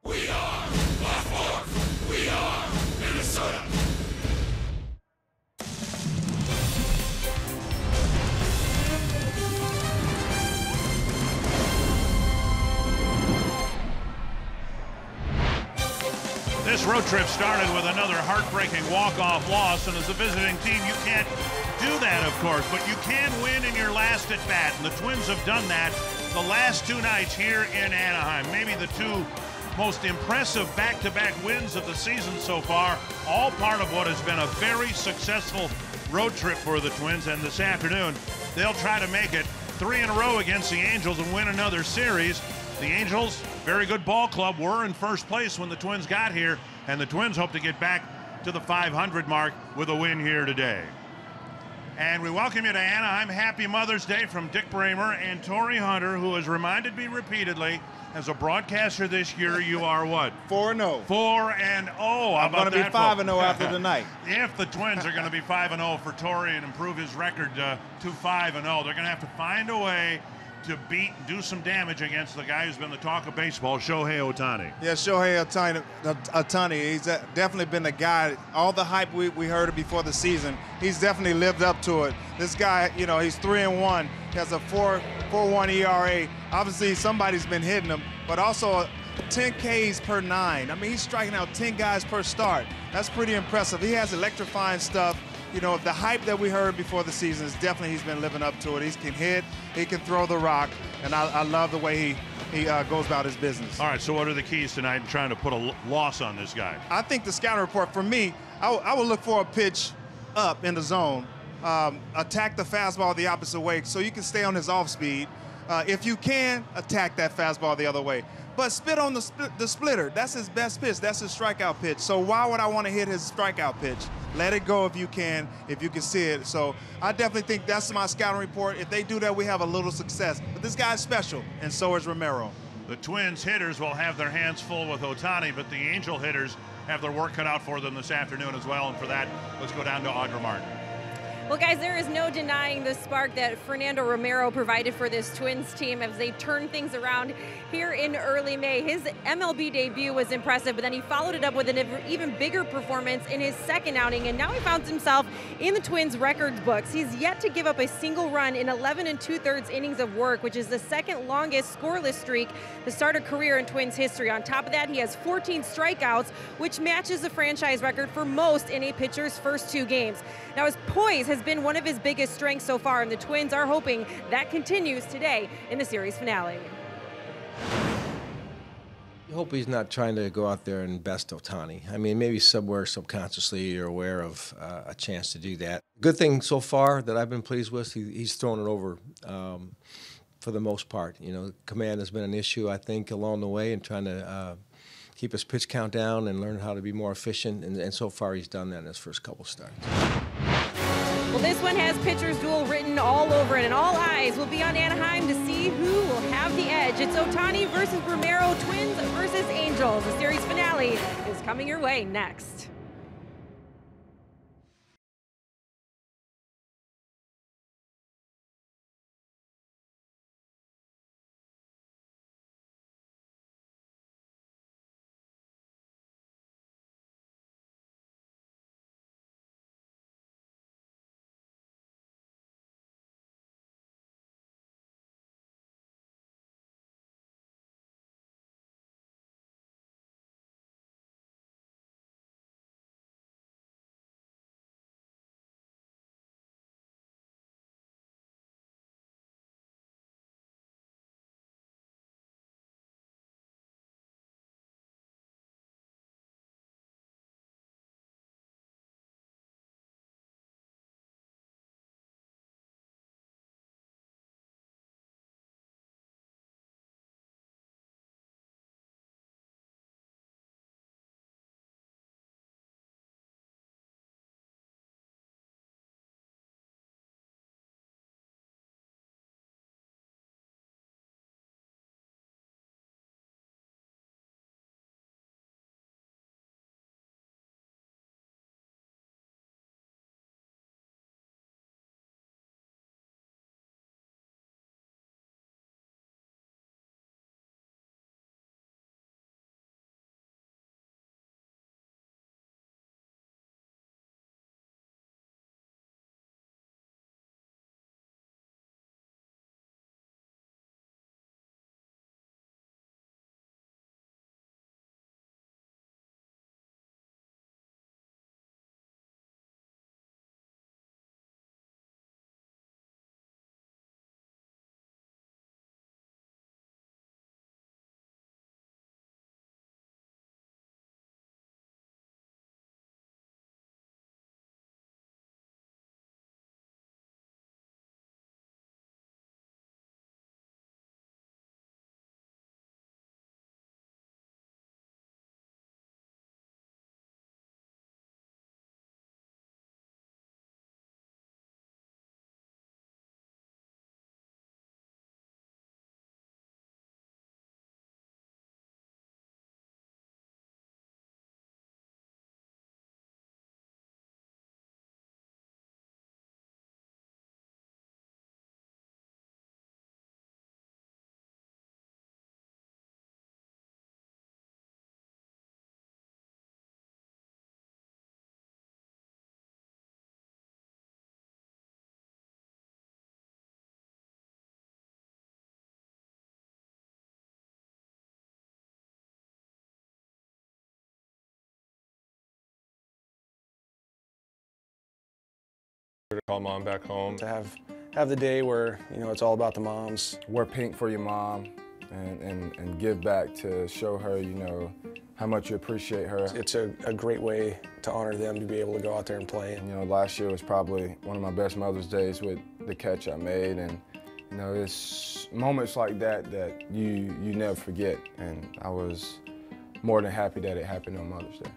We are the fourth. We are Minnesota. This road trip started with another heartbreaking walk-off loss, and as a visiting team, you can't do that, of course, but you can win in your last at-bat, and the Twins have done that the last two nights here in Anaheim. Maybe the two most impressive back-to-back wins of the season so far, all part of what has been a very successful road trip for the Twins, and this afternoon, they'll try to make it three in a row against the Angels and win another series. The Angels, very good ball club, were in first place when the Twins got here, and the Twins hope to get back to the 500 mark with a win here today. And we welcome you to Anaheim. Happy Mother's Day from Dick Bramer and Torrey Hunter, who has reminded me repeatedly, as a broadcaster this year, you are what? 4-0. 4-0. I'm going to be 5-0 after tonight. If the Twins are going to be 5-0 for Torrey and improve his record to 5-0, they're going to have to find a way to beat and do some damage against the guy who's been the talk of baseball, Shohei Ohtani. Yeah, Shohei Ohtani. He's definitely been the guy. All the hype we heard before the season, he's definitely lived up to it. This guy, you know, he's 3-1. He has a 4.41 ERA. Obviously, somebody's been hitting him, but also 10 Ks per 9. I mean, he's striking out 10 guys per start. That's pretty impressive. He has electrifying stuff. You know, the hype that we heard before the season is definitely he's been living up to it. He can hit, he can throw the rock, and I love the way he goes about his business. All right, so what are the keys tonight in trying to put a loss on this guy? I think the scouting report, for me, I would look for a pitch up in the zone, attack the fastball the opposite way so you can stay on his off speed. If you can, attack that fastball the other way. But spit on the splitter. That's his best pitch. That's his strikeout pitch. So why would I want to hit his strikeout pitch? Let it go if you can see it. So I definitely think that's my scouting report. If they do that, we have a little success. But this guy's special, and so is Romero. The Twins hitters will have their hands full with Ohtani, but the Angel hitters have their work cut out for them this afternoon as well. And for that, let's go down to Audra Martin. Well, guys, there is no denying the spark that Fernando Romero provided for this Twins team as they turn things around here in early May. His MLB debut was impressive, but then he followed it up with an even bigger performance in his second outing, and now he finds himself in the Twins records books. He's yet to give up a single run in 11 2/3 innings of work, which is the second longest scoreless streak to start a career in Twins history. On top of that, he has 14 strikeouts, which matches the franchise record for most in a pitcher's first two games. Now, his poise has been one of his biggest strengths so far, and the Twins are hoping that continues today in the series finale. I hope he's not trying to go out there and best Ohtani. I mean, maybe somewhere subconsciously you're aware of a chance to do that. Good thing so far that I've been pleased with, he's thrown it over for the most part. You know, command has been an issue, I think, along the way, and trying to keep his pitch count down and learn how to be more efficient, and so far he's done that in his first couple starts. Well, this one has pitcher's duel written all over it, and all eyes will be on Anaheim to see who will have the edge. It's Ohtani versus Romero, Twins versus Angels. The series finale is coming your way next. To call mom back home. To have the day where, you know, it's all about the moms. Wear pink for your mom and give back to show her, you know, how much you appreciate her. It's a great way to honor them to be able to go out there and play. You know, last year was probably one of my best Mother's Days with the catch I made, and you know, it's moments like that that you never forget, and I was more than happy that it happened on Mother's Day.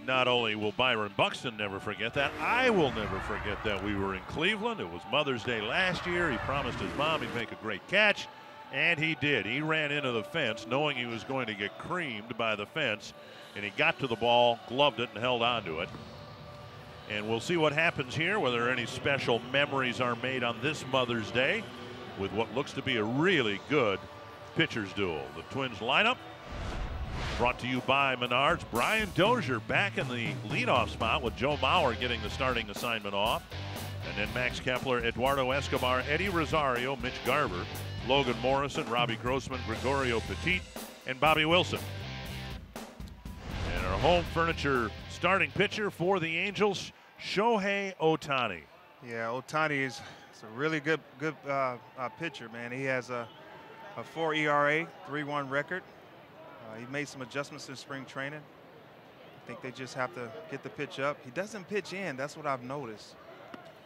Not only will Byron Buxton never forget that, I will never forget that. We were in Cleveland. It was Mother's Day last year. He promised his mom he'd make a great catch, and he did. He ran into the fence knowing he was going to get creamed by the fence, and he got to the ball, gloved it, and held on to it. And we'll see what happens here, whether any special memories are made on this Mother's Day with what looks to be a really good pitcher's duel. The Twins lineup brought to you by Menards. Brian Dozier back in the leadoff spot with Joe Mauer getting the starting assignment off. And then Max Kepler, Eduardo Escobar, Eddie Rosario, Mitch Garver, Logan Morrison, Robbie Grossman, Gregorio Petit, and Bobby Wilson. And our home furniture starting pitcher for the Angels, Shohei Ohtani. Yeah, Ohtani is a really good pitcher, man. He has a 4 ERA, 3-1 record. He made some adjustments in spring training. I think they just have to get the pitch up. He doesn't pitch in. That's what I've noticed.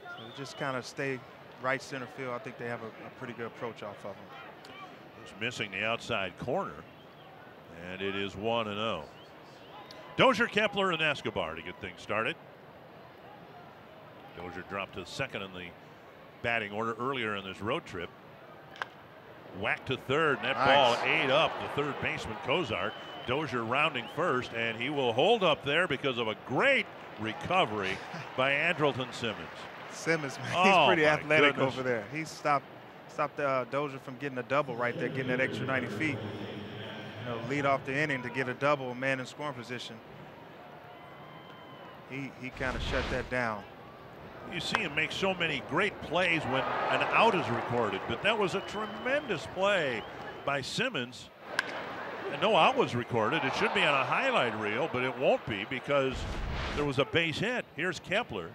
So they just kind of stay right center field. I think they have a pretty good approach off of him. He's missing the outside corner, and it is 1-0. Dozier, Kepler, and Escobar to get things started. Dozier dropped to second in the batting order earlier in this road trip. Whacked to third, and that ball ate up the third baseman, Kozart. Dozier rounding first, and he will hold up there because of a great recovery by Andrelton Simmons. Simmons, man, he's pretty athletic over there. He stopped Dozier from getting a double right there, getting that extra 90 feet. You know, lead off the inning to get a double, a man in scoring position. He kind of shut that down. You see him make so many great plays when an out is recorded, but that was a tremendous play by Simmons. And no out was recorded. It should be on a highlight reel, but it won't be because there was a base hit. Here's Kepler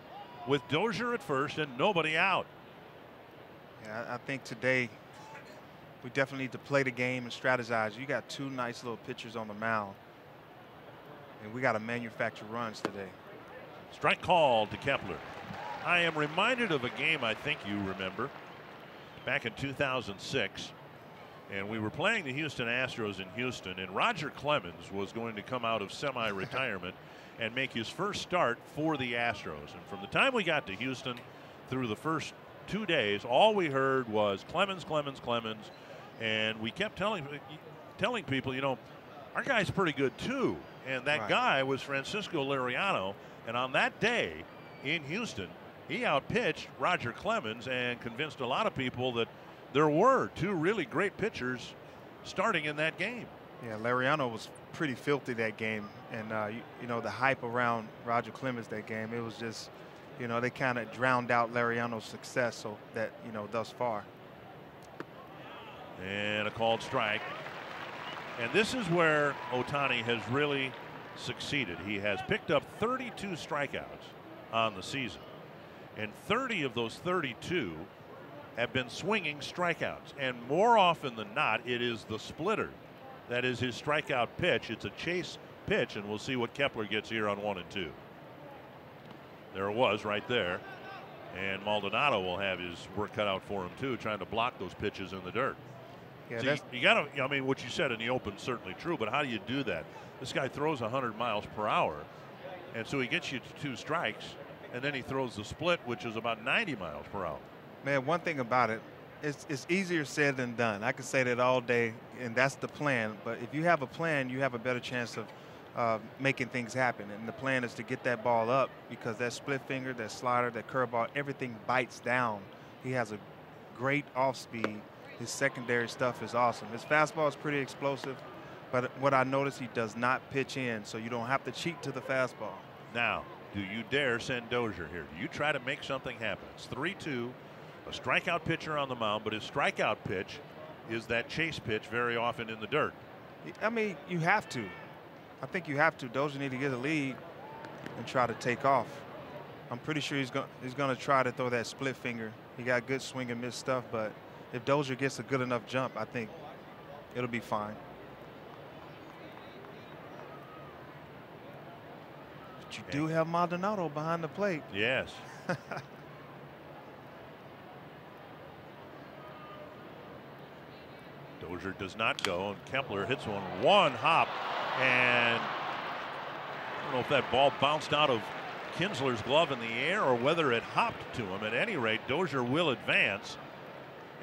with Dozier at first and nobody out. Yeah, I think today we definitely need to play the game and strategize. You got two nice little pitchers on the mound, and we got to manufacture runs today. Strike called to Kepler. I am reminded of a game I think you remember back in 2006, and we were playing the Houston Astros in Houston, and Roger Clemens was going to come out of semi-retirement and make his first start for the Astros. And from the time we got to Houston through the first 2 days, all we heard was Clemens, Clemens, Clemens, and we kept telling people, you know, our guy's pretty good too. And that guy was Francisco Liriano, and on that day in Houston, he outpitched Roger Clemens and convinced a lot of people that there were two really great pitchers starting in that game. Yeah, Liriano was pretty filthy that game, and you know, the hype around Roger Clemens that game, it was just, you know, they kind of drowned out Liriano's success, so that, you know, thus far. And a called strike. And this is where Ohtani has really succeeded. He has picked up 32 strikeouts on the season, and 30 of those 32 have been swinging strikeouts, and more often than not it is the splitter that is his strikeout pitch. It's a chase pitch, and we'll see what Kepler gets here on 1 and 2. There it was right there, and Maldonado will have his work cut out for him too, trying to block those pitches in the dirt. Yeah, so you got to, I mean, what you said in the open is certainly true, but how do you do that? This guy throws 100 miles per hour, and so he gets you to 2 strikes, and then he throws the split, which is about 90 miles per hour. Man, one thing about it, it's easier said than done. I could say that all day, and that's the plan. But if you have a plan, you have a better chance of making things happen. And the plan is to get that ball up, because that split finger, that slider, that curveball, everything bites down. He has a great off speed. His secondary stuff is awesome. His fastball is pretty explosive, but what I noticed, he does not pitch in, so you don't have to cheat to the fastball. Now, do you dare send Dozier here? Do you try to make something happen? It's 3-2, a strikeout pitcher on the mound, but his strikeout pitch is that chase pitch very often in the dirt. I mean, you have to. I think you have to. Dozier need to get a lead and try to take off. I'm pretty sure he's going to try to throw that split finger. He got good swing and miss stuff, but if Dozier gets a good enough jump, I think it'll be fine. But you do have Maldonado behind the plate. Yes. Dozier does not go, and Kepler hits one hop, and I don't know if that ball bounced out of Kinsler's glove in the air or whether it hopped to him. At any rate, Dozier will advance,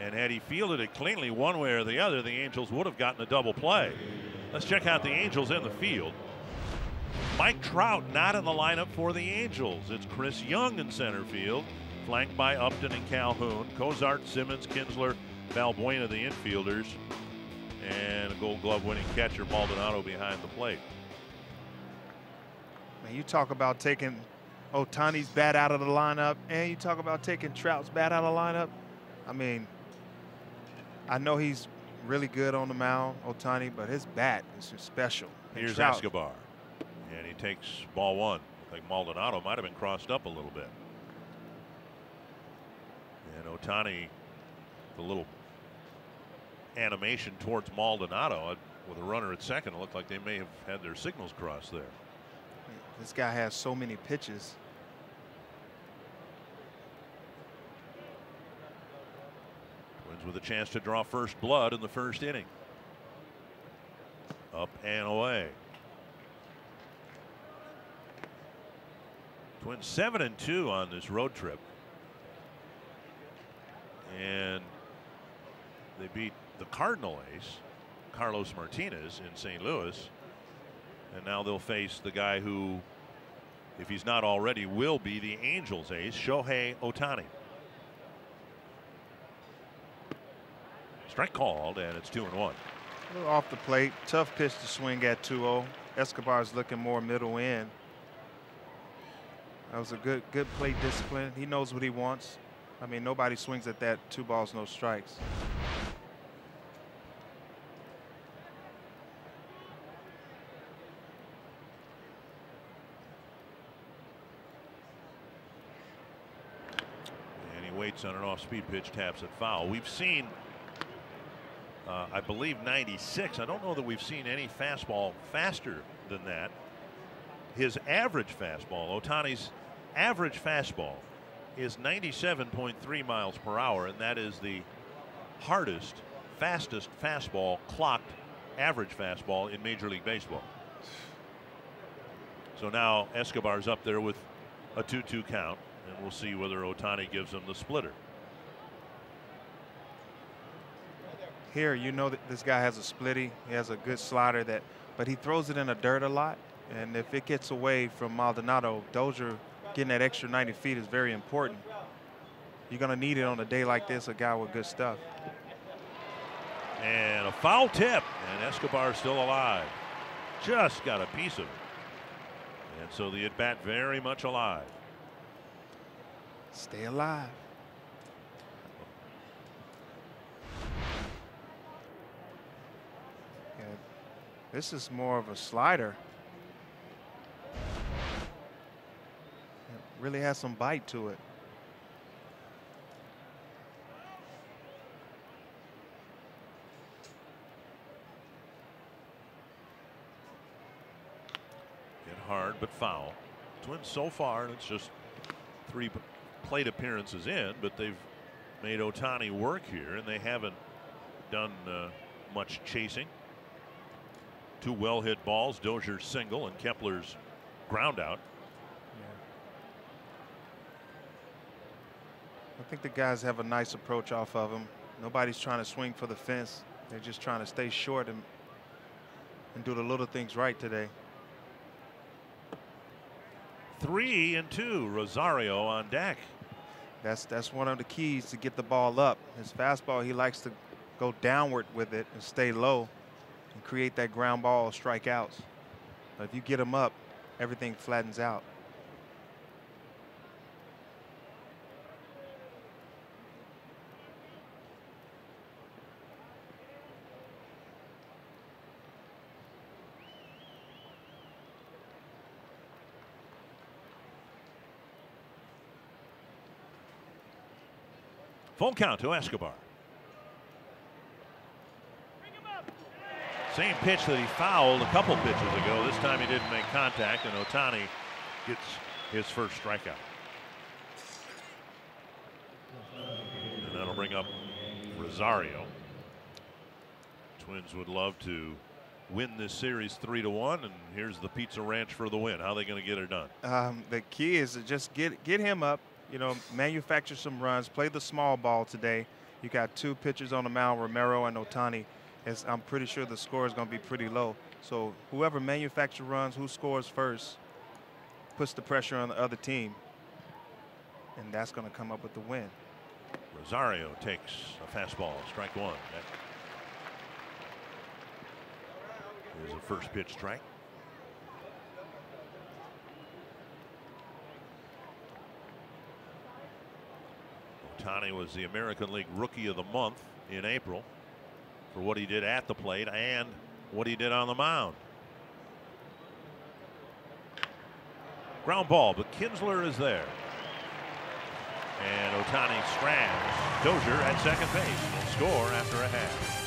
and had he fielded it cleanly one way or the other, the Angels would have gotten a double play. Let's check out the Angels in the field. Mike Trout not in the lineup for the Angels. It's Chris Young in center field, flanked by Upton and Calhoun. Cozart, Simmons, Kinsler, Valbuena the infielders, and a Gold Glove winning catcher Maldonado behind the plate. Man, you talk about taking Ohtani's bat out of the lineup, and you talk about taking Trout's bat out of the lineup. I mean, I know he's really good on the mound, Ohtani, but his bat is just special. And Here's Trout, Escobar, and he takes ball one. I think Maldonado might have been crossed up a little bit. And Ohtani, the little animation towards Maldonado with a runner at second, it looked like they may have had their signals crossed there. This guy has so many pitches. Twins with a chance to draw first blood in the first inning. Up and away. Twins 7-2 on this road trip. And they beat the Cardinal ace, Carlos Martinez, in St. Louis. And now they'll face the guy who, if he's not already, will be the Angels ace, Shohei Ohtani. Strike called, and it's 2-1. A little off the plate. Tough pitch to swing at 2-0. Escobar's looking more middle in. That was a good plate discipline. He knows what he wants. I mean, nobody swings at that 2 balls, no strikes. And he waits on an off-speed pitch, taps it foul. We've seen, I believe, 96. I don't know that we've seen any fastball faster than that. His average fastball, Ohtani's average fastball, is 97.3 miles per hour, and that is the hardest, fastest fastball clocked average fastball in Major League Baseball. So now Escobar's up there with a 2-2 count, and we'll see whether Ohtani gives him the splitter. Here, you know that this guy has a splitty. He has a good slider, but he throws it in the dirt a lot. And if it gets away from Maldonado, Dozier getting that extra 90 feet is very important. You're going to need it on a day like this, a guy with good stuff. And a foul tip, and Escobar's still alive. Just got a piece of it. And so the at-bat very much alive. Stay alive. Yeah, this is more of a slider. It really has some bite to it. Hit hard but foul. Twins so far, and it's just 3 plate appearances in, but they've made Ohtani work here, and they haven't done much chasing. 2 well hit balls, Dozier's single and Kepler's ground out. I think the guys have a nice approach off of him. Nobody's trying to swing for the fence. They're just trying to stay short and do the little things right today. 3-2, Rosario on deck. That's one of the keys to get the ball up. His fastball, he likes to go downward with it and stay low and create that ground ball strikeouts. But if you get him up, everything flattens out. Full count to Escobar. Same pitch that he fouled a couple pitches ago. This time he didn't make contact, and Ohtani gets his first strikeout. And that'll bring up Rosario. Twins would love to win this series 3-1, and here's the Pizza Ranch for the win. How are they going to get it done? The key is to just get him up, you know, manufacture some runs, play the small ball today. You got 2 pitchers on the mound, Romero and Ohtani. I'm pretty sure the score is going to be pretty low. So whoever manufactures runs, who scores first, puts the pressure on the other team, and that's going to come up with the win. Rosario takes a fastball, strike 1. Here's a first pitch strike. Ohtani was the American League Rookie of the Month in April for what he did at the plate and what he did on the mound. Ground ball, but Kinsler is there. And Ohtani strands Dozier at second base. Will score after a half.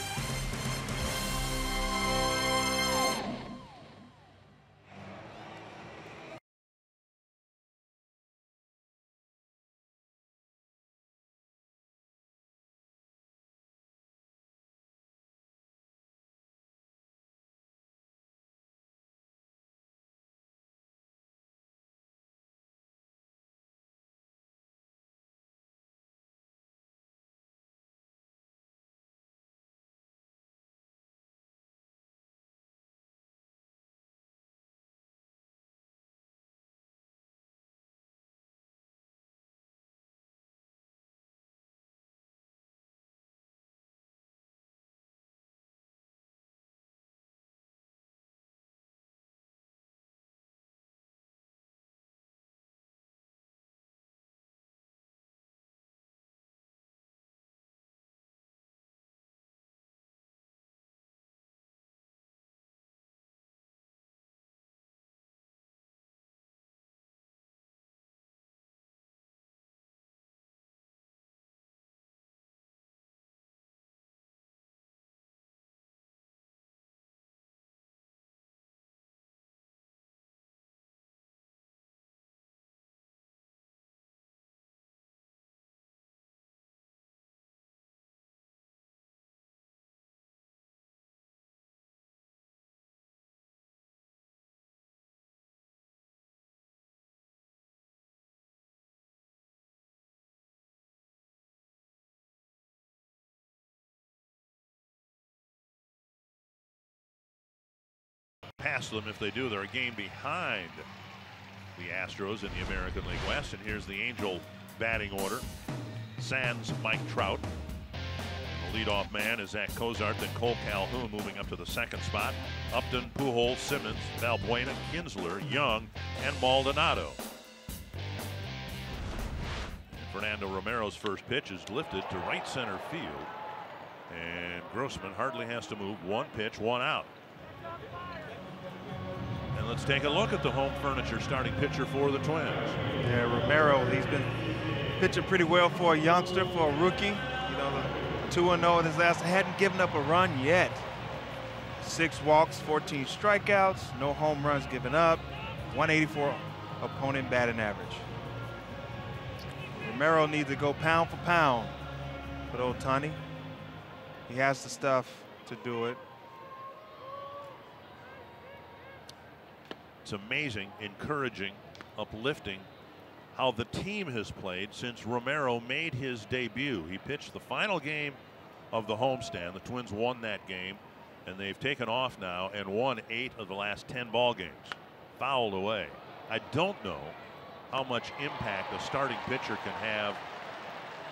Pass them. If they do, they're a game behind the Astros in the American League West. And here's the Angel batting order. Sans Mike Trout. The leadoff man is Zach Cozart, then Cole Calhoun moving up to the second spot. Upton, Pujols, Simmons, Valbuena, Kinsler, Young, and Maldonado. And Fernando Romero's first pitch is lifted to right center field. And Grossman hardly has to move. One pitch, one out. And let's take a look at the home furniture starting pitcher for the Twins. Yeah, Romero, he's been pitching pretty well for a youngster, for a rookie. You know, 2-0 in his last, hadn't given up a run yet. 6 walks, 14 strikeouts, no home runs given up, 184 opponent batting average. Romero needs to go pound for pound with Ohtani. He has the stuff to do it. It's amazing, encouraging, uplifting how the team has played since Romero made his debut. He pitched the final game of the homestand. The Twins won that game, and they've taken off now and won 8 of the last 10 ball games. Fouled away. I don't know how much impact a starting pitcher can have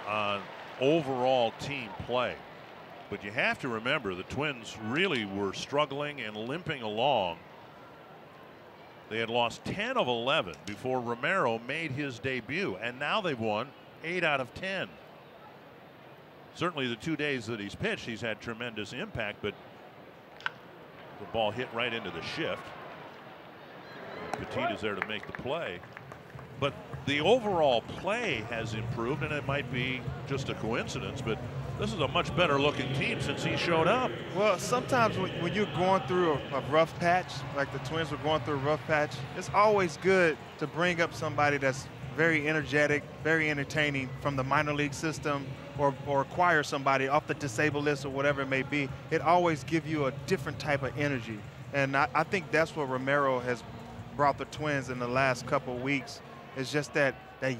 on overall team play. But you have to remember the Twins really were struggling and limping along. They had lost 10 of 11 before Romero made his debut, and now they've won 8 out of 10. Certainly the 2 days that he's pitched, he's had tremendous impact, but the ball hit right into the shift. Petit is there to make the play. But the overall play has improved, and it might be just a coincidence, but this is a much better looking team since he showed up. Well, sometimes when you're going through a rough patch, like the Twins were going through a rough patch, it's always good to bring up somebody that's very energetic, very entertaining from the minor league system, or acquire somebody off the disabled list or whatever it may be. It always gives you a different type of energy. And I think that's what Romero has brought the Twins in the last couple of weeks. It's just that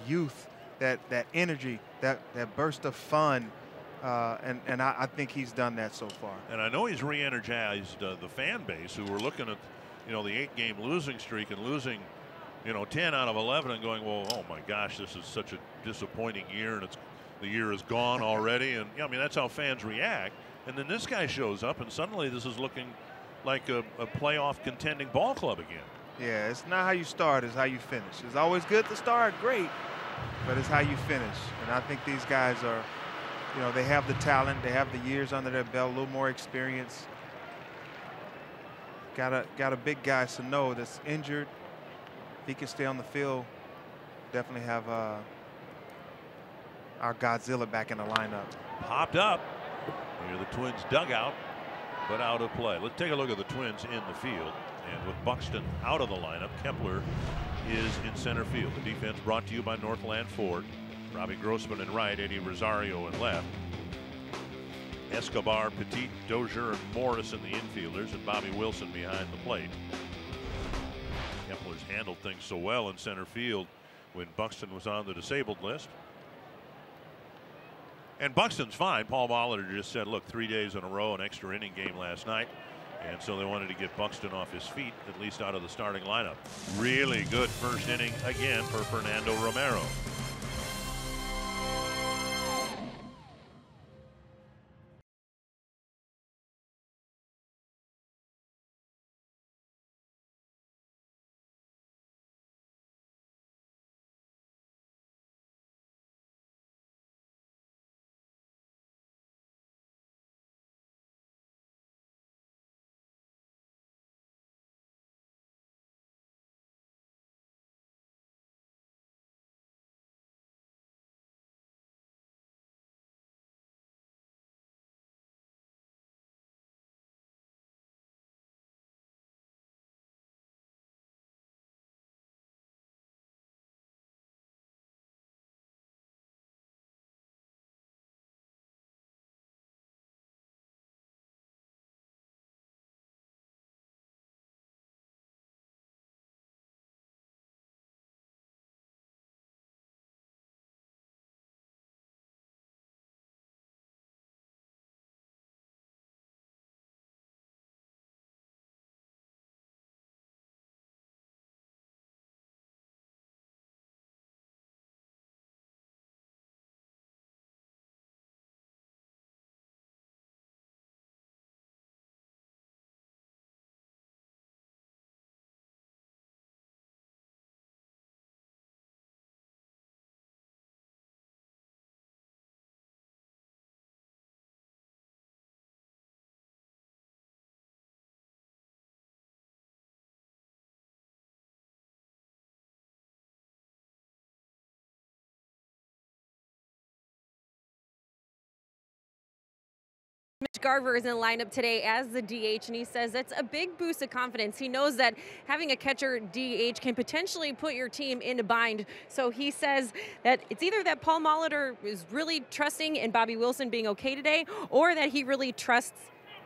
youth, that energy, that burst of fun. And I think he's done that so far. And I know he's re-energized the fan base who were looking at, the 8-game losing streak and losing, 10 out of 11 and going, well, oh my gosh, this is such a disappointing year, and the year is gone already. And I mean, that's how fans react. And then this guy shows up, and suddenly this is looking like a playoff contending ball club again. Yeah, it's not how you start, it's how you finish. It's always good to start, great, but it's how you finish. And I think these guys are, they have the talent, they have the years under their belt, a little more experience. Got a big guy, Sano, that's injured. If he can stay on the field, definitely have our Godzilla back in the lineup. Popped up near the Twins dugout, but out of play. Let's take a look at the Twins in the field. And with Buxton out of the lineup, Kepler is in center field. The defense brought to you by Northland Ford. Robbie Grossman in right, Eddie Rosario in left. Escobar, Petit, Dozier, and Morris in the infielders, and Bobby Wilson behind the plate. Kepler's handled things so well in center field when Buxton was on the disabled list. And Buxton's fine. Paul Molitor just said, look, 3 days in a row, an extra inning game last night. And so they wanted to get Buxton off his feet, at least out of the starting lineup. Really good first inning again for Fernando Romero. Mitch Garver is in the lineup today as the DH, and he says that's a big boost of confidence. He knows that having a catcher DH can potentially put your team in a bind. So he says that it's either that Paul Molitor is really trusting in Bobby Wilson being okay today, or that he really trusts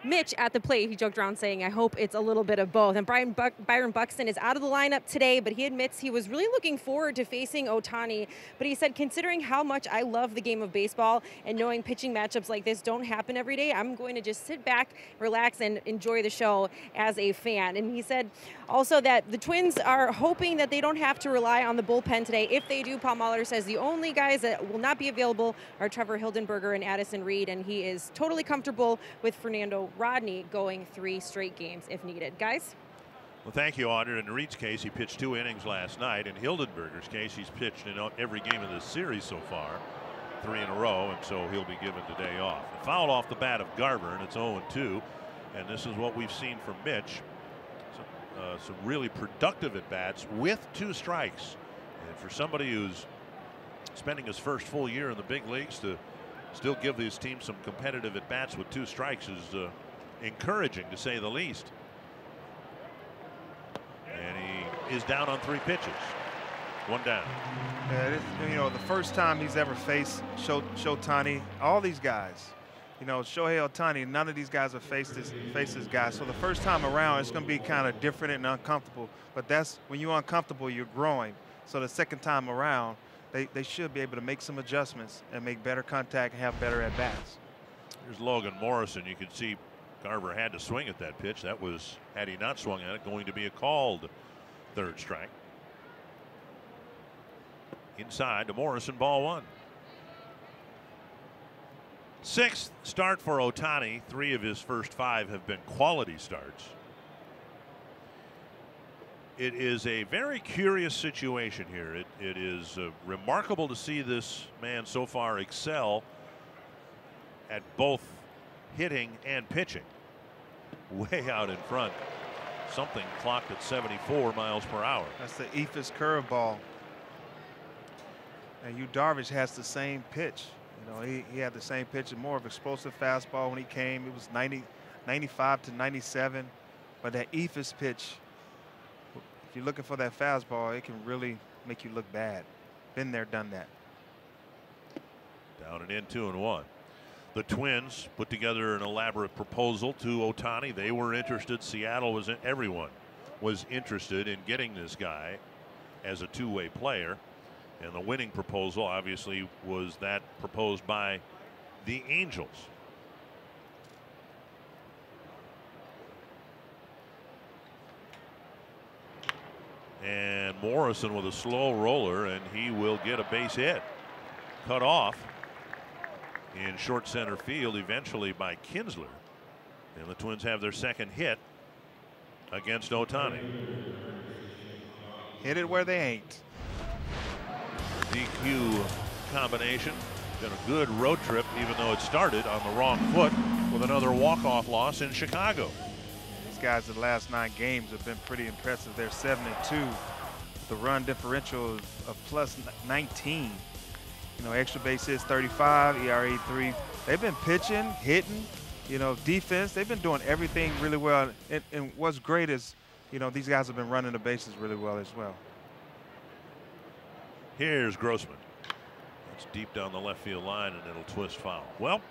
Mitch at the plate. He joked around saying, I hope it's a little bit of both. And Byron Buxton is out of the lineup today, but he admits he was really looking forward to facing Ohtani. But he said, considering how much I love the game of baseball and knowing pitching matchups like this don't happen every day, I'm going to just sit back, relax, and enjoy the show as a fan. And he said also that the Twins are hoping that they don't have to rely on the bullpen today. If they do, Paul Molitor says the only guys that will not be available are Trevor Hildenberger and Addison Reed, and he is totally comfortable with Fernando Rodney going 3 straight games if needed. Guys? Well, thank you, Audrey. In Reed's case, he pitched 2 innings last night. In Hildenberger's case, he's pitched in every game of this series so far, 3 in a row, and so he'll be given the day off. A foul off the bat of Garver, and it's 0-2. And this is what we've seen from Mitch. Some really productive at-bats with 2 strikes And for somebody who's spending his first full year in the big leagues to still give his team some competitive at bats with 2 strikes is encouraging, to say the least. And he is down on 3 pitches. 1 down. Yeah, you know, the first time he's ever faced Shohei, all these guys, you know, Shohei Ohtani, none of these guys have faced this guy. So the first time around, it's going to be kind of different and uncomfortable. But that's when you're uncomfortable, you're growing. So the second time around, they should be able to make some adjustments and make better contact and have better at-bats. Here's Logan Morrison. You can see Garver had to swing at that pitch. That was, had he not swung at it, going to be a called 3rd strike. Inside to Morrison, ball 1. 6th start for Ohtani. 3 of his first 5 have been quality starts. It is a very curious situation here. It is remarkable to see this man so far excel at both hitting and pitching. Way out in front. Something clocked at 74 miles per hour. That's the Ephus curveball. And Yu Darvish has the same pitch. You know, he had the same pitch and more of explosive fastball when he came. It was 95 to 97. But that Ephus pitch, if you're looking for that fastball, it can really make you look bad. Been there, done that. Down and in, 2-1. The Twins put together an elaborate proposal to Ohtani. They were interested. Seattle was, everyone was interested in getting this guy as a 2-way player. And the winning proposal, obviously, was that proposed by the Angels. And Morrison with a slow roller, and he will get a base hit. Cut off in short center field eventually by Kinsler. And the Twins have their 2nd hit against Ohtani. Hit it where they ain't. DQ combination. Been a good road trip, even though it started on the wrong foot with another walk-off loss in Chicago. These guys in the last 9 games have been pretty impressive. They're 7-2. The run differential of plus 19. You know, extra base hits 35, ERA 3. They've been pitching, hitting, you know, defense. They've been doing everything really well. And what's great is, you know, these guys have been running the bases really well as well. Here's Grossman. It's deep down the left field line, and it'll twist foul. Well,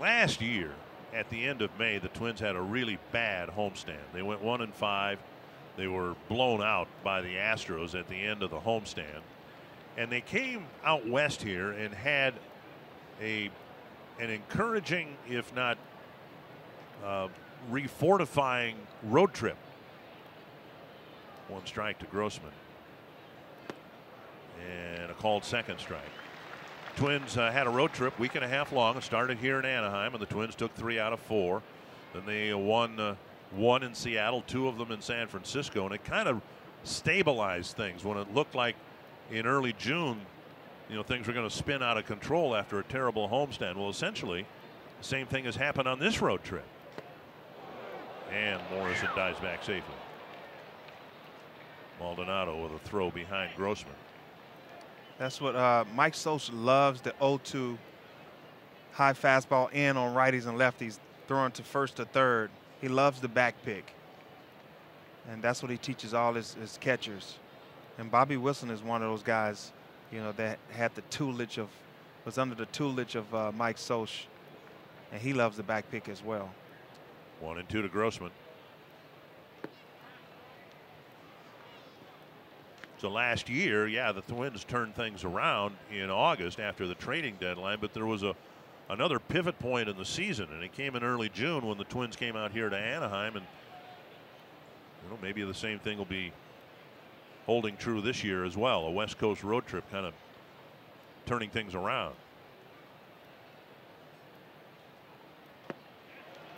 last year at the end of May, the Twins had a really bad homestand. They went 1-5. They were blown out by the Astros at the end of the homestand, and they came out west here and had an encouraging, if not refortifying, road trip. 1 strike to Grossman. And a called 2nd strike. Twins had a road trip, 1.5 weeks long. It started here in Anaheim, and the Twins took 3 out of 4. Then they won 1 in Seattle, 2 of them in San Francisco, and it kind of stabilized things when it looked like in early June, you know, things were going to spin out of control after a terrible homestand. Well, essentially, the same thing has happened on this road trip. And Morrison dives back safely. Maldonado with a throw behind Grossman. That's what Mike Soch loves, the 0-2 high fastball in on righties and lefties, throwing to first to third. He loves the back pick. And that's what he teaches all his catchers. And Bobby Wilson is one of those guys, you know, that had the tutelage of, was under the tutelage of Mike Soch. And he loves the back pick as well. 1-2 to Grossman. So last year, yeah, the Twins turned things around in August after the trading deadline, but there was another pivot point in the season, and it came in early June when the Twins came out here to Anaheim, and you know, maybe the same thing will be holding true this year as well. A West Coast road trip kind of turning things around.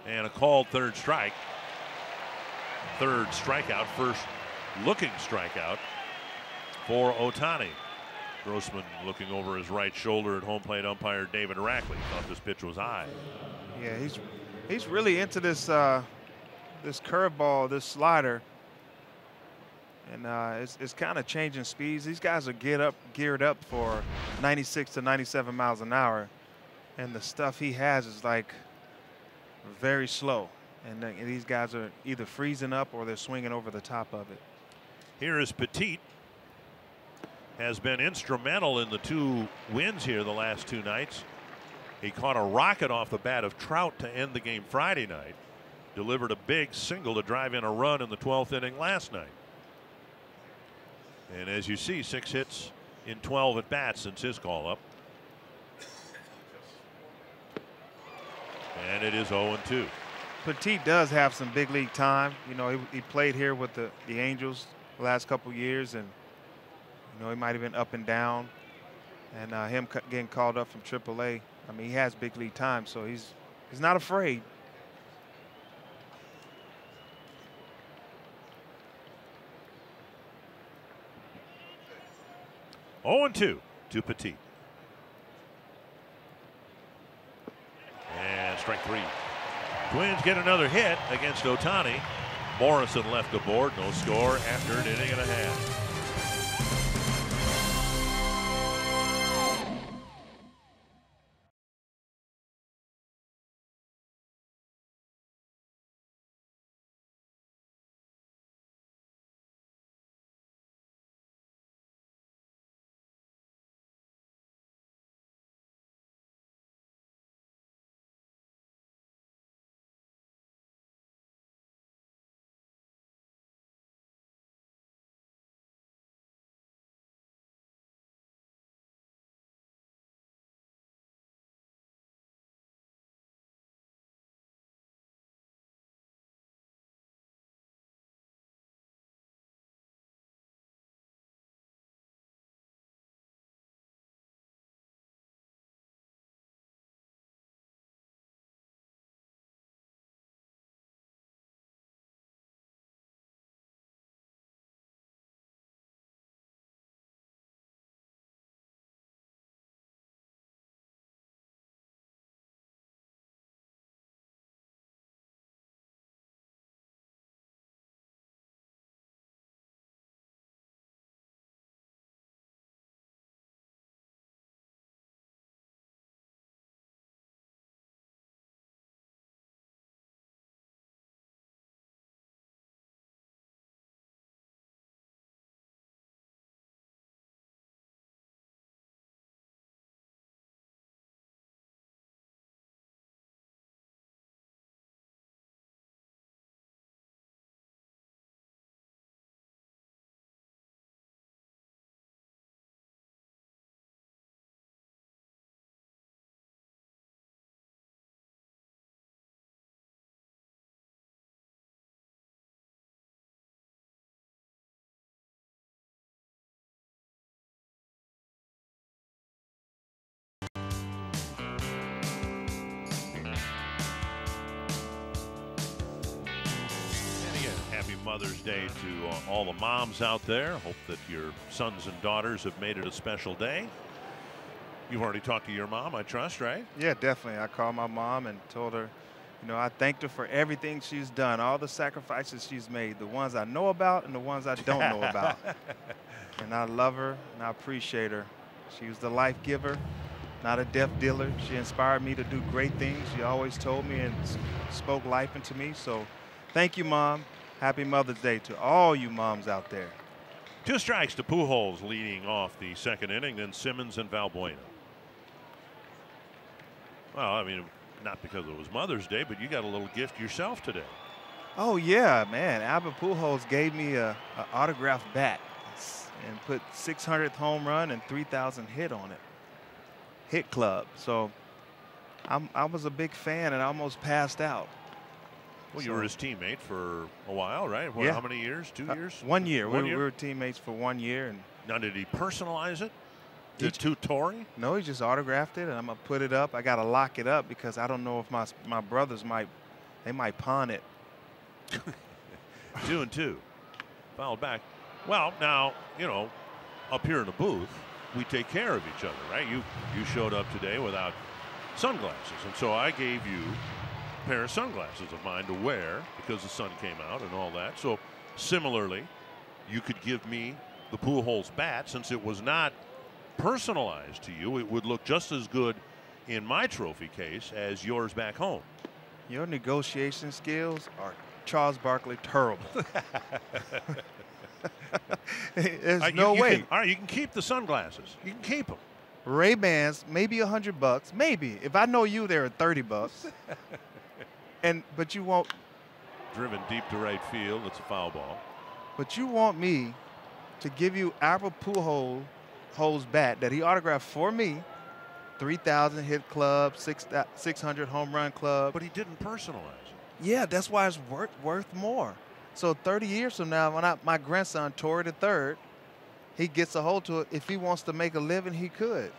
And a called 3rd strike. 3rd strikeout, first looking strikeout for Ohtani. Grossman looking over his right shoulder at home plate umpire David Rackley. Thought this pitch was high. Yeah, he's really into this this curveball, this slider. And it's kind of changing speeds. These guys are geared up for 96 to 97 miles an hour. And the stuff he has is like very slow. And these guys are either freezing up or they're swinging over the top of it. Here is Petit. Has been instrumental in the 2 wins here the last 2 nights. He caught a rocket off the bat of Trout to end the game Friday night. Delivered a big single to drive in a run in the 12th inning last night. And as you see, 6 hits in 12 at bats since his call up. And it is 0-2. Petit does have some big league time. You know, he played here with the Angels the last couple years, and you know, he might have been up and down. And him getting called up from AAA, I mean, he has big league time, so he's not afraid. Oh, 0-2 to Petit. And strike 3. Twins get another hit against Ohtani. Morrison left the board, no score after an inning and a half. Happy Mother's Day to all the moms out there. Hope that your sons and daughters have made it a special day. You've already talked to your mom, I trust, right? Yeah, definitely. I called my mom and told her, you know, I thanked her for everything she's done, all the sacrifices she's made, the ones I know about and the ones I don't know about. And I love her and I appreciate her. She was the life giver, not a death dealer. She inspired me to do great things. She always told me and spoke life into me. So thank you, Mom. Happy Mother's Day to all you moms out there. 2 strikes to Pujols leading off the 2nd inning, then Simmons and Valbuena. Well, I mean, not because it was Mother's Day, but you got a little gift yourself today. Oh, yeah, man. Albert Pujols gave me a autographed bat and put 600th home run and 3,000 hit on it. Hit club. So I was a big fan and I almost passed out. Well, you were his teammate for a while, right? Yeah. How many years? 2 years? 1 year. 1 We year? were teammates for 1 year. And Now, did he personalize it? To Torrey? No, he just autographed it, and I'm gonna put it up. I gotta lock it up because I don't know if my brothers might pawn it. 2-2. Fouled back. Well, now, you know, up here in the booth, we take care of each other, right? You showed up today without sunglasses, and so I gave you a pair of sunglasses of mine to wear because the sun came out and all that. So similarly, you could give me the Pujols bat. Since it was not personalized to you, it would look just as good in my trophy case as yours back home. Your negotiation skills are Charles Barkley terrible. There's no way. All right, you can keep the sunglasses. You can keep them. Ray-Bans, maybe $100. Maybe. If I know you, they're $30. But you won't. Driven deep to right field. It's a foul ball. But you want me to give you Albert Pujols' bat that he autographed for me, 3,000 hit club, 600 home run club. But he didn't personalize it. Yeah, that's why it's worth more. So 30 years from now, when my grandson, Torrey III, he gets a hold to it. If he wants to make a living, he could.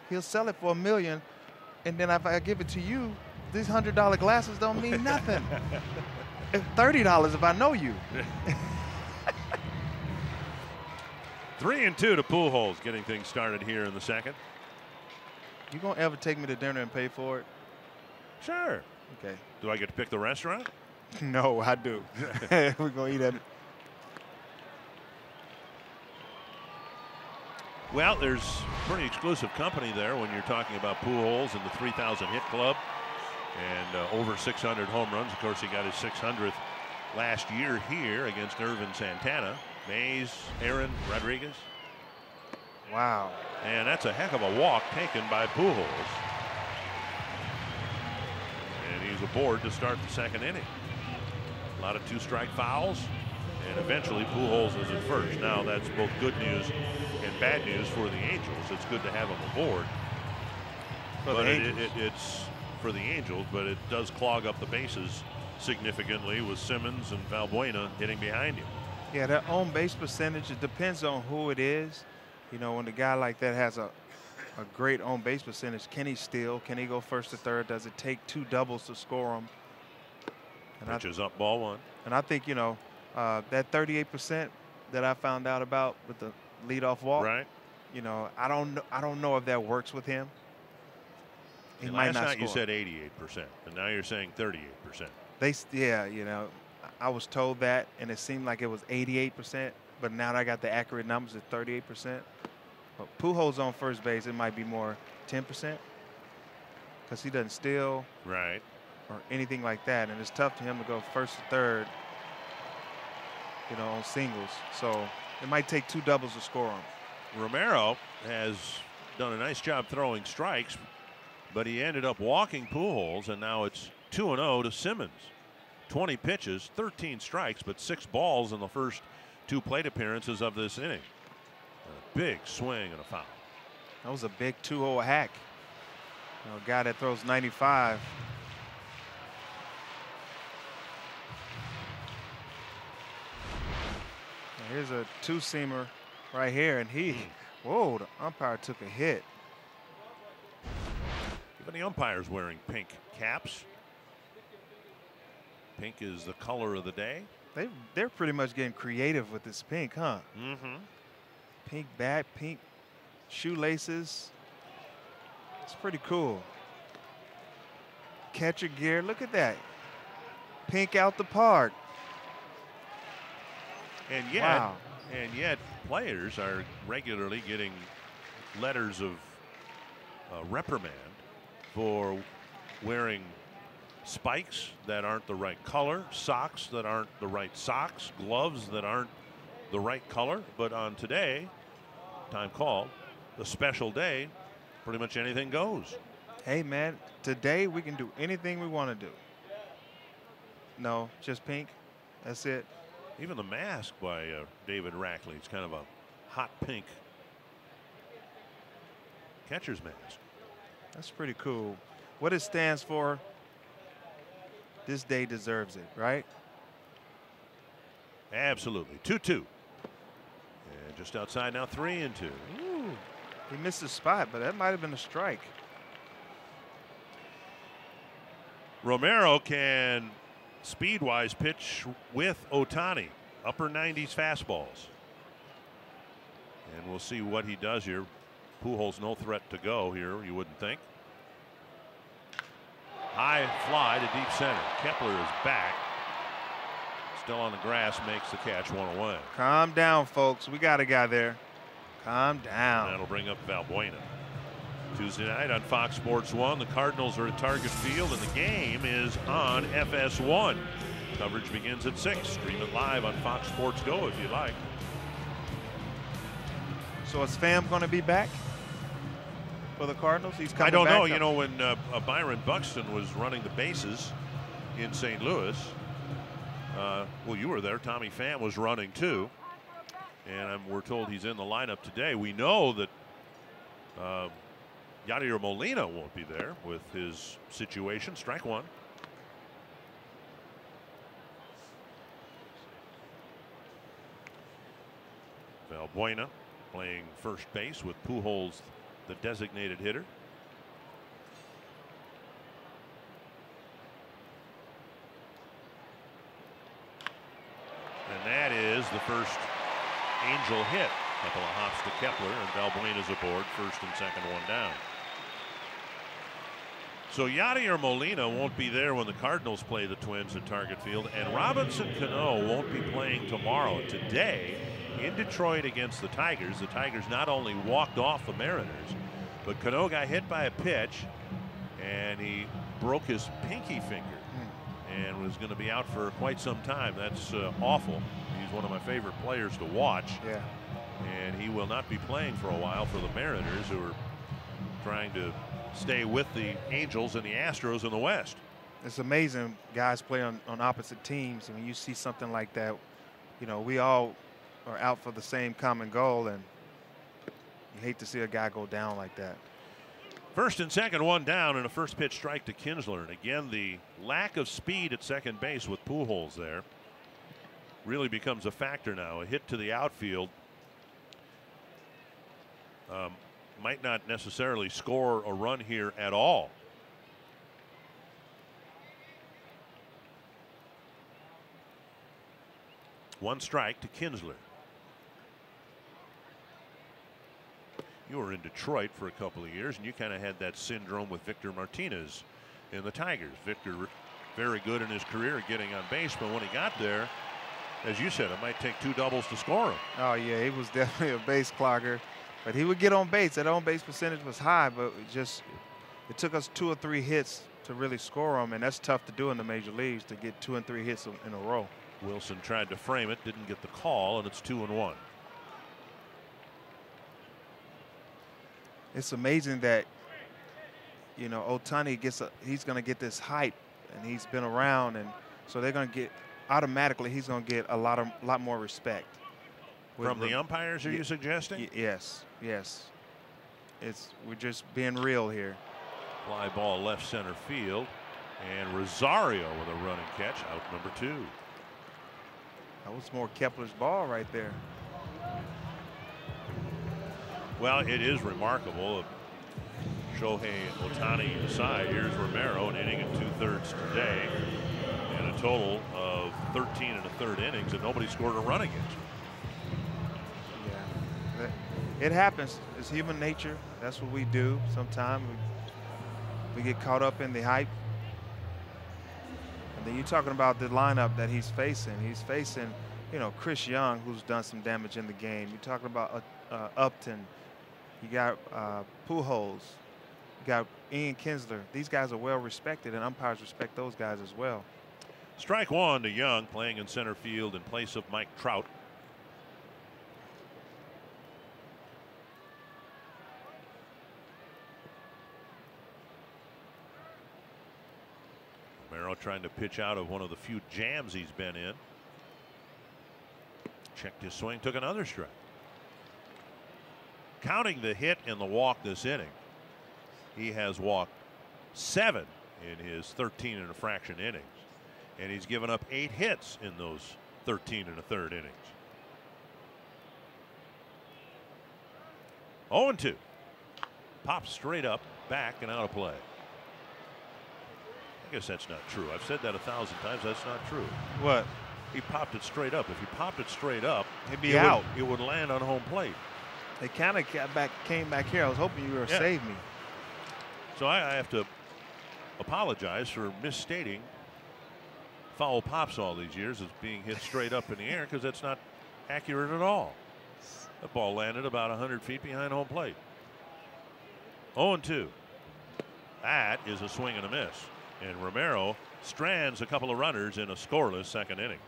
He'll sell it for $1 million, and then if I give it to you, these $100 glasses don't mean nothing. $30 if I know you. 3-2 to Pujols, getting things started here in the second. You gonna ever take me to dinner and pay for it? Sure. Okay. Do I get to pick the restaurant? No, I do. We're gonna eat at. Well, there's pretty exclusive company there when you're talking about Pujols and the 3,000 hit club and over 600 home runs. Of course, he got his 600th last year here against Irvin Santana, Mays, Aaron, Rodriguez. Wow. And that's a heck of a walk taken by Pujols. And he's aboard to start the second inning. A lot of two-strike fouls, and eventually Pujols is at first. Now that's both good news and bad news for the Angels. It's good to have him aboard. But it's for the Angels, but it does clog up the bases significantly with Simmons and Valbuena hitting behind him. Yeah, that on base percentage, it depends on who it is. You know, when a guy like that has a great on base percentage, can he steal? Can he go first to third? Does it take 2 doubles to score him? Pitches up, ball 1. And I think, you know, that 38% that I found out about with the leadoff walk. Right. You know, I don't know if that works with him. He And might last not night score. you said 88%, and now you're saying 38%. Yeah, you know, I was told that, and it seemed like it was 88%, but now that I got the accurate numbers at 38%. But Pujols on first base, it might be more 10% because he doesn't steal. Right. Or anything like that, and it's tough for him to go first to third, you know, on singles. So it might take 2 doubles to score him. Romero has done a nice job throwing strikes, but he ended up walking Pujols, and now it's 2-0 to Simmons. 20 pitches, 13 strikes, but 6 balls in the first 2 plate appearances of this inning. A big swing and a foul. That was a big 2-0 hack. You know, a guy that throws 95. Here's a 2-seamer right here, and whoa, the umpire took a hit. Even the umpire's wearing pink caps. Pink is the color of the day. They're pretty much getting creative with this pink, huh? Mm-hmm. Pink bat, pink shoelaces. It's pretty cool. Catcher gear, look at that. Pink out the park. And yet players are regularly getting letters of reprimand for wearing spikes that aren't the right color, socks that aren't the right socks, gloves that aren't the right color. But on today, time called, the special day, pretty much anything goes. Hey man, today we can do anything we want to do. No, just pink. That's it. Even the mask by David Rackley, it's kind of a hot pink catcher's mask. That's pretty cool. What it stands for, this day deserves it, right? Absolutely. 2-2. And just outside now, 3-2. Ooh, he missed his spot, but that might have been a strike. Romero can speed-wise pitch with Ohtani. Upper 90s fastballs. And we'll see what he does here. Pujols no threat to go here, you wouldn't think. High fly to deep center. Kepler is back. still on the grass, makes the catch, one away. Calm down, folks. We got a guy there. Calm down. And that'll bring up Valbuena. Tuesday night on Fox Sports 1, the Cardinals are at Target Field, and the game is on FS1. Coverage begins at 6. Stream it live on Fox Sports Go if you like. So is Pham going to be back for the Cardinals? He's coming I don't back know. up. You know, when Byron Buxton was running the bases in St. Louis, well, you were there. Tommy Pham was running too. And we're told he's in the lineup today. We know that Yadier Molina won't be there with his situation. Strike one. Valbuena playing first base with Pujols, the designated hitter. And that is the first Angel hit. Couple of hops to Kepler, and Valbuena's aboard, first and second, one down. So Yadier Molina won't be there when the Cardinals play the Twins at Target Field, and Robinson Cano won't be playing tomorrow. Today in Detroit against the Tigers, the Tigers not only walked off the Mariners, but Cano got hit by a pitch, and he broke his pinky finger and was going to be out for quite some time. That's awful. He's one of my favorite players to watch. Yeah. And he will not be playing for a while for the Mariners, who are trying to stay with the Angels and the Astros in the West. It's amazing guys play on opposite teams, and when you see something like that, you know, we all are out for the same common goal, and you hate to see a guy go down like that. First and second, one down, and a first pitch strike to Kinsler. And again, the lack of speed at second base with Pujols there really becomes a factor now. A hit to the outfield might not necessarily score a run here at all. One strike to Kinsler. You were in Detroit for a couple of years, and you kind of had that syndrome with Victor Martinez in the Tigers. Victor, very good in his career at getting on base, but when he got there, as you said, it might take two doubles to score him. Oh, yeah, he was definitely a base clogger, but he would get on base. That on-base percentage was high, but it took us 2 or 3 hits to really score him, and that's tough to do in the major leagues, to get 2 and 3 hits in a row. Wilson tried to frame it, didn't get the call, and it's 2-1. It's amazing that, you know, Ohtani he's going to get this hype, and he's been around, and so they're going to get automatically he's going to get a lot more respect from the umpires. Are you suggesting? Yes. We're just being real here. Fly ball left center field, and Rosario with a running catch, out number 2. That was more Kepler's ball right there. Well, it is remarkable. Shohei Ohtani aside, here's Romero, an inning and 2/3 today, and a total of 13 1/3 innings, and nobody scored a run against him. Yeah, it happens. It's human nature. That's what we do. Sometimes we get caught up in the hype. And then you're talking about the lineup that he's facing. He's facing, you know, Chris Young, who's done some damage in the game. You're talking about Upton. You got Pujols. You got Ian Kinsler. These guys are well respected, and umpires respect those guys as well. Strike one to Young, playing in center field in place of Mike Trout. Romero trying to pitch out of one of the few jams he's been in. Checked his swing, took another strike. Counting the hit and the walk this inning, he has walked 7 in his 13 and a fraction innings, and he's given up 8 hits in those 13 1/3 innings. 0-2. Pops straight up, back, and out of play. I guess that's not true. I've said that 1,000 times. That's not true. What? He popped it straight up. If he popped it straight up, he'd be out. It would land on home plate. They kind of came back here. I was hoping you were going to save me. So I have to apologize for misstating foul pops all these years is being hit straight up in the air, because that's not accurate at all. The ball landed about 100 feet behind home plate. 0-2. That is a swing and a miss. And Romero strands a couple of runners in a scoreless second inning.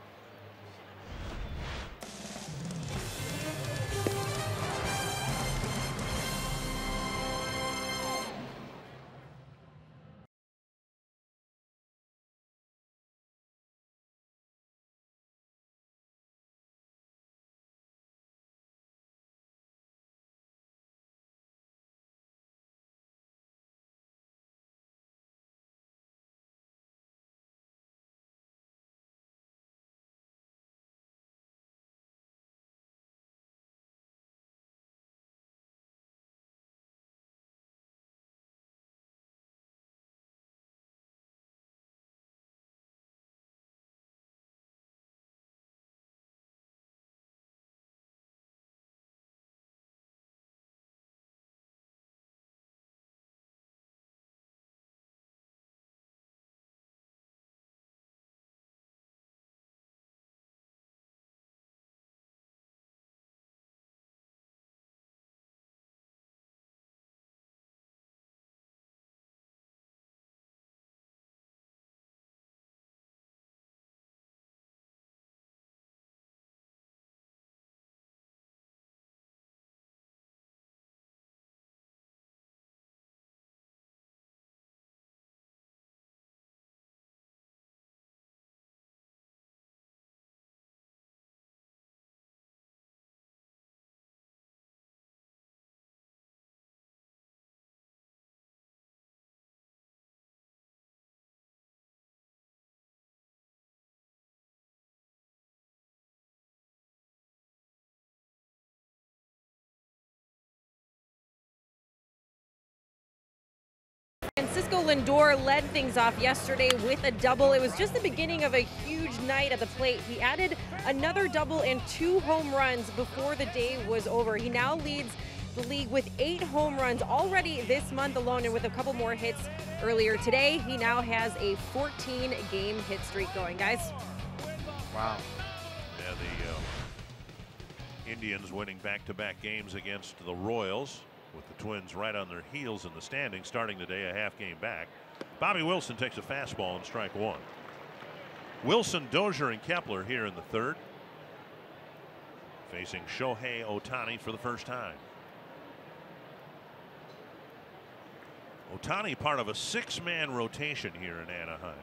Francisco Lindor led things off yesterday with a double. It was just the beginning of a huge night at the plate. He added another double and 2 home runs before the day was over. He now leads the league with 8 home runs already this month alone, and with a couple more hits earlier today, he now has a 14-game hit streak going, guys. Wow. Yeah, the Indians winning back-to-back games against the Royals, with the Twins right on their heels in the standings, starting the day a half game back. Bobby Wilson takes a fastball and strike 1. Wilson, Dozier, and Kepler here in the third, facing Shohei Ohtani for the first time. Ohtani part of a 6-man rotation here in Anaheim,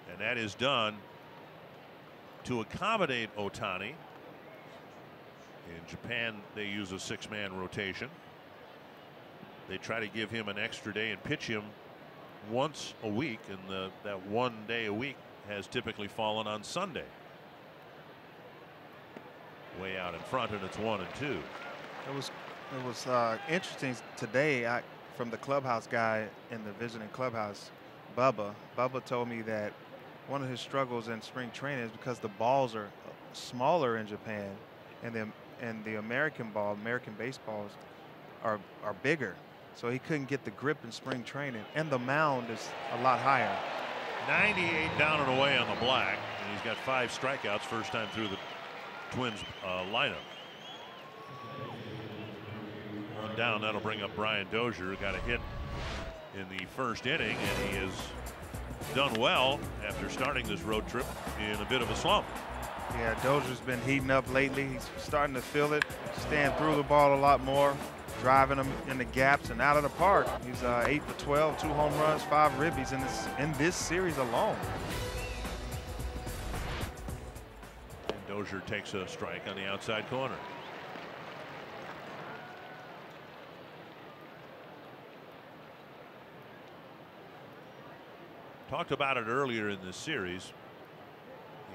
and that is done to accommodate Ohtani. In Japan, they use a 6-man rotation. They try to give him an extra day and pitch him once a week, and that 1 day a week has typically fallen on Sunday. Way out in front, and it's 1-2. It was interesting today from the clubhouse guy in the visiting clubhouse, Bubba. Bubba told me that one of his struggles in spring training is because the balls are smaller in Japan, and the American baseballs are bigger. So he couldn't get the grip in spring training, and the mound is a lot higher. 98 down and away on the black, and he's got 5 strikeouts first time through the Twins lineup. 1 down, that'll bring up Brian Dozier, who got a hit in the first inning, and he has done well after starting this road trip in a bit of a slump. Yeah, Dozier's been heating up lately. He's starting to feel it, staying through the ball a lot more, driving them in the gaps and out of the park. He's 8 for 12, 2 home runs, 5 ribbies in this series alone. And Dozier takes a strike on the outside corner. Talked about it earlier in this series.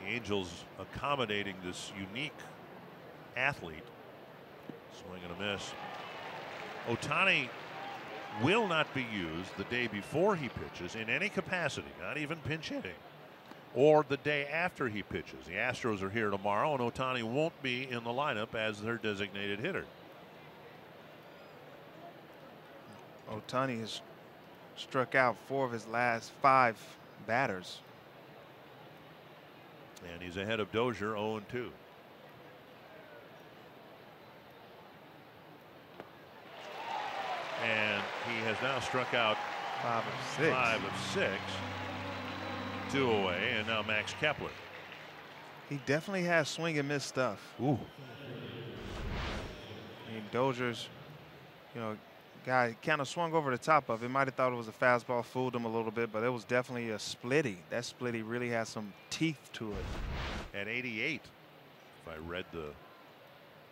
The Angels accommodating this unique athlete. Swing and a miss. Ohtani will not be used the day before he pitches in any capacity, not even pinch hitting, or the day after he pitches. The Astros are here tomorrow, and Ohtani won't be in the lineup as their designated hitter. Ohtani has struck out 4 of his last 5 batters. And he's ahead of Dozier 0-2. And he has now struck out 5 of 6. 5 of 6. 2 away, and now Max Kepler. He definitely has swing and miss stuff. Ooh. I mean, Dozier's, guy kind of swung over the top of it. Might have thought it was a fastball, fooled him a little bit, but it was definitely a splitty. That splitty really has some teeth to it. At 88, if I read the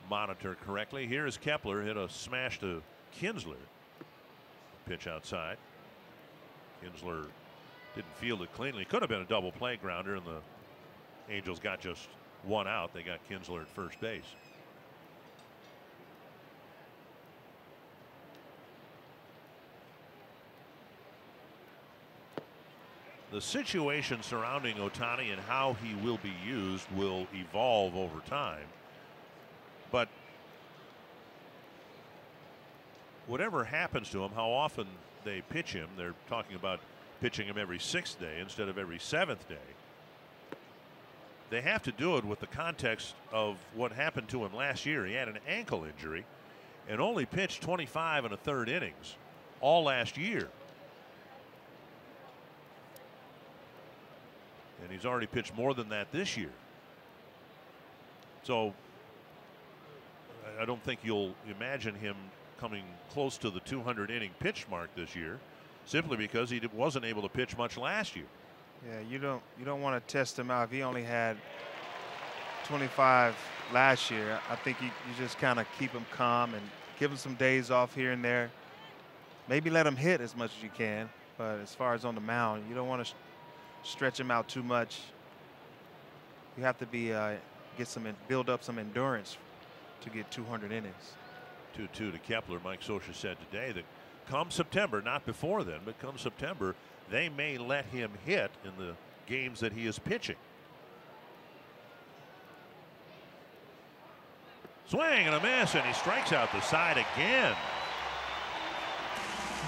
monitor correctly. Here is Kepler, hit a smash to Kinsler. Pitch outside. Kinsler didn't field it cleanly. Could have been a double play grounder, and the Angels got just one out. They got Kinsler at first base. The situation surrounding Ohtani and how he will be used will evolve over time. But whatever happens to him, how often they pitch him, they're talking about pitching him every 6th day instead of every 7th day. They have to do it with the context of what happened to him last year. He had an ankle injury and only pitched 25 1/3 innings all last year. And he's already pitched more than that this year. So I don't think you'll imagine him coming close to the 200 inning pitch mark this year, simply because he wasn't able to pitch much last year. Yeah, you don't want to test him out. If he only had 25 last year, I think you just kind of keep him calm and give him some days off here and there. Maybe let him hit as much as you can, but as far as on the mound, you don't want to stretch him out too much. You have to be build up some endurance to get 200 innings. 2-2 to Kepler. Mike Scioscia said today that come September, not before then, but come September, they may let him hit in the games that he is pitching. Swing and a miss, and he strikes out the side again.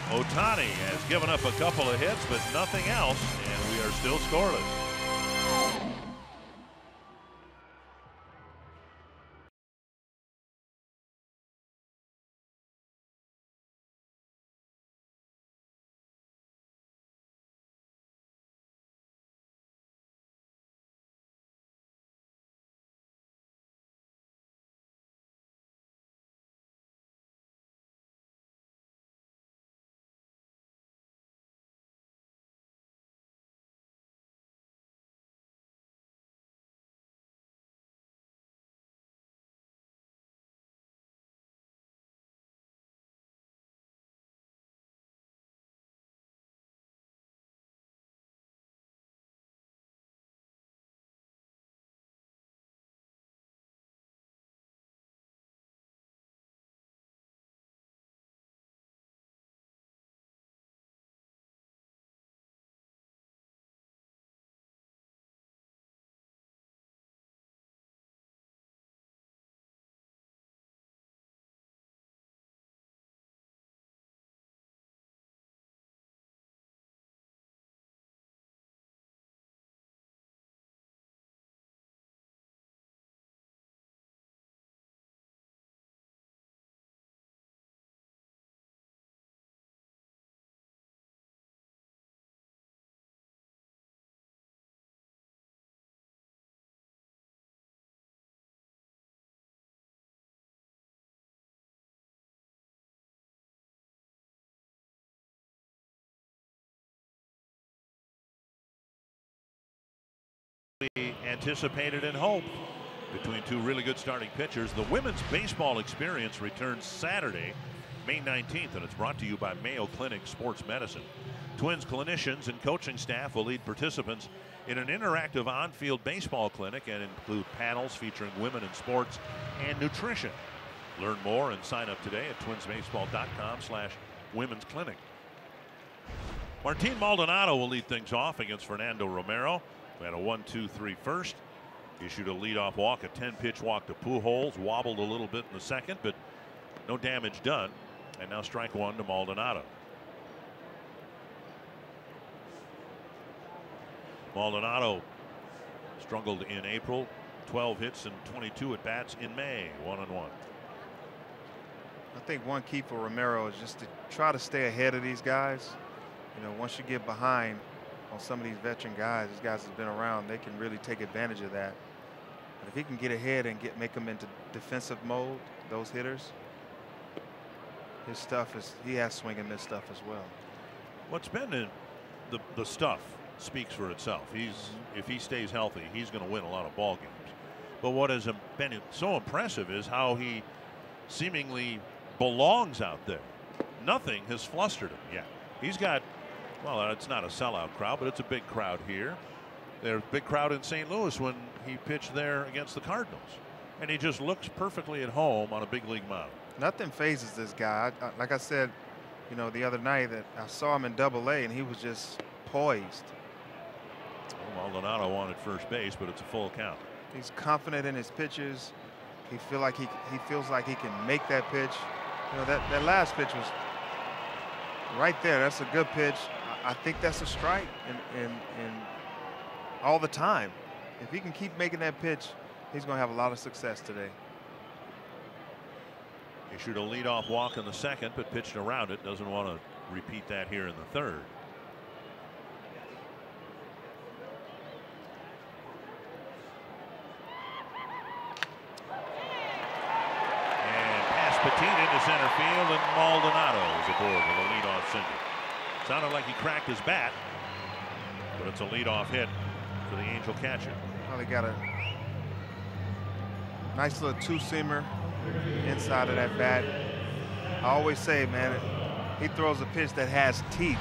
Ohtani has given up a couple of hits, but nothing else, and we are still scoreless. Anticipated and hoped between two really good starting pitchers. The women's baseball experience returns Saturday, May 19th, and it's brought to you by Mayo Clinic Sports Medicine. Twins clinicians and coaching staff will lead participants in an interactive on-field baseball clinic and include panels featuring women in sports and nutrition. Learn more and sign up today at twinsbaseball.com/women's clinic. Martin Maldonado will lead things off against Fernando Romero. We had a 1-2-3 first. Issued a leadoff walk, a 10-pitch walk to Pujols. Wobbled a little bit in the second, but no damage done. And now strike one to Maldonado. Maldonado struggled in April, 12 hits and 22 at bats in May, 1-1. I think one key for Romero is just to try to stay ahead of these guys. You know, once you get behind on some of these veteran guys, these guys have been around, they can really take advantage of that. But if he can get ahead and make them into defensive mode, those hitters, his stuff is, he has swing and miss stuff as well. What's been in the stuff speaks for itself. If he stays healthy, he's going to win a lot of ball games. But what has been so impressive is how he seemingly belongs out there. Nothing has flustered him yet. He's got, well, it's not a sellout crowd, but it's a big crowd here. There's a big crowd in St. Louis when he pitched there against the Cardinals. And he just looks perfectly at home on a big league mound. Nothing phases this guy. Like I said, you know, the other night that I saw him in Double-A and he was just poised. Well, Maldonado wanted first base, but it's a full count. He's confident in his pitches. He feels like he can make that pitch. You know, that last pitch was right there. That's a good pitch. I think that's a strike in all the time. If he can keep making that pitch, he's going to have a lot of success today. Issued a leadoff walk in the second, but pitched around it. Doesn't want to repeat that here in the third. Pastime into center field, and Maldonado is aboard with a leadoff single. Sounded like he cracked his bat, but it's a leadoff hit for the Angel catcher. Well, he got a nice little two-seamer inside of that bat. I always say, man, he throws a pitch that has teeth.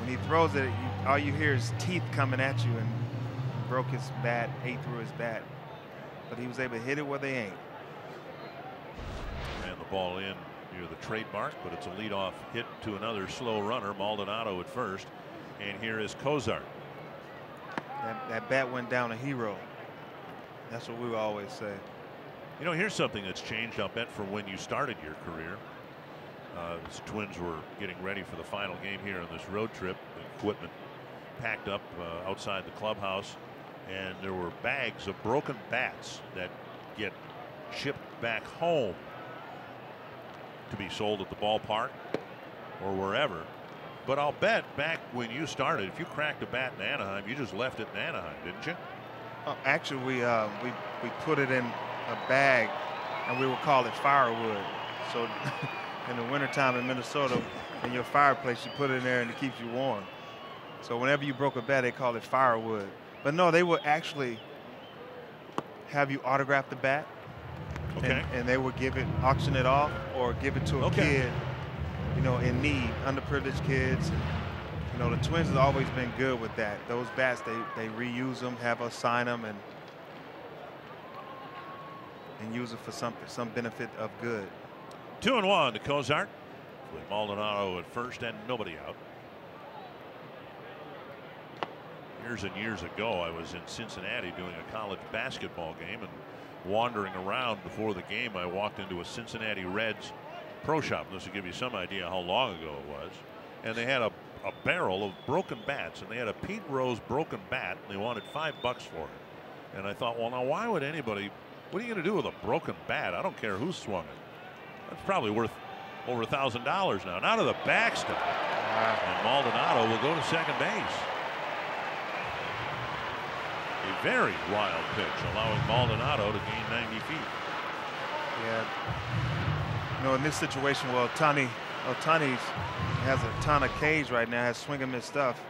When he throws it, all you hear is teeth coming at you, and he broke his bat, ate through his bat. But he was able to hit it where they ain't. Ran the ball in near the trademark, but it's a leadoff hit to another slow runner, Maldonado at first. And here is Cozart. That bat went down a hero. That's what we always say. You know, here's something that's changed, I'll bet, from when you started your career. The Twins were getting ready for the final game here on this road trip. The equipment packed up outside the clubhouse, and there were bags of broken bats that get shipped back home to be sold at the ballpark or wherever. But I'll bet back when you started, if you cracked a bat in Anaheim, you just left it in Anaheim, didn't you? Actually, we put it in a bag, and we would call it firewood. So in the wintertime in Minnesota, in your fireplace, you put it in there and it keeps you warm. So whenever you broke a bat, they called it firewood. But no, they would actually have you autograph the bat. Okay. And they would auction it off or give it to a kid, you know, in need, underprivileged kids. You know, the Twins has always been good with that. Those bats, they reuse them, have us sign them, and use it for some benefit of good. 2-1 to Cozart with Maldonado at first and nobody out. Years and years ago, I was in Cincinnati doing a college basketball game, and wandering around before the game, I walked into a Cincinnati Reds pro shop. This will give you some idea how long ago it was. And they had a barrel of broken bats, and they had a Pete Rose broken bat, and they wanted $5 for it. And I thought, well, now why would anybody, what are you going to do with a broken bat? I don't care who swung it. That's probably worth over $1,000 now. Now to the backstop. And Maldonado will go to second base. A very wild pitch, allowing Maldonado to gain 90 feet. Yeah. You know, in this situation, well, Ohtani has a ton of Ks right now, has swing and miss stuff.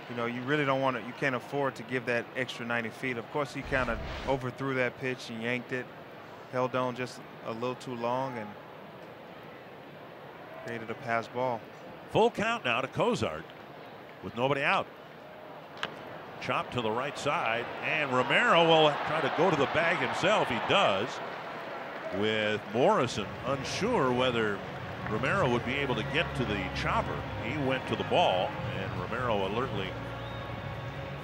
You know, you really don't want to, you can't afford to give that extra 90 feet. Of course, he kind of overthrew that pitch and yanked it, held on just a little too long, and created a pass ball. Full count now to Cozart with nobody out. Chop to the right side, and Romero will try to go to the bag himself. He does, with Morrison unsure whether Romero would be able to get to the chopper. He went to the ball, and Romero alertly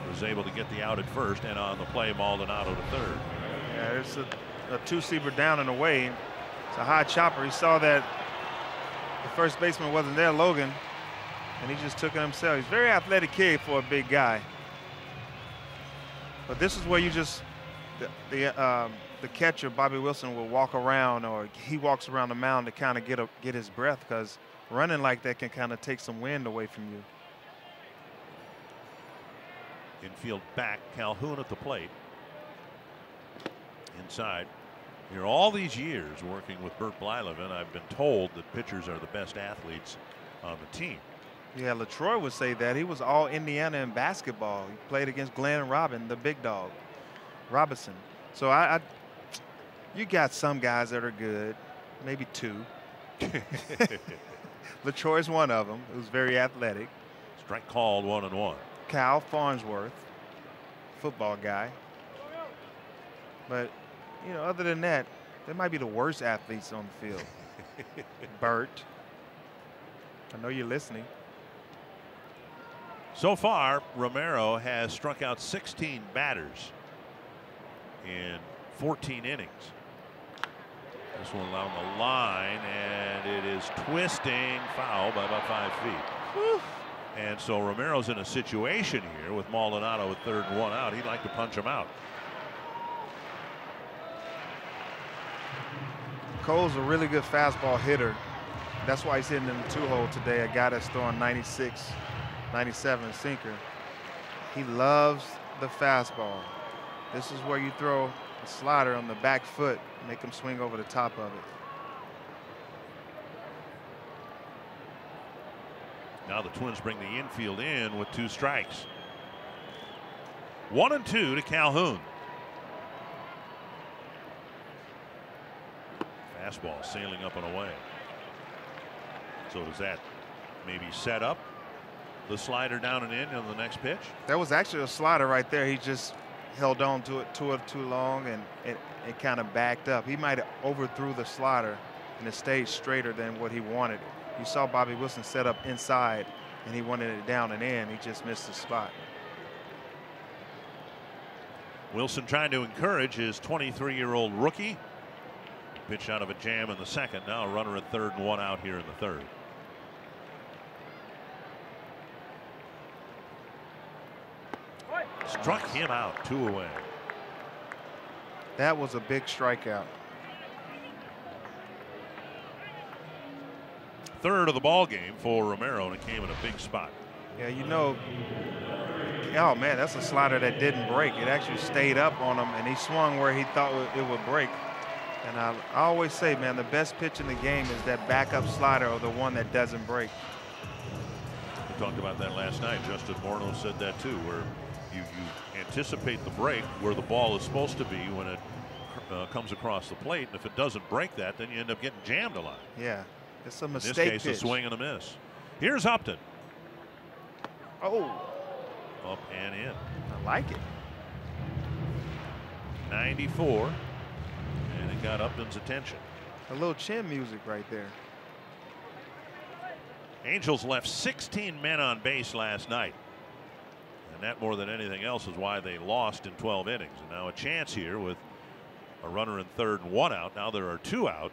was able to get the out at first, and on the play, Maldonado to third. Yeah, there's a two-seamer down and away. It's a high chopper. He saw that the first baseman wasn't there, Logan, and he just took it himself. He's a very athletic kid for a big guy. But this is where you just the catcher Bobby Wilson will walk around, or he walks around the mound to kind of get his breath, because running like that can kind of take some wind away from you. Infield back, Calhoun at the plate. Inside. Here all these years working with Bert Blyleven, I've been told that pitchers are the best athletes on the team. Yeah, LaTroy would say that. He was all Indiana in basketball. He played against Glenn Robin, the big dog, Robinson. So you got some guys that are good, maybe two. LaTroy's one of them, who's very athletic. Strike called, 1-1. Cal Farnsworth, football guy. But, you know, other than that, they might be the worst athletes on the field. Bert, I know you're listening. So far, Romero has struck out 16 batters in 14 innings. This one along the line, and it is twisting foul by about 5 feet. Whew. And so Romero's in a situation here with Maldonado with 3rd and 1 out. He'd like to punch him out. Cole's a really good fastball hitter. That's why he's hitting in the 2-hole today. A guy that's throwing 96, 97 sinker. He loves the fastball. This is where you throw a slider on the back foot, make him swing over the top of it. Now the Twins bring the infield in with 2 strikes. 1-2 to Calhoun. Fastball sailing up and away. So does that maybe set up the slider down and in on the next pitch? That was actually a slider right there. He just held on to it too long, and it kind of backed up. He might have overthrew the slider, and it stayed straighter than what he wanted. You saw Bobby Wilson set up inside, and he wanted it down and in. He just missed the spot. Wilson trying to encourage his 23-year-old rookie. Pitch out of a jam in the 2nd. Now a runner at 3rd and 1 out here in the 3rd. Struck him out, 2 away. That was a big strikeout. 3rd of the ball game for Romero, and it came in a big spot. Yeah, you know, oh man, that's a slider that didn't break. It actually stayed up on him, and he swung where he thought it would break. And I always say, man, the best pitch in the game is that backup slider, or the one that doesn't break. We talked about that last night. Justin Morneau said that too, where you anticipate the break where the ball is supposed to be when it comes across the plate, and if it doesn't break that, then you end up getting jammed a lot. Yeah, it's a mistake. In this case, pitch. a swing and a miss. Here's Upton. Oh, Up and in. I like it. 94, and it got Upton's attention. A little chin music right there. Angels left 16 men on base last night. And that, more than anything else, is why they lost in 12 innings. And now a chance here with a runner in 3rd and 1 out. Now there are 2 out.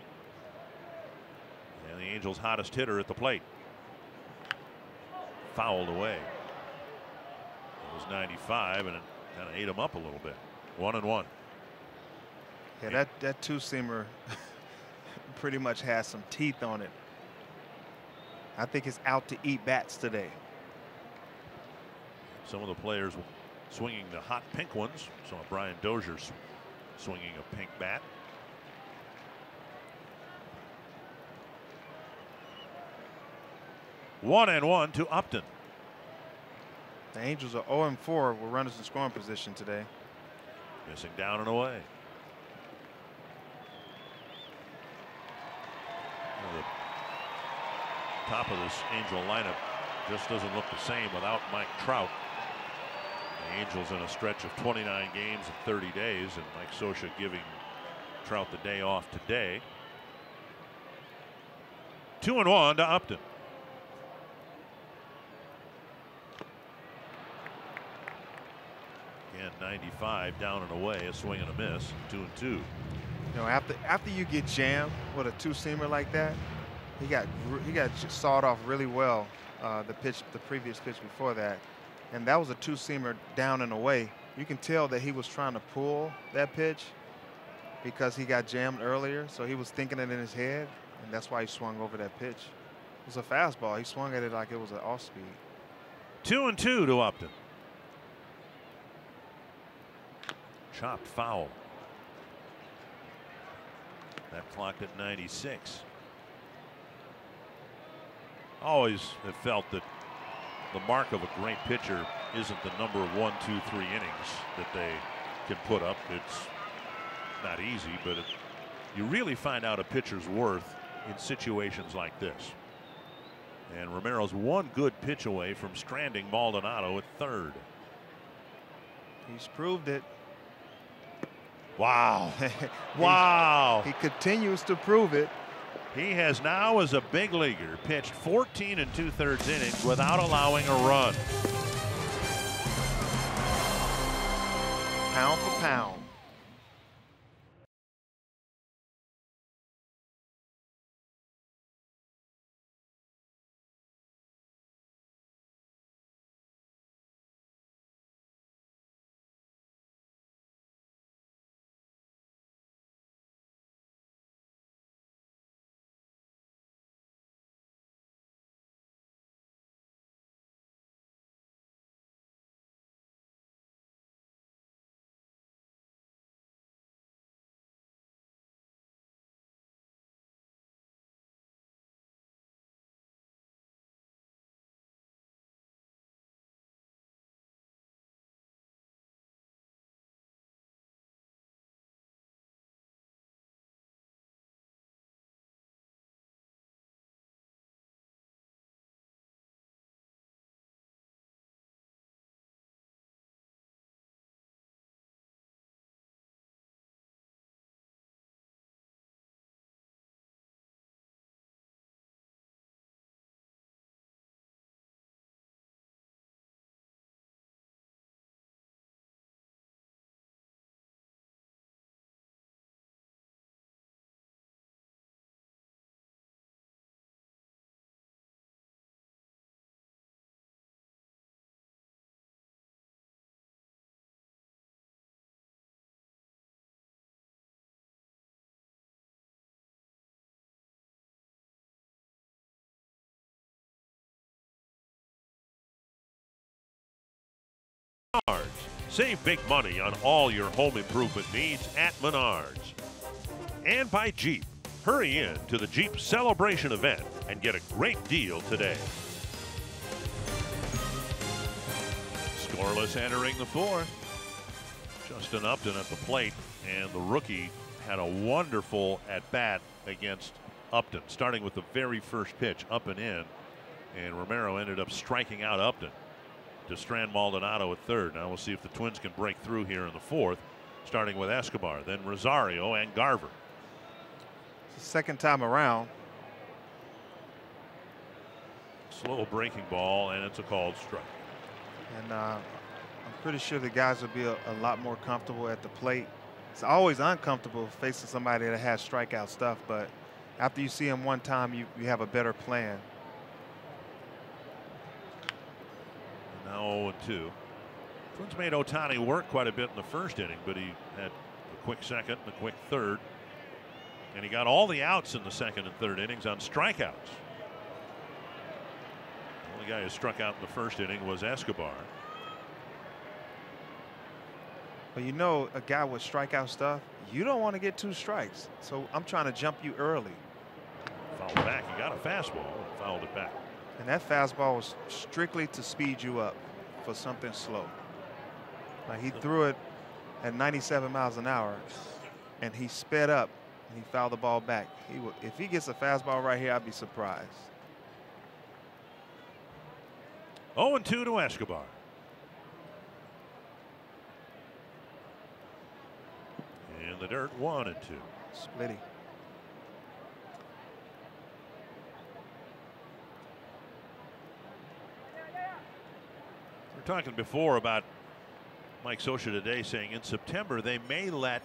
And the Angels' hottest hitter at the plate. Fouled away. It was 95, and it kind of ate him up a little bit. 1-1. Yeah, that 2-seamer pretty much has some teeth on it. I think it's out to eat bats today. Some of the players swinging the hot pink ones. Saw Brian Dozier swinging a pink bat. One and one to Upton. The Angels are 0-4 with runners in scoring position today. Missing down and away. The top of this Angel lineup just doesn't look the same without Mike Trout. The Angels in a stretch of 29 games in 30 days, and Mike Scioscia giving Trout the day off today. 2-1 to Upton. Again, 95 down and away, a swing and a miss. 2-2. You know, after you get jammed with a 2-seamer like that, he got sawed off really well. The previous pitch before that, and that was a 2-seamer down and away. You can tell that he was trying to pull that pitch because he got jammed earlier, so he was thinking it in his head, and that's why he swung over that pitch. It was a fastball. He swung at it like it was an off-speed. 2-2 to Upton. Chopped foul. That clocked at 96. Always have felt that the mark of a great pitcher isn't the number of 1, 2, 3 innings that they can put up. It's not easy, but you really find out a pitcher's worth in situations like this. And Romero's one good pitch away from stranding Maldonado at third. He's proved it. Wow. Wow. He continues to prove it. He has now, as a big leaguer, pitched 14 2/3 innings without allowing a run. Pound for pound. Save big money on all your home improvement needs at Menards. And by Jeep. Hurry in to the Jeep Celebration event and get a great deal today. Scoreless entering the fourth. Justin Upton at the plate, and the rookie had a wonderful at-bat against Upton, starting with the very first pitch up and in, and Romero ended up striking out Upton to strand Maldonado at third. Now we'll see if the Twins can break through here in the fourth, starting with Escobar, then Rosario and Garver. It's the second time around. Slow breaking ball, and it's a called strike. And I'm pretty sure the guys will be a lot more comfortable at the plate. It's always uncomfortable facing somebody that has strikeout stuff, but after you see him one time, you have a better plan. Now 0-2. Twins made Ohtani work quite a bit in the first inning, but he had a quick second and a quick third. And he got all the outs in the second and third innings on strikeouts. The only guy who struck out in the first inning was Escobar. But you know, a guy with strikeout stuff, you don't want to get 2 strikes. So I'm trying to jump you early. Fouled back. He got a fastball and fouled it back. And that fastball was strictly to speed you up for something slow. Like he threw it at 97 miles an hour, and he sped up, and he fouled the ball back. If he gets a fastball right here, I'd be surprised. 0-2 to Escobar. In the dirt, 1-2. Splitty. We were talking before about Mike Scioscia today saying in September they may let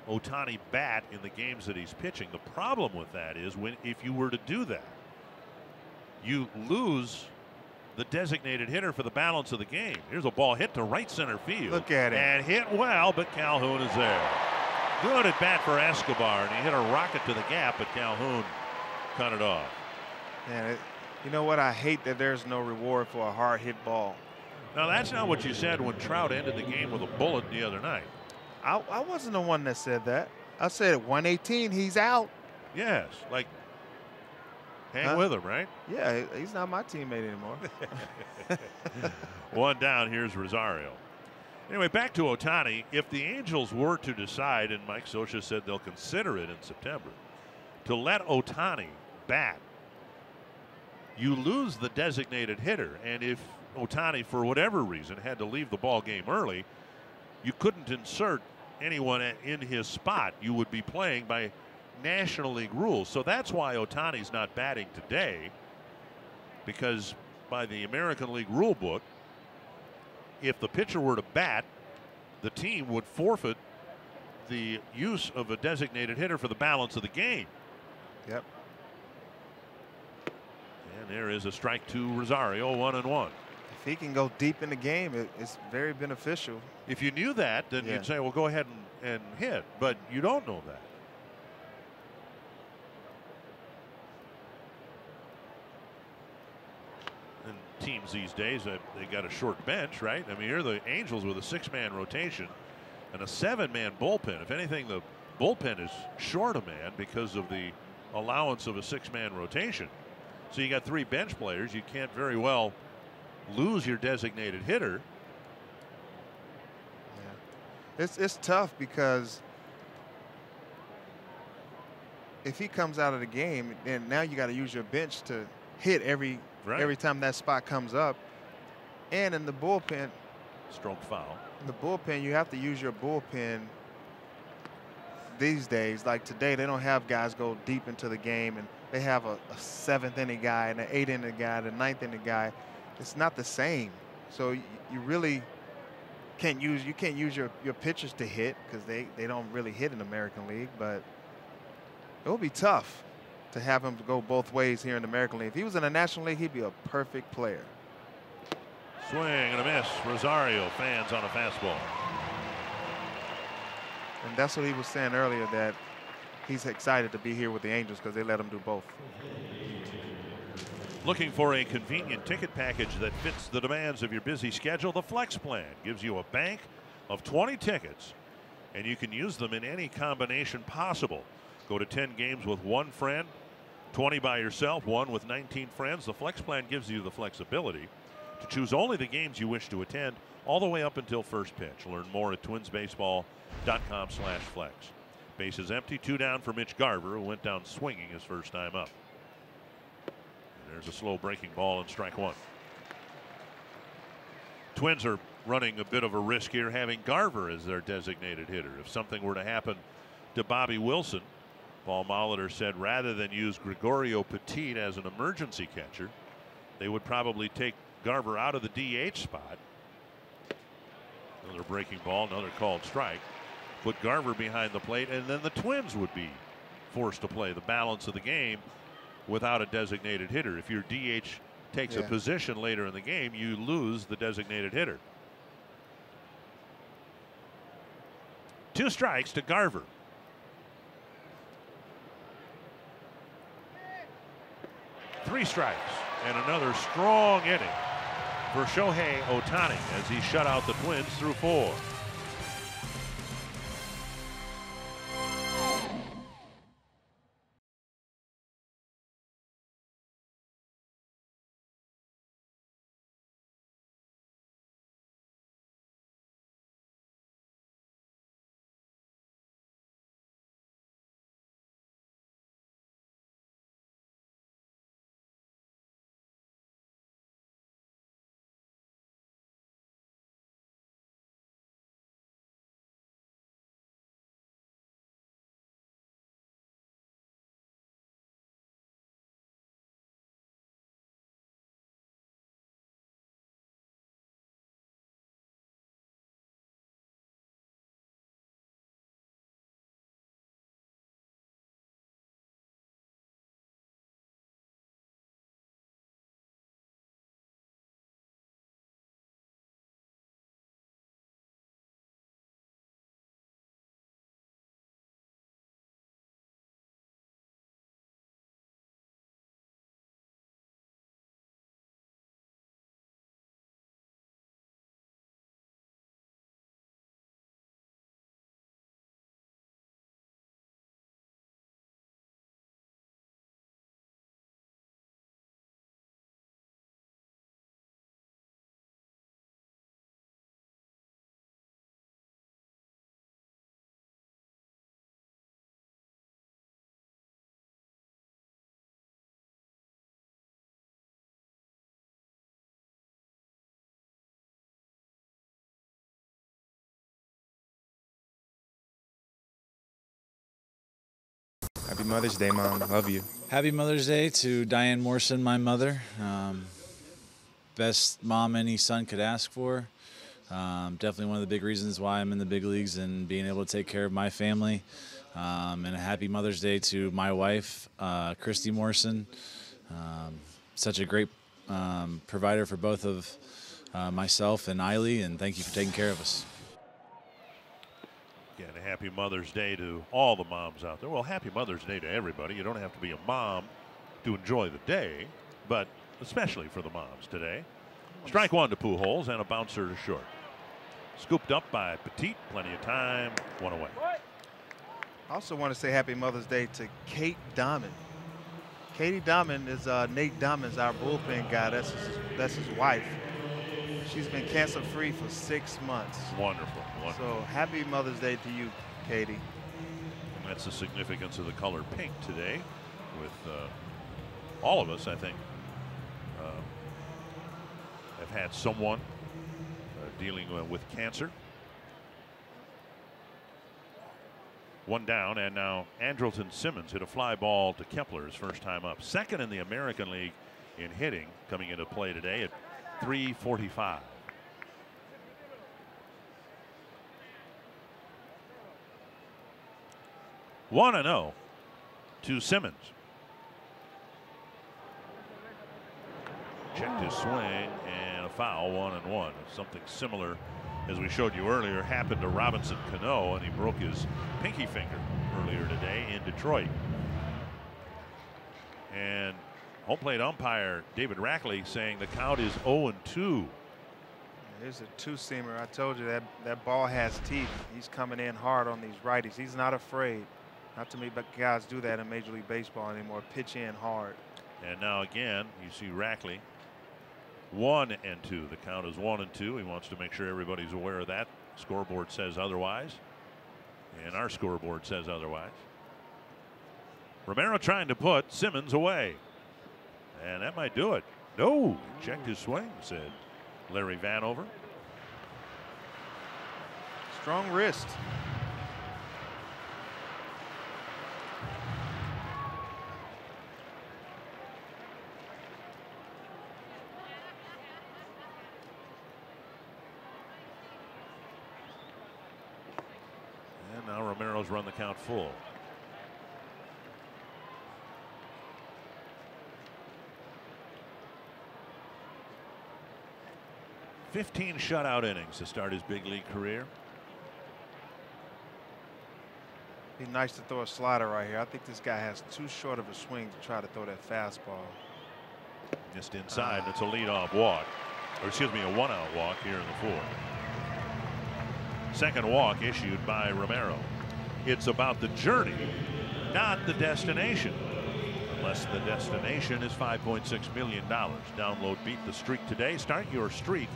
Ohtani bat in the games that he's pitching. The problem with that is if you were to do that, you lose the designated hitter for the balance of the game. Here's a ball hit to right center field. Look at it. And hit well, but Calhoun is there. Good at bat for Escobar, and he hit a rocket to the gap, but Calhoun cut it off. Man, you know what? I hate that there's no reward for a hard hit ball. Now, that's not what you said when Trout ended the game with a bullet the other night. I wasn't the one that said that. I said at 118, he's out. Yes, like hang with him, right? Yeah, he's not my teammate anymore. One down, here's Rosario. Anyway, back to Ohtani. If the Angels were to decide, and Mike Scioscia said they'll consider it in September, to let Ohtani bat, you lose the designated hitter. And if Ohtani, for whatever reason, had to leave the ball game early, you couldn't insert anyone in his spot. You would be playing by National League rules. So that's why Ohtani's not batting today, because by the American League rule book, if the pitcher were to bat, the team would forfeit the use of a designated hitter for the balance of the game. Yep. And there is a strike to Rosario, 1-1. If he can go deep in the game, it's very beneficial. If you knew that, then you'd say, well, go ahead and hit. But you don't know that. And teams these days, they got a short bench, right? I mean, here are the Angels with a 6-man rotation and a 7-man bullpen. If anything, the bullpen is short a man because of the allowance of a 6-man rotation. So you got 3 bench players. You can't very well lose your designated hitter. It's tough because if he comes out of the game, then now you got to use your bench to hit every time that spot comes up. And in the bullpen, stroke foul. In the bullpen, you have to use your bullpen these days. Like today, they don't have guys go deep into the game, and they have a 7th inning guy and an 8th inning guy, and a 9th inning guy. It's not the same. So you really can't use your pitchers to hit because they don't really hit in the American League. But it will be tough to have him go both ways here in the American League. If he was in the National League, he'd be a perfect player. Swing and a miss. Rosario fans on a fastball. And that's what he was saying earlier, that he's excited to be here with the Angels because they let him do both. Looking for a convenient ticket package that fits the demands of your busy schedule? The Flex Plan gives you a bank of 20 tickets, and you can use them in any combination possible. Go to 10 games with 1 friend, 20 by yourself, 1 with 19 friends. The Flex Plan gives you the flexibility to choose only the games you wish to attend, all the way up until first pitch. Learn more at twinsbaseball.com/flex. Base is empty. 2 down for Mitch Garver, who went down swinging his first time up. There's a slow breaking ball and strike 1. Twins are running a bit of a risk here, having Garver as their designated hitter. If something were to happen to Bobby Wilson, Paul Molitor said rather than use Gregorio Petit as an emergency catcher, they would probably take Garver out of the DH spot. Another breaking ball, another called strike. Put Garver behind the plate, and then the Twins would be forced to play the balance of the game without a designated hitter. If your DH takes a position later in the game, you lose the designated hitter. 2 strikes to Garver. Three strikes and another strong inning for Shohei Ohtani as he shut out the Twins through 4. Mother's Day, Mom. Love you. Happy Mother's Day to Diane Morrison, my mother. Best mom any son could ask for. Definitely one of the big reasons why I'm in the big leagues and being able to take care of my family. And a happy Mother's Day to my wife, Christy Morrison. Such a great provider for both of myself and Eiley, and thank you for taking care of us. Again, a happy Mother's Day to all the moms out there. Well, happy Mother's Day to everybody. You don't have to be a mom to enjoy the day, but especially for the moms today. Strike one to Pujols and a bouncer to short. Scooped up by Petit. Plenty of time. One away. I also want to say happy Mother's Day to Kate Diamond. Katie Diamond is Nate Diamond's our bullpen guy. That's his wife. She's been cancer-free for 6 months. Wonderful. So happy Mother's Day to you, Katie. And that's the significance of the color pink today with all of us, I think, have had someone dealing with cancer. One down, and now Andrelton Simmons hit a fly ball to Kepler his first time up. Second in the American League in hitting, coming into play today at .345. One and 0 to Simmons. Checked his swing and a foul. 1-1. Something similar, as we showed you earlier, happened to Robinson Cano, and he broke his pinky finger earlier today in Detroit. And home plate umpire David Rackley saying the count is 0-2. Here's a two-seamer. I told you that ball has teeth. He's coming in hard on these righties. He's not afraid. Not too many guys do that in Major League Baseball anymore. Pitch in hard. And now again, you see Rackley. 1-2. The count is 1-2. He wants to make sure everybody's aware of that. Scoreboard says otherwise, and our scoreboard says otherwise. Romero trying to put Simmons away, and that might do it. No, checked his swing, said Larry Vanover. Strong wrist. Now Romero's run the count full. "15 shutout innings to start his big league career. Be nice to throw a slider right here. I think this guy has too short of a swing to try to throw that fastball. Just inside, and it's a leadoff walk. Or excuse me, a one-out walk here in the fourth. Second walk issued by Romero. It's about the journey, not the destination. Unless the destination is $5.6 million. Download Beat the Streak today. Start your streak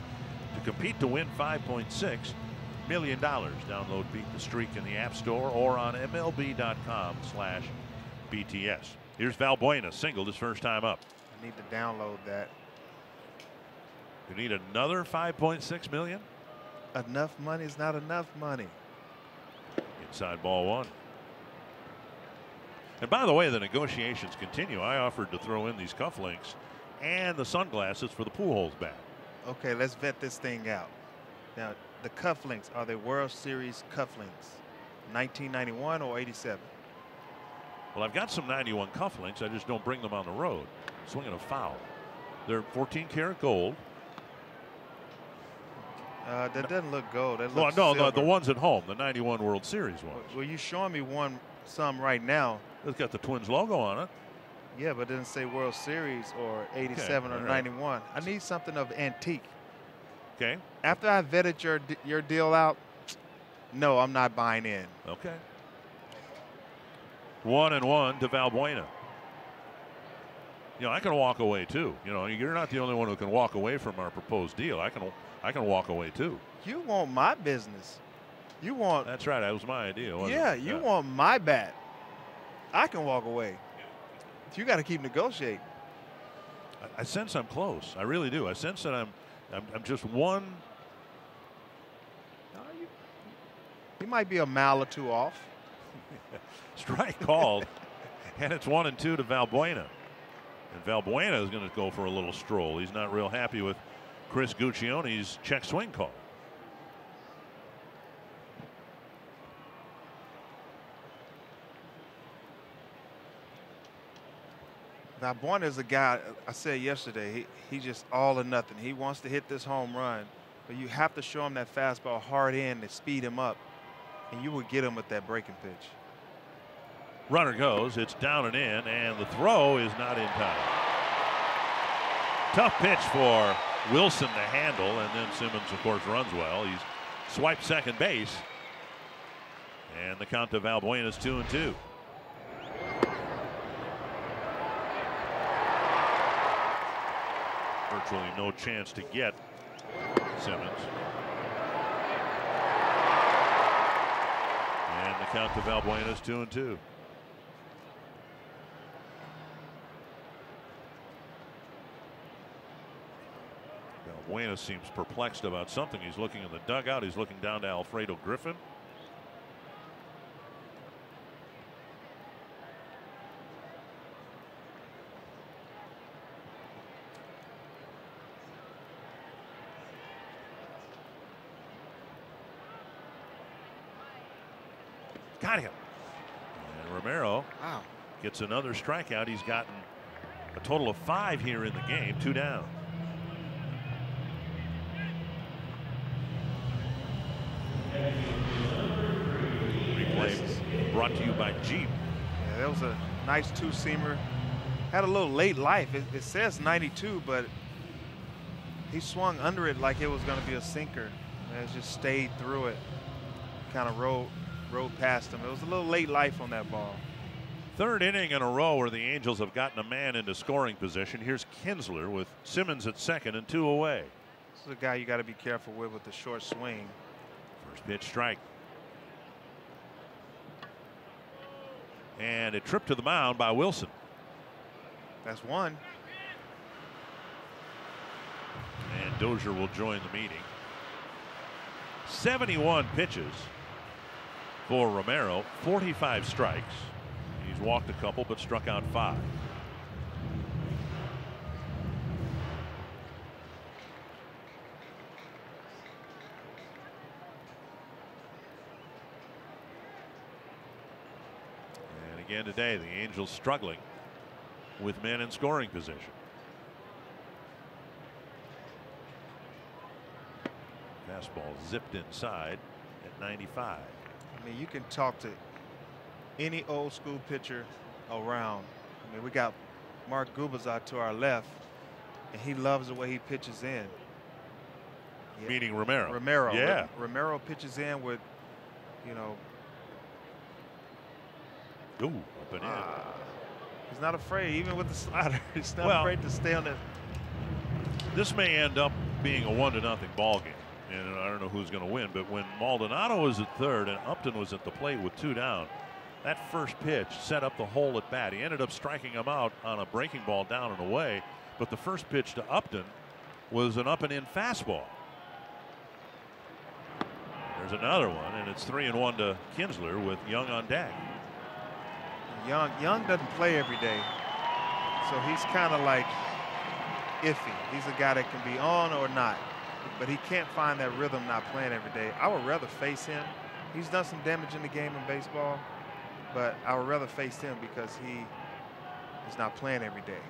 to compete to win $5.6 million. Download Beat the Streak in the App Store or on MLB.com/BTS. Here's Valbuena, singled his first time up. I need to download that. You need another $5.6 million? Enough money is not enough money. Inside ball one. And by the way, the negotiations continue. I offered to throw in these cufflinks and the sunglasses for the Pujols bat. Okay, let's vet this thing out. Now, the cufflinks, are they World Series cufflinks? 1991 or 87? Well, I've got some 91 cufflinks. I just don't bring them on the road. Swinging a foul. They're 14 karat gold. That doesn't look gold. That No, looks no, silver. the ones at home, the 91 World Series ones. Well, you're showing me some right now. It's got the Twins logo on it. Yeah, but it doesn't say World Series or 87 Okay, or all right. 91. I need something of antique. Okay. After I vetted your deal out, no, I'm not buying in. Okay. 1-1 to Valbuena. You know, I can walk away too. You know, you're not the only one who can walk away from our proposed deal. I can walk away too. You want my business. You want. That's right. That was my idea. Wasn't Yeah, it? you want my bat. I can walk away. You got to keep negotiating. I sense I'm close. I really do. I sense that I'm just one. No, you might be a mile or two off. Strike called. And it's 1-2 to Valbuena. And Valbuena is going to go for a little stroll. He's not real happy with Chris Guccione's check swing call. Valbuena is a guy, I said yesterday, he just all or nothing. He wants to hit this home run, but you have to show him that fastball hard in to speed him up, and you will get him with that breaking pitch. Runner goes, it's down and in, and the throw is not in time. Tough pitch for Wilson to handle, and then Simmons, of course, runs well. He's swiped second base, and the count to Valbuena is 2-2. Virtually no chance to get Simmons. And the count to Valbuena is 2-2. Valbuena seems perplexed about something. He's looking in the dugout. He's looking down to Alfredo Griffin. Got him. And Romero gets another strikeout. He's gotten a total of 5 here in the game, 2 down. Replay brought to you by Jeep. Yeah, that was a nice two-seamer. Had a little late life. It says 92, but he swung under it like it was going to be a sinker. And it just stayed through it. Kind of rode past him. It was a little late life on that ball. Third inning in a row where the Angels have gotten a man into scoring position. Here's Kinsler with Simmons at second and 2 away. This is a guy you got to be careful with the short swing. First pitch strike. And a trip to the mound by Wilson. That's one. And Dozier will join the meeting. 71 pitches for Romero, 45 strikes. He's walked a couple but struck out 5. And again today, the Angels struggling with men in scoring position. Fastball zipped inside at 95. I mean, you can talk to any old school pitcher around. I mean, we got Mark Gubas out to our left, and he loves the way he pitches in. Yeah. Meaning Romero. Romero. Yeah. Romero pitches in with, you know. Ooh, up and in. He's not afraid, even with the slider. He's not afraid to stay on it. This may end up being a 1-0 ball game. And I don't know who's going to win, but when Maldonado was at third and Upton was at the plate with 2 down, that first pitch set up the hole at bat. He ended up striking him out on a breaking ball down and away, but the first pitch to Upton was an up and in fastball. There's another one, and it's 3-1 to Kinsler with Young on deck. Young doesn't play every day, so he's kind of like iffy. He's a guy that can be on or not. But he can't find that rhythm not playing every day. I would rather face him. He's done some damage in the game in baseball, but I would rather face him because he is not playing every day.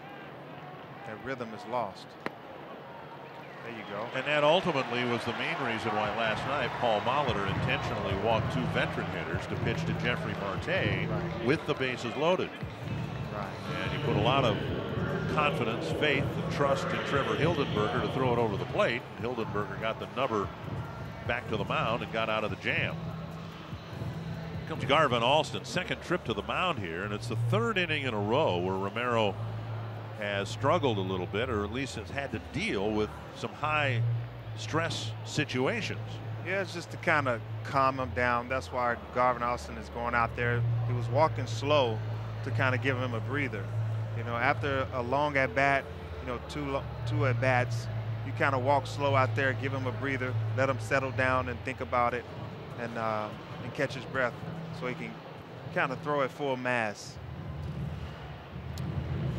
That rhythm is lost. There you go. And that ultimately was the main reason why last night Paul Molitor intentionally walked 2 veteran hitters to pitch to Jeffrey Marte with the bases loaded. Right. And he put a lot of confidence, faith, and trust in Trevor Hildenberger to throw it over the plate. Hildenberger got the number back to the mound and got out of the jam. Here comes Garvin Alston, second trip to the mound here, and it's the 3rd inning in a row where Romero has struggled a little bit, or at least has had to deal with some high stress situations. Yeah, it's just to kind of calm him down. That's why Garvin Alston is going out there. He was walking slow to kind of give him a breather. You know, after a long at bat, you know, two at bats, you kind of walk slow out there, give him a breather, let him settle down and think about it, and catch his breath, so he can kind of throw at full mass.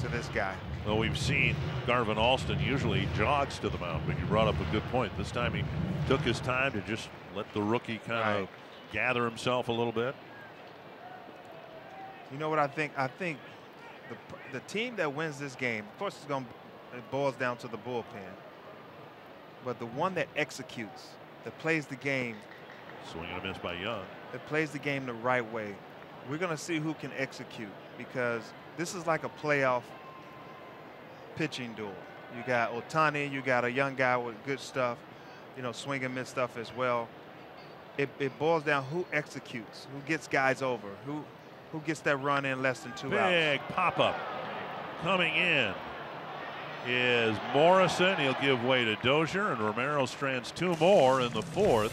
to this guy. Well, we've seen Garvin Alston usually jogs to the mound, but you brought up a good point. This time he took his time to just let the rookie kind of gather himself a little bit. You know what I think? I think the team that wins this game, of course, it boils down to the bullpen. But the one that executes, that plays the game. Swing and a miss by Young. That plays the game the right way. We're going to see who can execute, because this is like a playoff pitching duel. You got Ohtani, you got a young guy with good stuff, you know, swing and miss stuff as well. It boils down who executes, who gets guys over, who gets that run in less than 2 outs. Big pop-up coming in is Morrison. He'll give way to Dozier, and Romero strands 2 more in the 4th.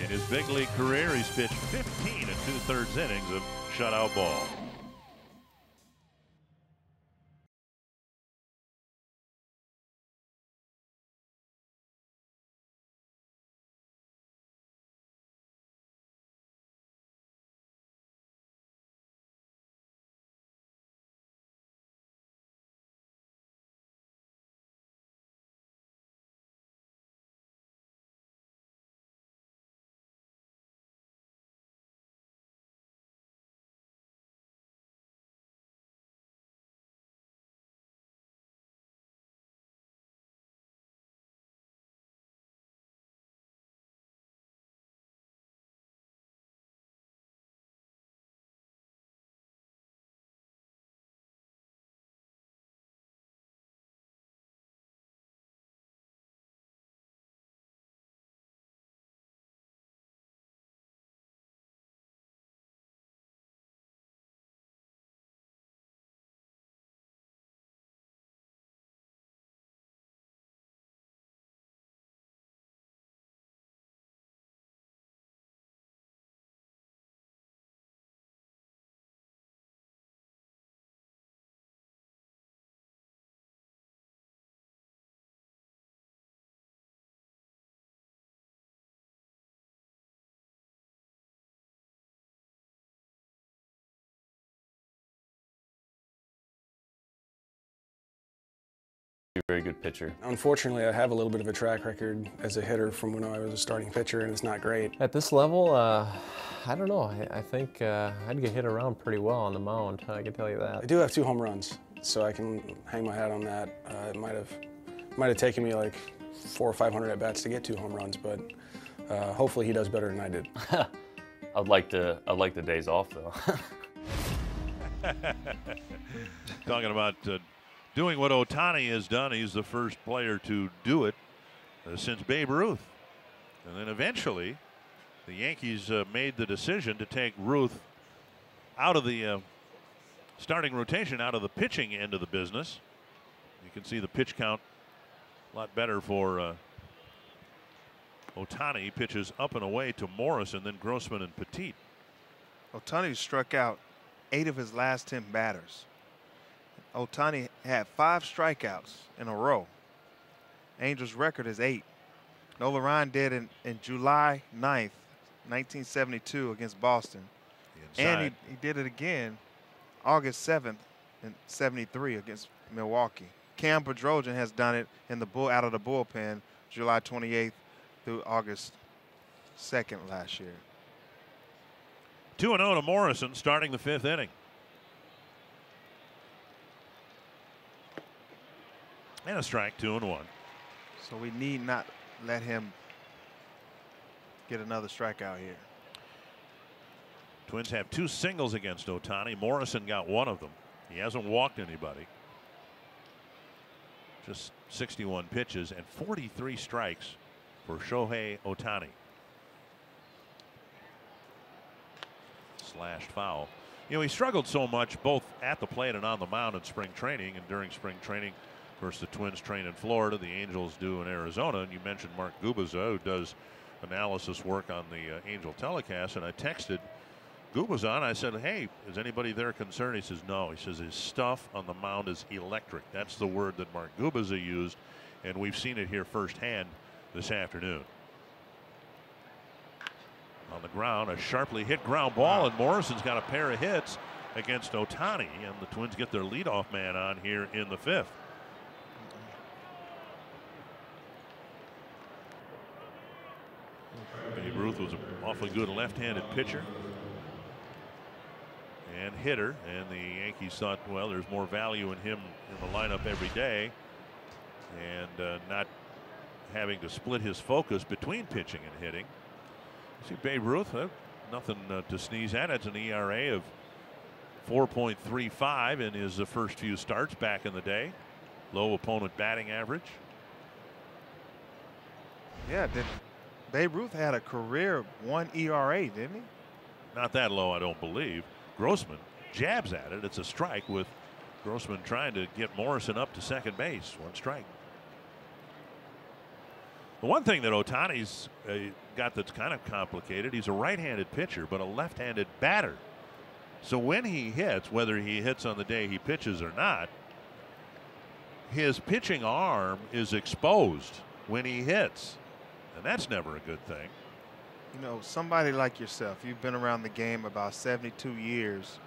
In his big league career, he's pitched 15 2/3 innings of shutout ball. Very good pitcher. Unfortunately, I have a little bit of a track record as a hitter from when I was a starting pitcher, and it's not great. At this level, I don't know. I think I'd get hit around pretty well on the mound. I can tell you that. I do have 2 home runs, so I can hang my hat on that. It might have taken me like 400 or 500 at bats to get 2 home runs, but hopefully he does better than I did. I'd like the days off though. Talking about doing what Ohtani has done. He's the first player to do it since Babe Ruth. And then eventually, the Yankees made the decision to take Ruth out of the starting rotation, out of the pitching end of the business. You can see the pitch count a lot better for Ohtani. He pitches up and away to Morris, and then Grossman and Petit. Ohtani struck out 8 of his last 10 batters. Ohtani had 5 strikeouts in a row. Angels' record is 8. Nola Ryan did in July 9th, 1972 against Boston. And he did it again August 7th in 73 against Milwaukee. Cam Bedrosian has done it in the out of the bullpen July 28th through August 2nd last year. 2-0 to Morrison starting the 5th inning. And a strike, 2-1. So we need not let him get another strikeout here. Twins have 2 singles against Ohtani. Morrison got 1 of them. He hasn't walked anybody. Just 61 pitches and 43 strikes for Shohei Ohtani. Slashed foul. You know, he struggled so much both at the plate and on the mound in spring training, and during spring training, of course, the Twins train in Florida, the Angels do in Arizona, and you mentioned Mark Gubiza, who does analysis work on the Angel telecast, and I texted Gubiza and I said, hey, is anybody there concerned? He says no. He says his stuff on the mound is electric. That's the word that Mark Gubiza used, and we've seen it here firsthand this afternoon. On the ground, a sharply hit ground ball, and Morrison's got a pair of hits. against Ohtani, and the Twins get their leadoff man on here in the 5th. Babe Ruth was an awfully good left-handed pitcher and hitter, and the Yankees thought, well, there's more value in him in the lineup every day, and not having to split his focus between pitching and hitting. See Babe Ruth, nothing to sneeze at. It's an ERA of 4.35 in his first few starts back in the day. Low opponent batting average. Yeah, Babe Ruth had a career 1 ERA, didn't he? Not that low, I don't believe. Grossman jabs at it. It's a strike, with Grossman trying to get Morrison up to second base. 1 strike. The one thing that Ohtani's got that's kind of complicated, he's a right-handed pitcher but a left-handed batter. So when he hits, whether he hits on the day he pitches or not, his pitching arm is exposed when he hits, and that's never a good thing. You know, somebody like yourself, you've been around the game about 72 years.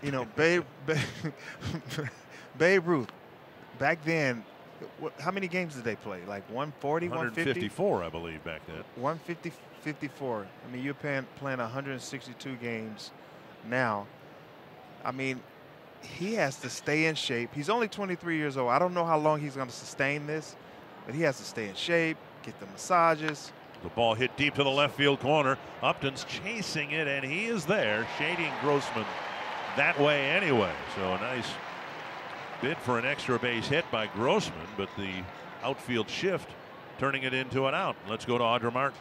You know, Babe Ruth, back then, how many games did they play? Like 140, 154, I believe, back then. 150, 54. I mean, you're playing 162 games now. I mean, he has to stay in shape. He's only 23 years old. I don't know how long he's going to sustain this, but he has to stay in shape, get the massages. The ball hit deep to the left field corner. Upton's chasing it, and he is there, shading Grossman that way anyway. So a nice bid for an extra base hit by Grossman, but the outfield shift turning it into an out. Let's go to Audra Martin.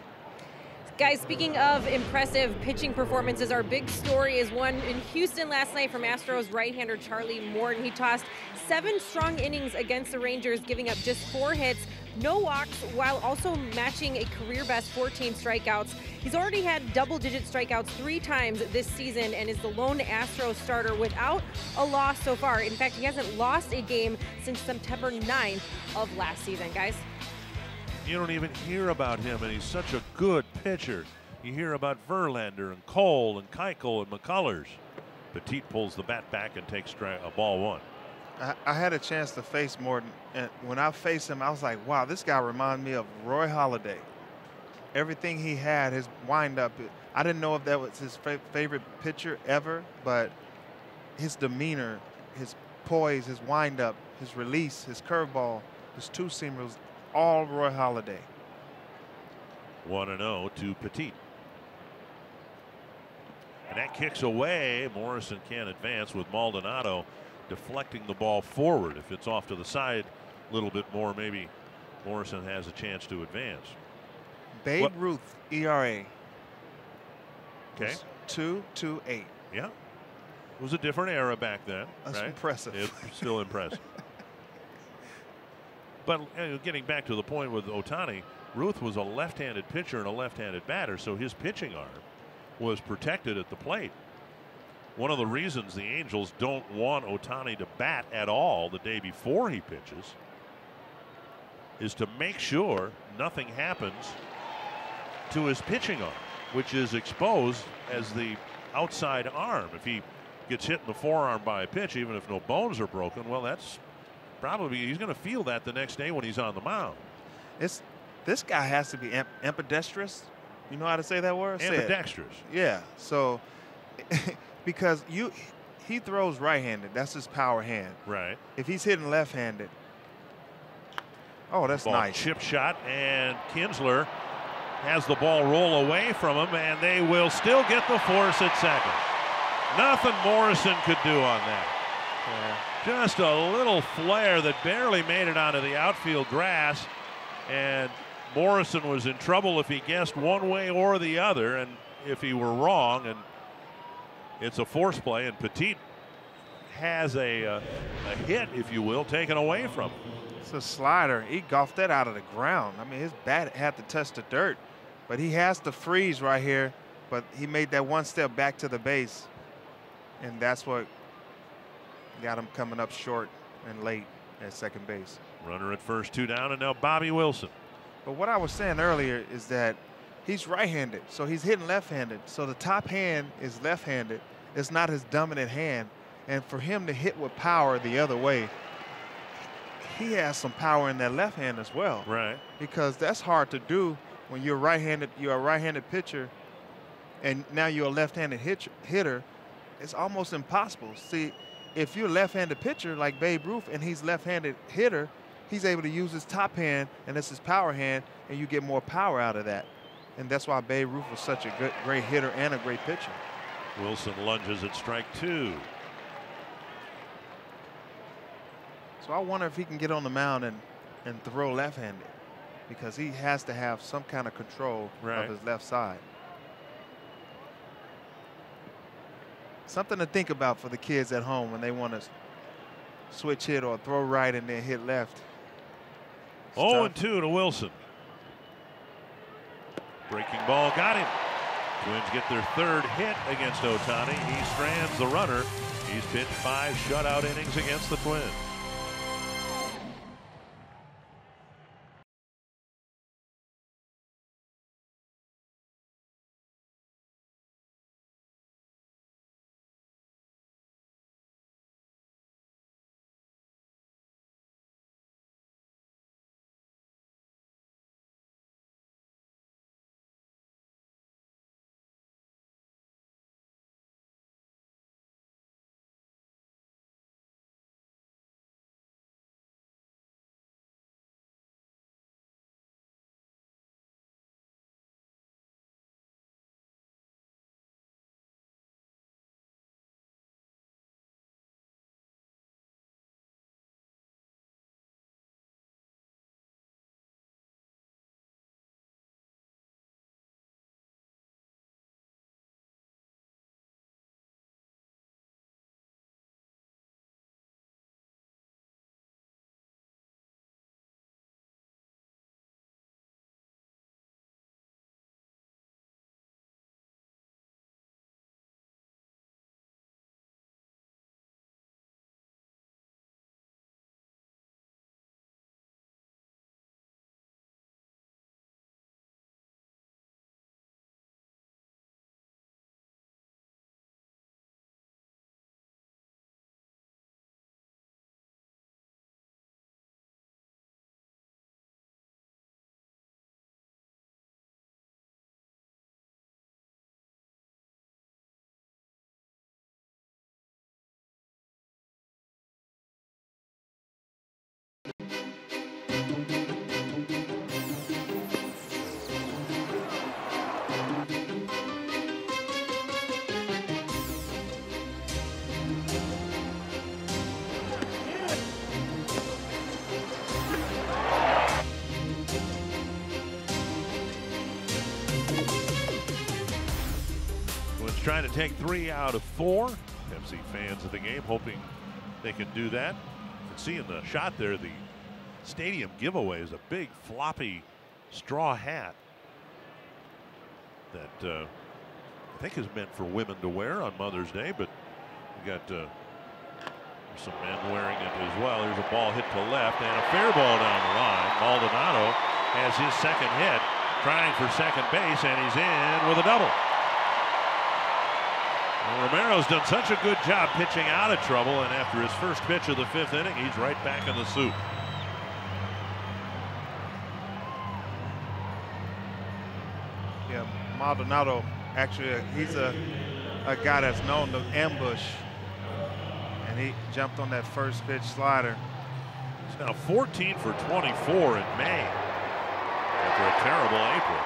Guys, speaking of impressive pitching performances, our big story is one in Houston last night from Astros right-hander Charlie Morton. He tossed 7 strong innings against the Rangers, giving up just 4 hits, no walks, while also matching a career-best 14 strikeouts. He's already had double-digit strikeouts 3 times this season and is the lone Astros starter without a loss so far. In fact, he hasn't lost a game since September 9th of last season, guys. You don't even hear about him, and he's such a good pitcher. You hear about Verlander and Cole and Keuchel and McCullers. Petit pulls the bat back and takes ball 1. I had a chance to face Morton, and when I faced him, I was like, wow, this guy reminds me of Roy Halladay. Everything he had, his windup, I didn't know if that was his favorite pitcher ever, but his demeanor, his poise, his windup, his release, his curveball, his two-seamer was all Roy Halladay. 1-0 to Petit. And that kicks away. Morrison can't advance, with Maldonado deflecting the ball forward. If it's off to the side a little bit more, maybe Morrison has a chance to advance. Babe Ruth ERA. Okay. 2.28. Yeah. It was a different era back then. That's right? impressive. It's still impressive. But getting back to the point with Ohtani, Ruth was a left-handed pitcher and a left-handed batter, so his pitching arm was protected at the plate. One of the reasons the Angels don't want Ohtani to bat at all the day before he pitches is to make sure nothing happens to his pitching arm, which is exposed as the outside arm. If he gets hit in the forearm by a pitch, even if no bones are broken, well, that's probably, he's going to feel that the next day when he's on the mound. This guy has to be ambidextrous. You know how to say that word? Ambidextrous. Yeah. So because he throws right-handed. That's his power hand. Right. If he's hitting left-handed, oh, that's ball nice. Chip shot, and Kinsler has the ball roll away from him, and they will still get the force at second. Nothing Morrison could do on that. Yeah. Just a little flare that barely made it onto the outfield grass, and Morrison was in trouble if he guessed one way or the other, and if he were wrong, and it's a force play, and Petit has a hit, if you will, taken away from him. It's a slider. He golfed that out of the ground. I mean, his bat had to touch the dirt, but he has to freeze right here, but he made that one step back to the base, and that's what got him coming up short and late at second base. Runner at first, 2 down, and now Bobby Wilson. But what I was saying earlier is that he's right-handed, so he's hitting left-handed. So the top hand is left-handed, it's not his dominant hand. And for him to hit with power the other way, he has some power in that left hand as well. Right. Because that's hard to do when you're right-handed. You're a right-handed pitcher, and now you're a left-handed hitter. It's almost impossible. See, if you're a left-handed pitcher like Babe Ruth and he's left-handed hitter, he's able to use his top hand, and that's his power hand, and you get more power out of that. And that's why Babe Ruth was such a great hitter and a great pitcher. Wilson lunges at strike 2. So I wonder if he can get on the mound and throw left-handed, because he has to have some kind of control of his left side. Something to think about for the kids at home when they want to switch hit or throw right and then hit left. 0-2 to Wilson. Breaking ball got him. Twins get their 3rd hit against Ohtani. He strands the runner. He's pitched 5 shutout innings against the Twins. Trying to take 3 out of 4. FC fans of the game hoping they can do that. You can see in the shot there, the stadium giveaway is a big floppy straw hat that I think is meant for women to wear on Mother's Day, but we got some men wearing it as well. There's a ball hit to left and a fair ball down the line. Maldonado has his 2nd hit, trying for second base, and he's in with a double. Well, Romero's done such a good job pitching out of trouble, and after his first pitch of the 5th inning, he's right back in the soup. Yeah, Maldonado, actually, he's a guy that's known to ambush, and he jumped on that first pitch slider. He's now 14 for 24 in May after a terrible April.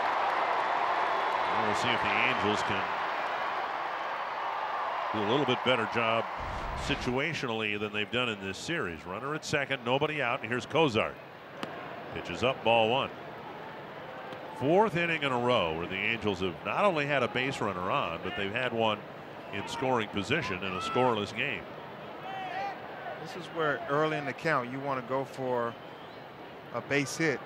And we'll see if the Angels can do a little bit better job situationally than they've done in this series. Runner at second, nobody out, and here's Cozart. Pitches up, ball 1. 4th inning in a row where the Angels have not only had a base runner on, but they've had one in scoring position in a scoreless game. This is where early in the count you want to go for a base hit,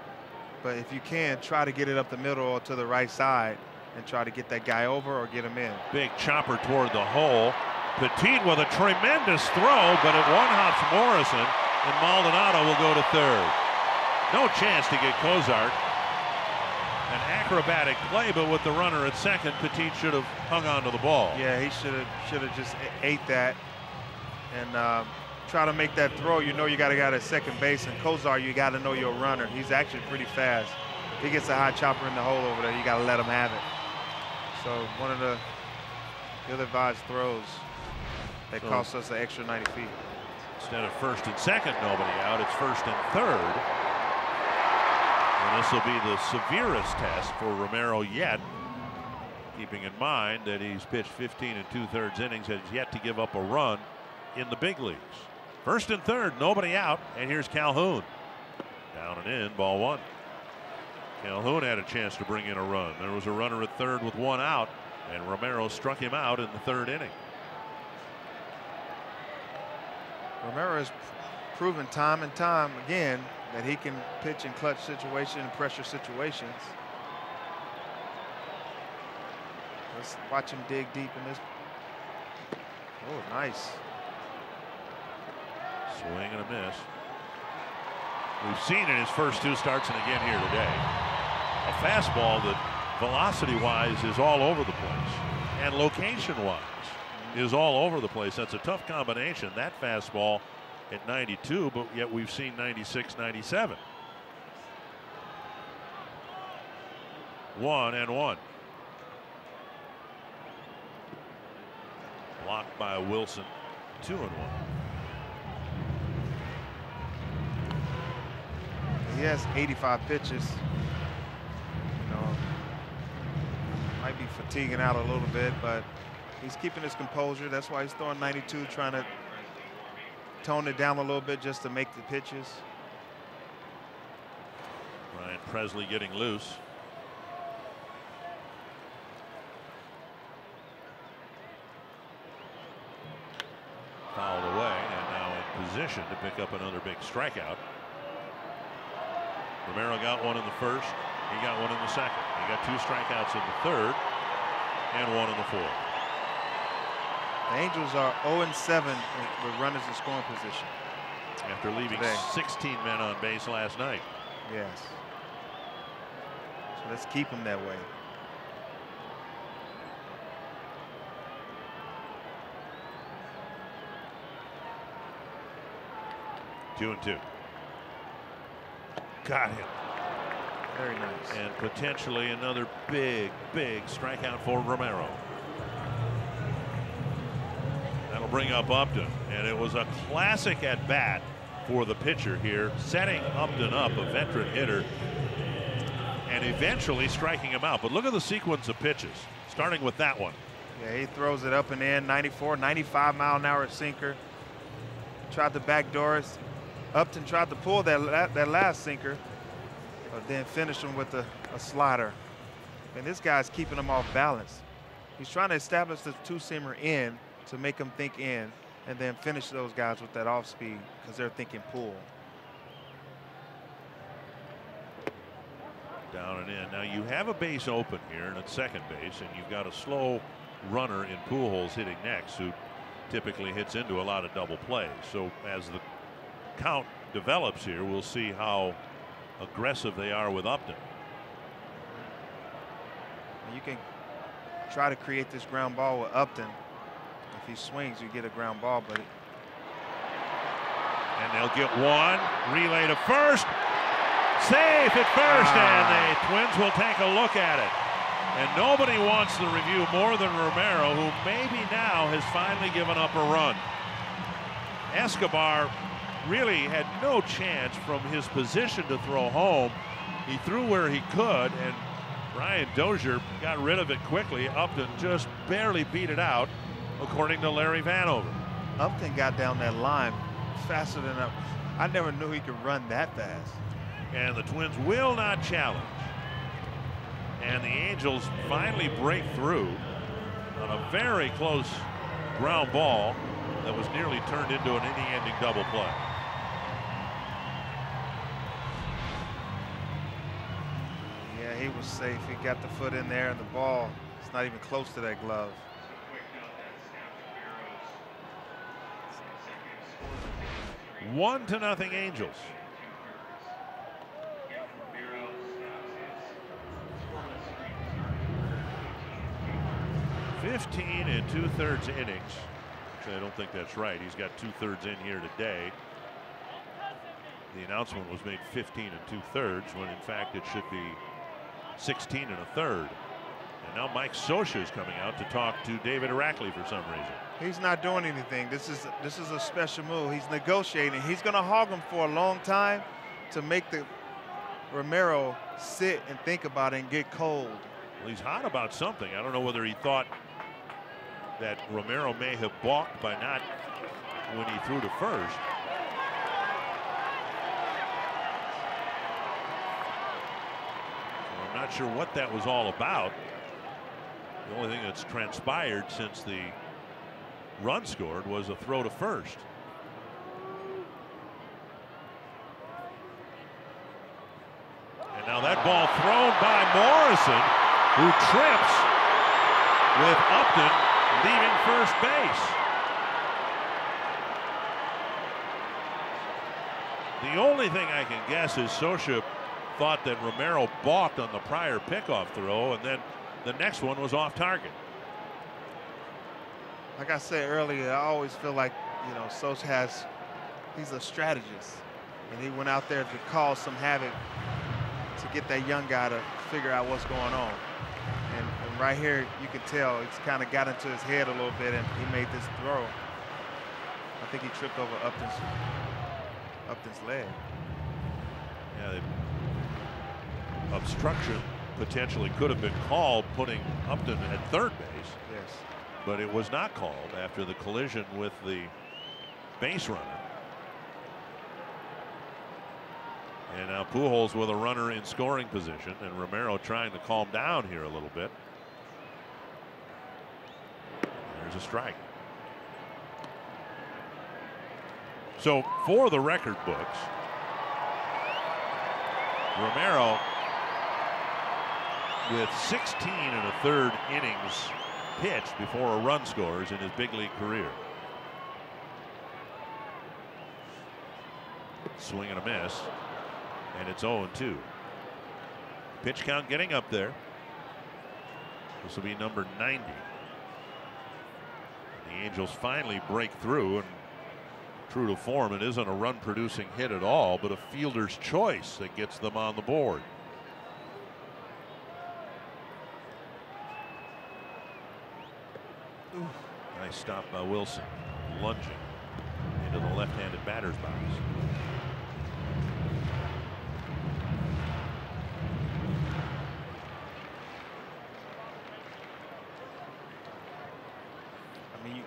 but if you can, try to get it up the middle or to the right side and try to get that guy over or get him in. Big chopper toward the hole. Petit with a tremendous throw, but it one-hops Morrison, and Maldonado will go to 3rd. No chance to get Cozart. An acrobatic play, but with the runner at second, Petit should have hung on to the ball. Yeah, he should have just ate that and try to make that throw. You know you got a guy at second base, and Kozar, you got to know your runner. He's actually pretty fast. If he gets a high chopper in the hole over there, you got to let him have it. So one of the ill-advised throws that cost us an extra 90 feet. Instead of first and second, nobody out, it's first and third. And this will be the severest test for Romero yet, keeping in mind that he's pitched 15 2/3 innings, has yet to give up a run in the big leagues. First and third, nobody out, and here's Calhoun. Down and in, ball one. Calhoun had a chance to bring in a run. There was a runner at third with one out, and Romero struck him out in the third inning. Romero has proven time and time again that he can pitch in clutch situations and pressure situations. Let's watch him dig deep in this. Oh, nice. Swing and a miss. We've seen in his first two starts and again here today. A fastball that velocity-wise is all over the place, and location-wise is all over the place. That's a tough combination, that fastball at 92, but yet we've seen 96, 97. 1-1. Blocked by Wilson. 2-1. He has 85 pitches. You know, might be fatiguing out a little bit, but he's keeping his composure. That's why he's throwing 92, trying to tone it down a little bit just to make the pitches. Ryan Presley getting loose. Fouled away, and now in position to pick up another big strikeout. Romero got one in the first. He got one in the second. He got two strikeouts in the third and one in the fourth. The Angels are 0-7 with runners in scoring position. After leaving today. 16 men on base last night. Yes. So let's keep them that way. Two and two. Got him. Very nice. And potentially another big strikeout for Romero. That'll bring up Upton, and it was a classic at bat for the pitcher here, setting Upton up, a veteran hitter, and eventually striking him out. But look at the sequence of pitches, starting with that one. Yeah, he throws it up and in, 94, 95 mile an hour sinker. Tried the back doors. Upton tried to pull that last sinker, but then finished him with a slider. And this guy's keeping him off balance. He's trying to establish the two-seamer in to make them think in, and then finish those guys with that off speed because they're thinking pull. Down and in. Now you have a base open here and at second base, and you've got a slow runner in Pujols hitting next, who typically hits into a lot of double plays. So as the count develops here, we'll see how aggressive they are with Upton. You can try to create this ground ball with Upton. If he swings, you get a ground ball, but and they'll get one. Relay to first. Safe at first, and the Twins will take a look at it. And nobody wants the review more than Romero, who maybe now has finally given up a run. Escobar really had no chance from his position to throw home. He threw where he could, and Brian Dozier got rid of it quickly. Upton just barely beat it out, according to Larry Vanover. Upton got down that line faster than up. I never knew he could run that fast. And the Twins will not challenge. And the Angels finally break through on a very close ground ball that was nearly turned into an inning-ending double play. Yeah, he was safe. He got the foot in there, and the ball is not even close to that glove. 1-0 Angels. 15 2/3 innings. Actually, I don't think that's right. He's got 2/3 in here today. The announcement was made 15 2/3 when in fact it should be 16 1/3. And now Mike Scioscia is coming out to talk to David Irackley for some reason. He's not doing anything. This is a special move. He's negotiating. He's going to hog him for a long time to make the Romero sit and think about it and get cold. Well, he's hot about something. I don't know whether he thought that Romero may have balked by not when he threw to first. So I'm not sure what that was all about. The only thing that's transpired since the run scored was a throw to first. And now that ball thrown by Morrison, who trips with Upton leaving first base. The only thing I can guess is Scioscia thought that Romero balked on the prior pickoff throw, and then the next one was off target. Like I said earlier, I always feel like, you know, Scioscia he's a strategist. And he went out there to cause some havoc to get that young guy to figure out what's going on. And right here, you can tell it's kind of got into his head a little bit, and he made this throw. I think he tripped over Upton's leg. Yeah, the obstruction potentially could have been called, putting Upton at third base. Yes. But it was not called after the collision with the base runner. And now Pujols with a runner in scoring position, and Romero trying to calm down here a little bit. There's a strike. So for the record books, Romero with 16 1/3 innings pitched before a run scores in his big league career. Swing and a miss, and it's 0-2. Pitch count getting up there. This will be number 90. The Angels finally break through, and true to form, it isn't a run producing hit at all, but a fielder's choice that gets them on the board. Ooh. Nice stop by Wilson, lunging into the left-handed batter's box. I mean,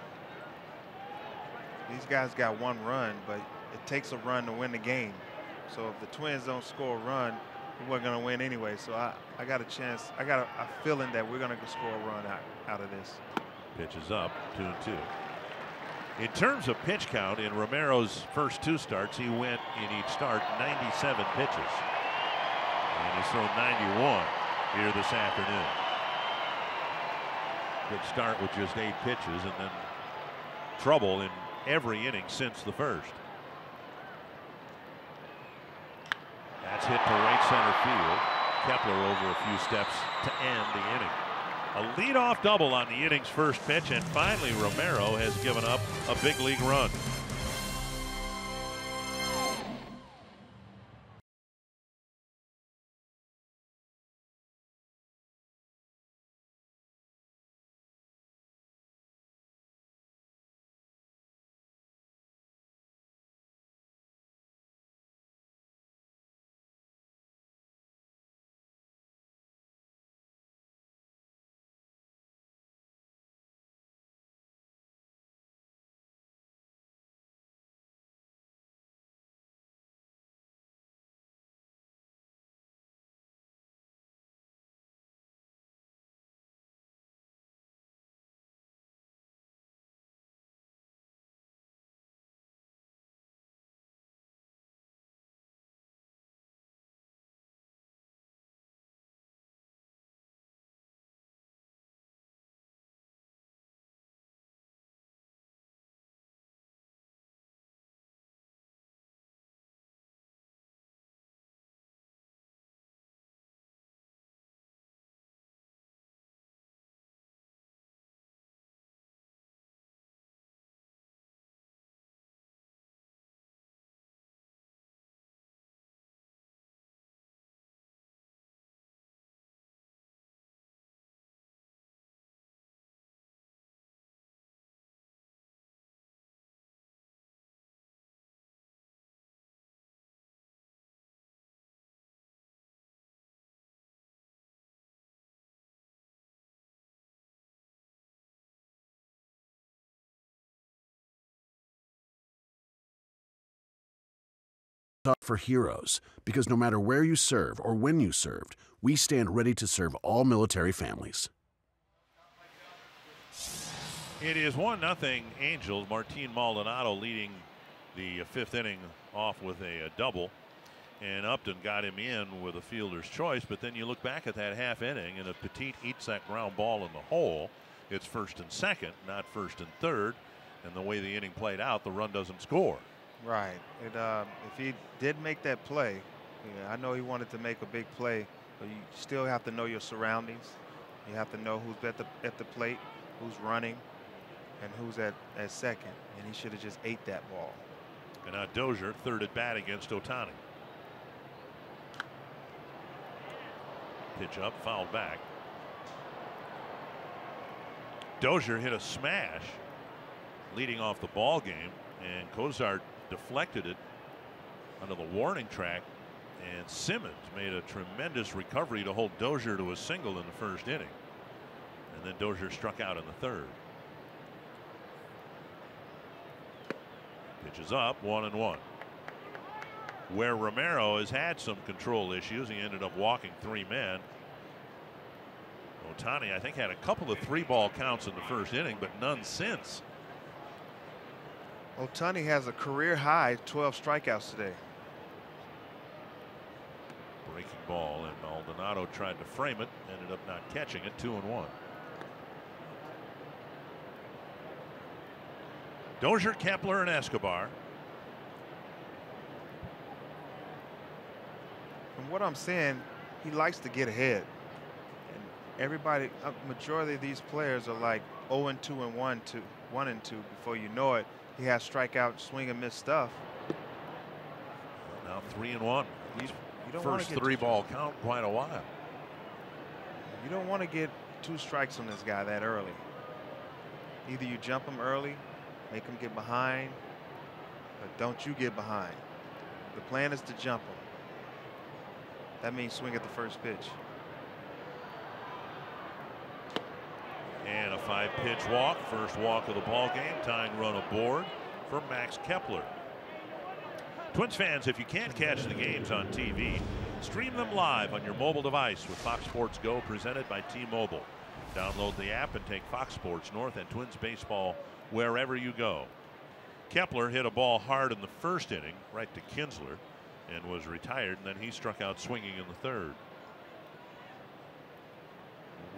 these guys got one run, but it takes a run to win the game. So if the Twins don't score a run, we're going to win anyway. So I got a chance. I got a feeling that we're going to score a run out of this. Pitch is up, 2-2. In terms of pitch count, in Romero's first two starts, he went in each start 97 pitches. And he's thrown 91 here this afternoon. Good start with just 8 pitches, and then trouble in every inning since the first. That's hit to right center field. Kepler over a few steps to end the inning. A leadoff double on the inning's first pitch, and finally Romero has given up a big league run. up for heroes, because no matter where you serve or when you served, we stand ready to serve all military families. It is 1-0 Angels. Martin Maldonado leading the 5th inning off with a double. And Upton got him in with a fielder's choice, but then you look back at that half inning, and if Petit eats that ground ball in the hole, it's 1st and 2nd, not 1st and 3rd. And the way the inning played out, the run doesn't score. Right. If he did make that play, I know he wanted to make a big play, but you still have to know your surroundings. You have to know who's at the plate, who's running, and who's at second. And he should have just ate that ball. And now Dozier, 3rd at bat against Ohtani. Pitch up, fouled back. Dozier hit a smash leading off the ball game, and Cozart deflected it under the warning track, and Simmons made a tremendous recovery to hold Dozier to a single in the 1st inning, and then Dozier struck out in the 3rd. Pitch is up, 1-1. Where Romero has had some control issues, he ended up walking 3 men. Ohtani, I think, had a couple of 3-ball counts in the 1st inning, but none since. Ohtani has a career high 12 strikeouts today. Breaking ball, and Maldonado tried to frame it, ended up not catching it. 2-1. Dozier, Kepler, and Escobar. From what I'm saying, he likes to get ahead. And everybody, majority of these players are like 0-2 and 1-2 before you know it. He has strikeout, swing and miss stuff. Now 3-1. You don't First 3-ball count in quite a while. You don't want to get 2 strikes on this guy that early. Either you jump him early, make him get behind, but don't you get behind. The plan is to jump him. That means swing at the first pitch. And a 5-pitch walk, first walk of the ball game, tying run aboard for Max Kepler. Twins fans, if you can't catch the games on TV, stream them live on your mobile device with Fox Sports Go, presented by T-Mobile. Download the app and take Fox Sports North and Twins baseball wherever you go. Kepler hit a ball hard in the 1st inning, right to Kinsler, and was retired, and then he struck out swinging in the 3rd.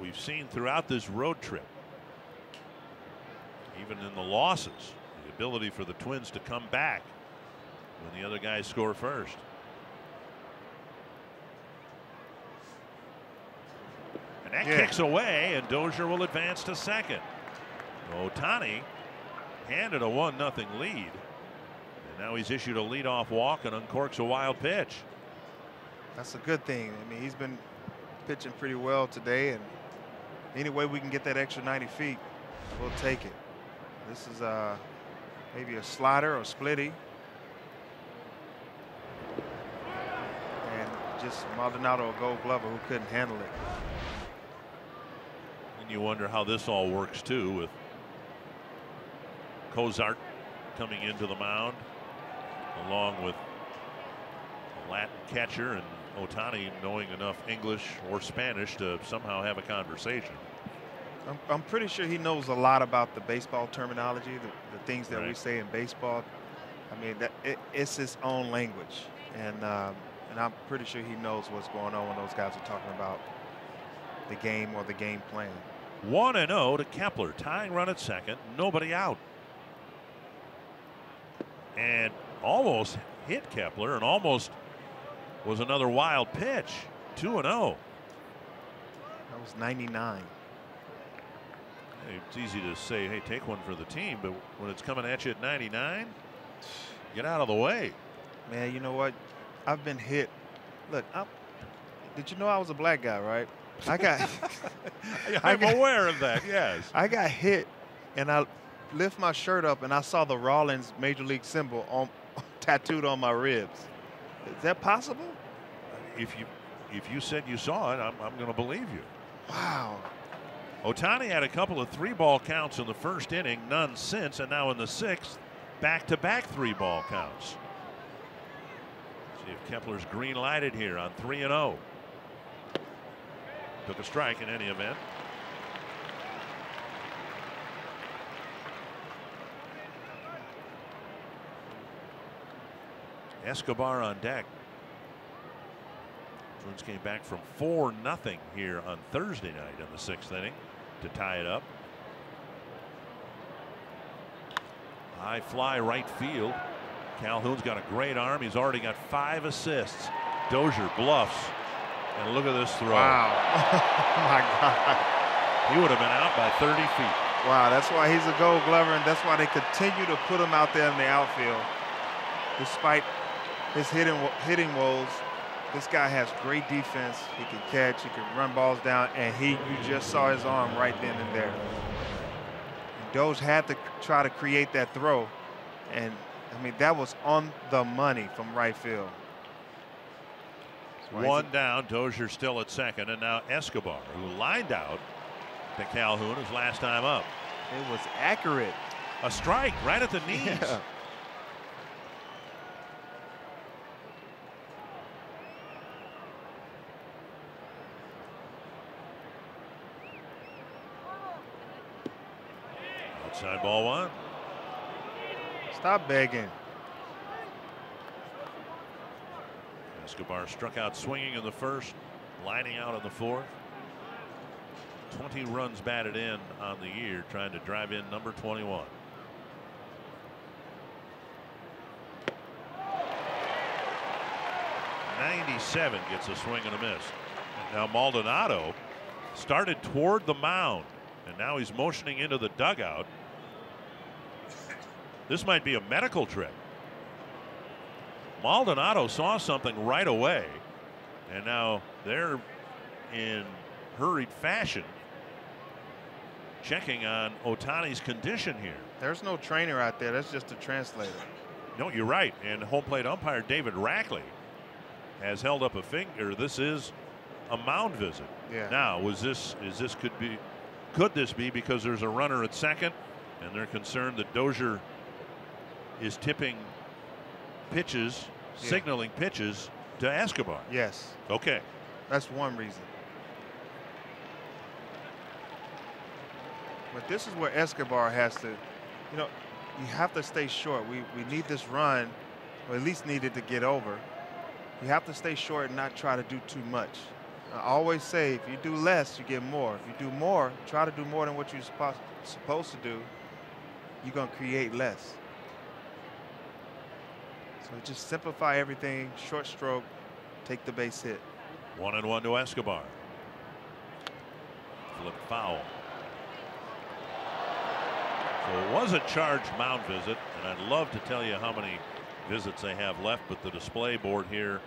We've seen throughout this road trip, even in the losses, the ability for the Twins to come back when the other guys score first. And that kicks away, and Dozier will advance to second. Ohtani handed a 1-0 lead, and now he's issued a leadoff walk and uncorks a wild pitch. That's a good thing. I mean, he's been pitching pretty well today, and any way we can get that extra 90 feet, we'll take it. This is maybe a slider or splitty. And just Maldonado, a Gold Glover, who couldn't handle it. And you wonder how this all works too, with Cozart coming into the mound along with a Latin catcher, and Ohtani knowing enough English or Spanish to somehow have a conversation. I'm pretty sure he knows a lot about the baseball terminology, the things that we say in baseball. I mean, it's his own language, and I'm pretty sure he knows what's going on when those guys are talking about the game or the game plan. 1-0 to Kepler, tying run at second, nobody out. And almost hit Kepler, and almost was another wild pitch. 2-0. That was 99. Hey, it's easy to say, hey, take one for the team, but when it's coming at you at 99, get out of the way. Man, you know what? I've been hit. Look, did you know I was a black guy, right? I got. I'm aware of that, yes. I got hit, and I lift my shirt up, and I saw the Rawlins Major League symbol tattooed on my ribs. Is that possible? If you said you saw it, I'm going to believe you. Wow. Ohtani had a couple of 3-ball counts in the 1st inning, none since, and now in the 6th, back-to-back 3-ball counts. See if Kepler's green lighted here on 3-0. Took a strike in any event. Escobar on deck. Twins came back from 4-0 here on Thursday night in the 6th inning to tie it up. High fly right field. Calhoun's got a great arm. He's already got 5 assists. Dozier bluffs. And look at this throw. Wow. My God. He would have been out by 30 feet. Wow, that's why he's a Gold Glover, and that's why they continue to put him out there in the outfield. Despite his hitting woes, this guy has great defense. He can catch, he can run balls down, and you just saw his arm right then and there. And Doge had to try to create that throw, and I mean, that was on the money from right field. One down, Dozier still at second, and now Escobar, who lined out to Calhoun his last time up. It was accurate. A strike right at the knees. Yeah. Outside ball 1. Stop begging. Escobar struck out swinging in the 1st, lining out in the 4th. 20 runs batted in on the year, trying to drive in number 21. '97 gets a swing and a miss. And now Maldonado started toward the mound, and now he's motioning into the dugout. This might be a medical trip. Maldonado saw something right away, and now they're in hurried fashion checking on Ohtani's condition here. There's no trainer out there. That's just a translator. No, you're right. And home plate umpire David Rackley has held up a finger. This is a mound visit. Yeah. Now, could this be because there's a runner at second, and they're concerned that Dozier is tipping pitches, signaling pitches to Escobar? Yes. Okay. That's one reason. But this is where Escobar has to, you have to stay short. We need this run, or at least need it to get over. You have to stay short and not try to do too much. I always say, if you do less, you get more. If you do more, try to do more than what you're supposed to do, you're going to create less. So just simplify everything, short stroke, take the base hit. 1-1 to Escobar. Flip foul. So it was a charged mound visit, and I'd love to tell you how many visits they have left, but the display board here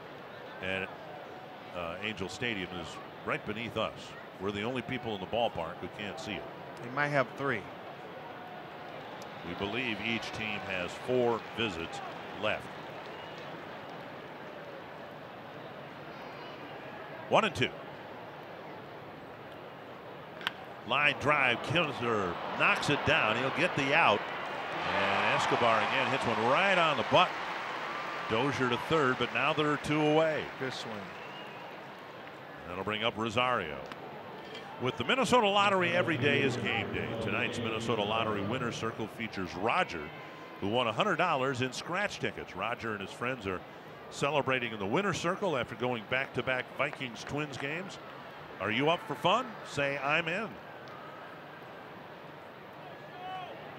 at Angel Stadium is right beneath us. We're the only people in the ballpark who can't see it. They might have 3. We believe each team has 4 visits left. 1-2. Line drive, Kilser knocks it down. He'll get the out. And Escobar again hits one right on the button. Dozier to third, but now they're 2 away. Good swing. That'll bring up Rosario. With the Minnesota Lottery, every day is game day. Tonight's Minnesota Lottery winner circle features Roger, who won $100 in scratch tickets. Roger and his friends are celebrating in the winner's circle after going back-to-back Vikings-Twins games. Are you up for fun? Say, I'm in.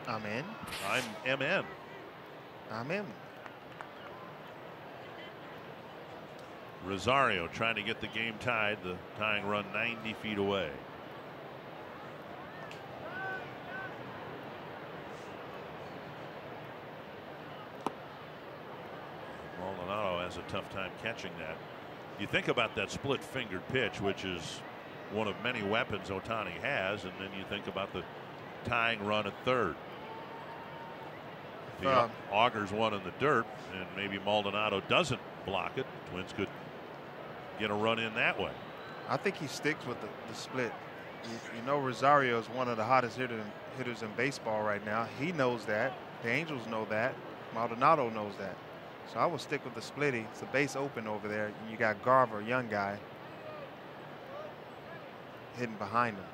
I'm in. I'm MN. I'm in. Rosario trying to get the game tied. The tying run 90 feet away. Maldonado has a tough time catching that. You think about that split-fingered pitch, which is one of many weapons Ohtani has, and then you think about the tying run at third. The augers one in the dirt, and maybe Maldonado doesn't block it. Twins could get a run in that way. I think he sticks with the split. You know, Rosario is one of the hottest hitters in baseball right now. He knows that. The Angels know that. Maldonado knows that. So I will stick with the splitty. It's a base open over there. And you got Garver, young guy, hitting behind him.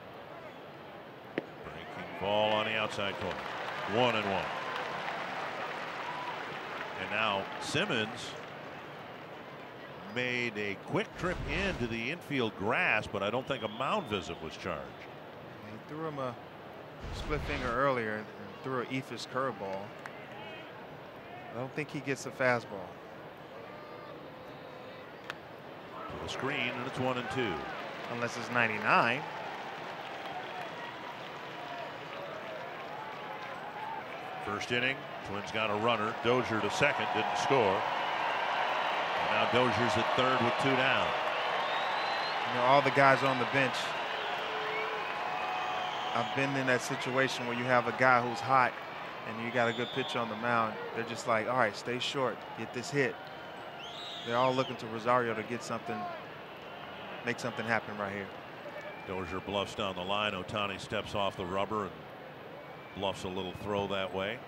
Breaking ball on the outside corner. 1-1. And now Simmons made a quick trip into the infield grass, but I don't think a mound visit was charged. He threw him a split finger earlier and threw an Ephus curveball. I don't think he gets a fastball. To the screen, and it's 1-2. Unless it's 99. First inning, Twins got a runner. Dozier to second, didn't score. And now Dozier's at third with 2 down. You know, all the guys on the bench, I've been in that situation where you have a guy who's hot and you got a good pitcher on the mound. They're just like, all right, stay short, get this hit. They're all looking to Rosario to get something, make something happen right here. Dozier bluffs down the line. Ohtani steps off the rubber and bluffs a little throw that way.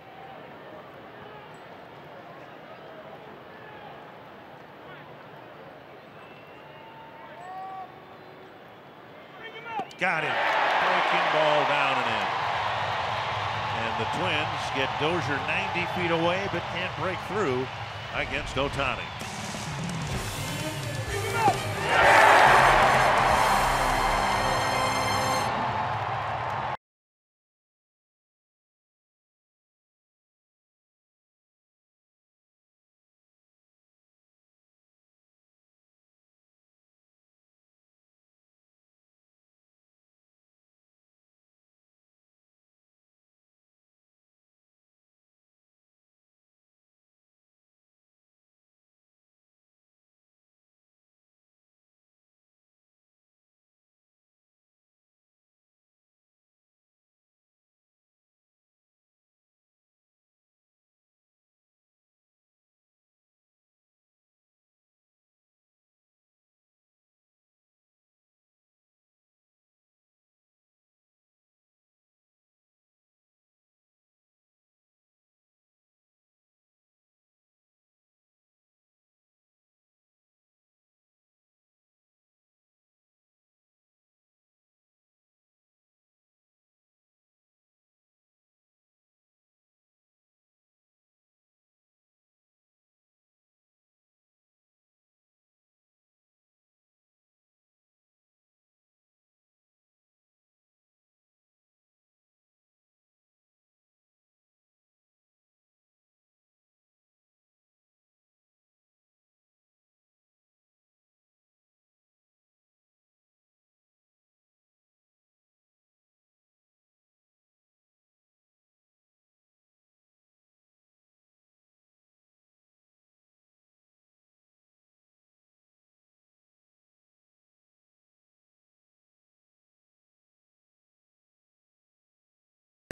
Got him. Breaking ball down and in. And the Twins get Dozier 90 feet away, but can't break through against Ohtani.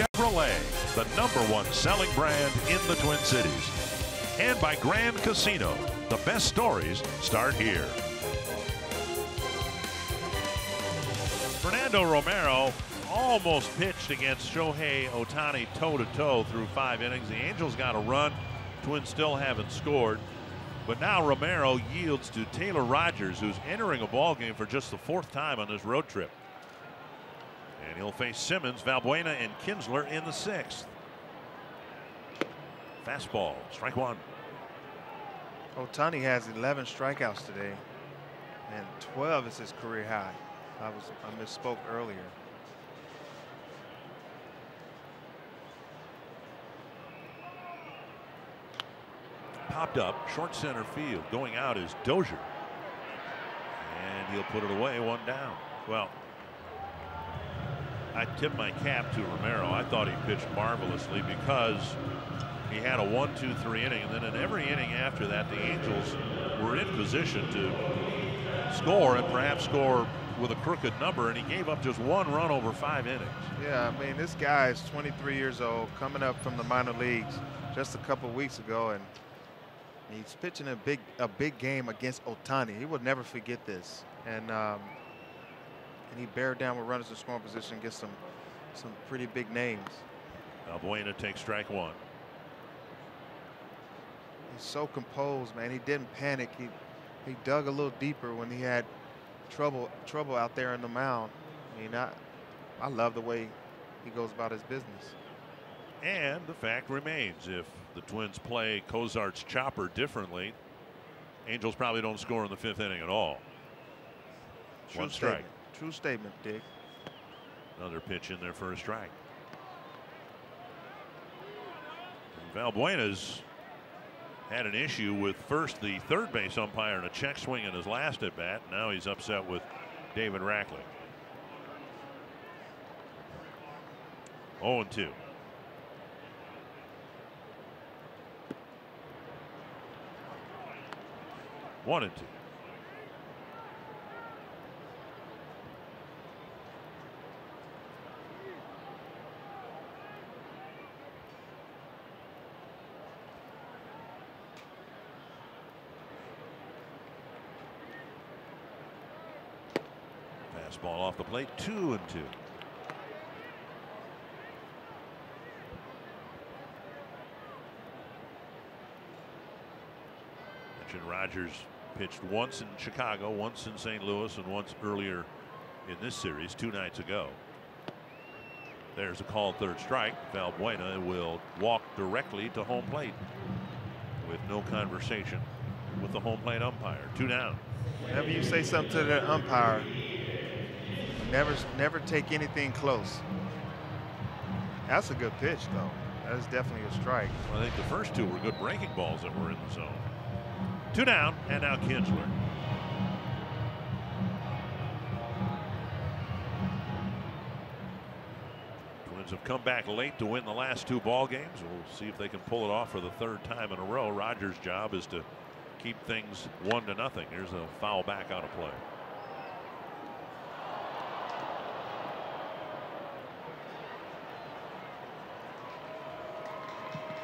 Chevrolet, the #1 selling brand in the Twin Cities. And by Grand Casino, the best stories start here. Fernando Romero almost pitched against Shohei Ohtani toe-to-toe through 5 innings. The Angels got a run. Twins still haven't scored. But now Romero yields to Taylor Rogers, who's entering a ball game for just the 4th time on this road trip. And he'll face Simmons, Valbuena, and Kinsler in the 6th. Fastball, strike 1. Ohtani has 11 strikeouts today, and 12 is his career high. I misspoke earlier. Popped up, short center field. Going out is Dozier. And he'll put it away, 1 down. Well, I tip my cap to Romero. I thought he pitched marvelously because he had a 1-2-3 inning, and then in every inning after that, the Angels were in position to score and perhaps score with a crooked number, and he gave up just 1 run over 5 innings. Yeah, I mean, this guy is 23 years old, coming up from the minor leagues just a couple weeks ago, and he's pitching a big game against Ohtani. He will never forget this, and he bared down with runners in scoring position, gets some pretty big names. Valbuena takes strike 1. He's so composed, man. He didn't panic. He dug a little deeper when he had trouble out there in the mound. I mean, I love the way he goes about his business. And the fact remains, if the Twins play Cozart's chopper differently, Angels probably don't score in the 5th inning at all. One strike. True statement, Dick. Another pitch in there for a strike. And Valbuena's had an issue with first the third base umpire and a check swing in his last at bat. Now he's upset with David Rackley. 0-2. One and two. Fastball off the plate, 2-2. Mentioned Rogers pitched once in Chicago, once in St. Louis, and once earlier in this series 2 nights ago. There's a called third strike. Valbuena will walk directly to home plate with no conversation with the home plate umpire. 2 down. Whenever you say something to the umpire, never take anything close. That's a good pitch, though. That is definitely a strike. Well, I think the first 2 were good breaking balls that were in the zone. 2 down, and now Kinsler. Twins have come back late to win the last 2 ball games. We'll see if they can pull it off for the 3rd time in a row. Rogers' job is to keep things 1-0. Here's a foul back out of play.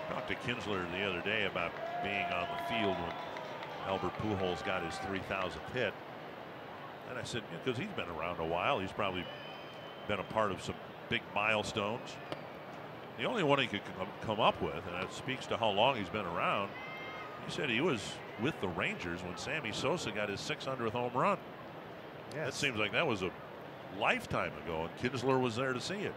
Talked to Kinsler the other day about being on the field when Albert Pujols got his 3,000th hit. And I said, because he's been around a while, he's probably been a part of some big milestones. The only one he could come up with, and that speaks to how long he's been around, he said he was with the Rangers when Sammy Sosa got his 600th home run. Yes. That seems like that was a lifetime ago, and Kinsler was there to see it.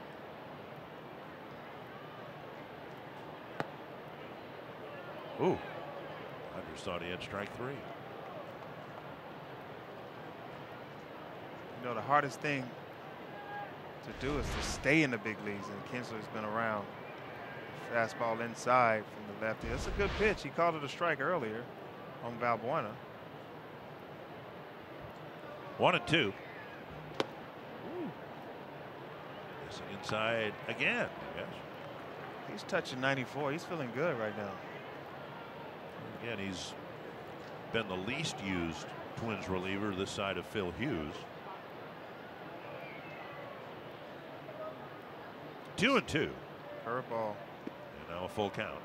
Ooh. I just thought he had strike 3. You know, the hardest thing to do is to stay in the big leagues, and Kinsler's been around. Fastball inside from the lefty. That's a good pitch. He called it a strike earlier on Valbuena. 1-2. Missing inside again, I guess. He's touching 94. He's feeling good right now. Again, he's been the least used Twins reliever this side of Phil Hughes. 2-2. Curveball. And now a full count.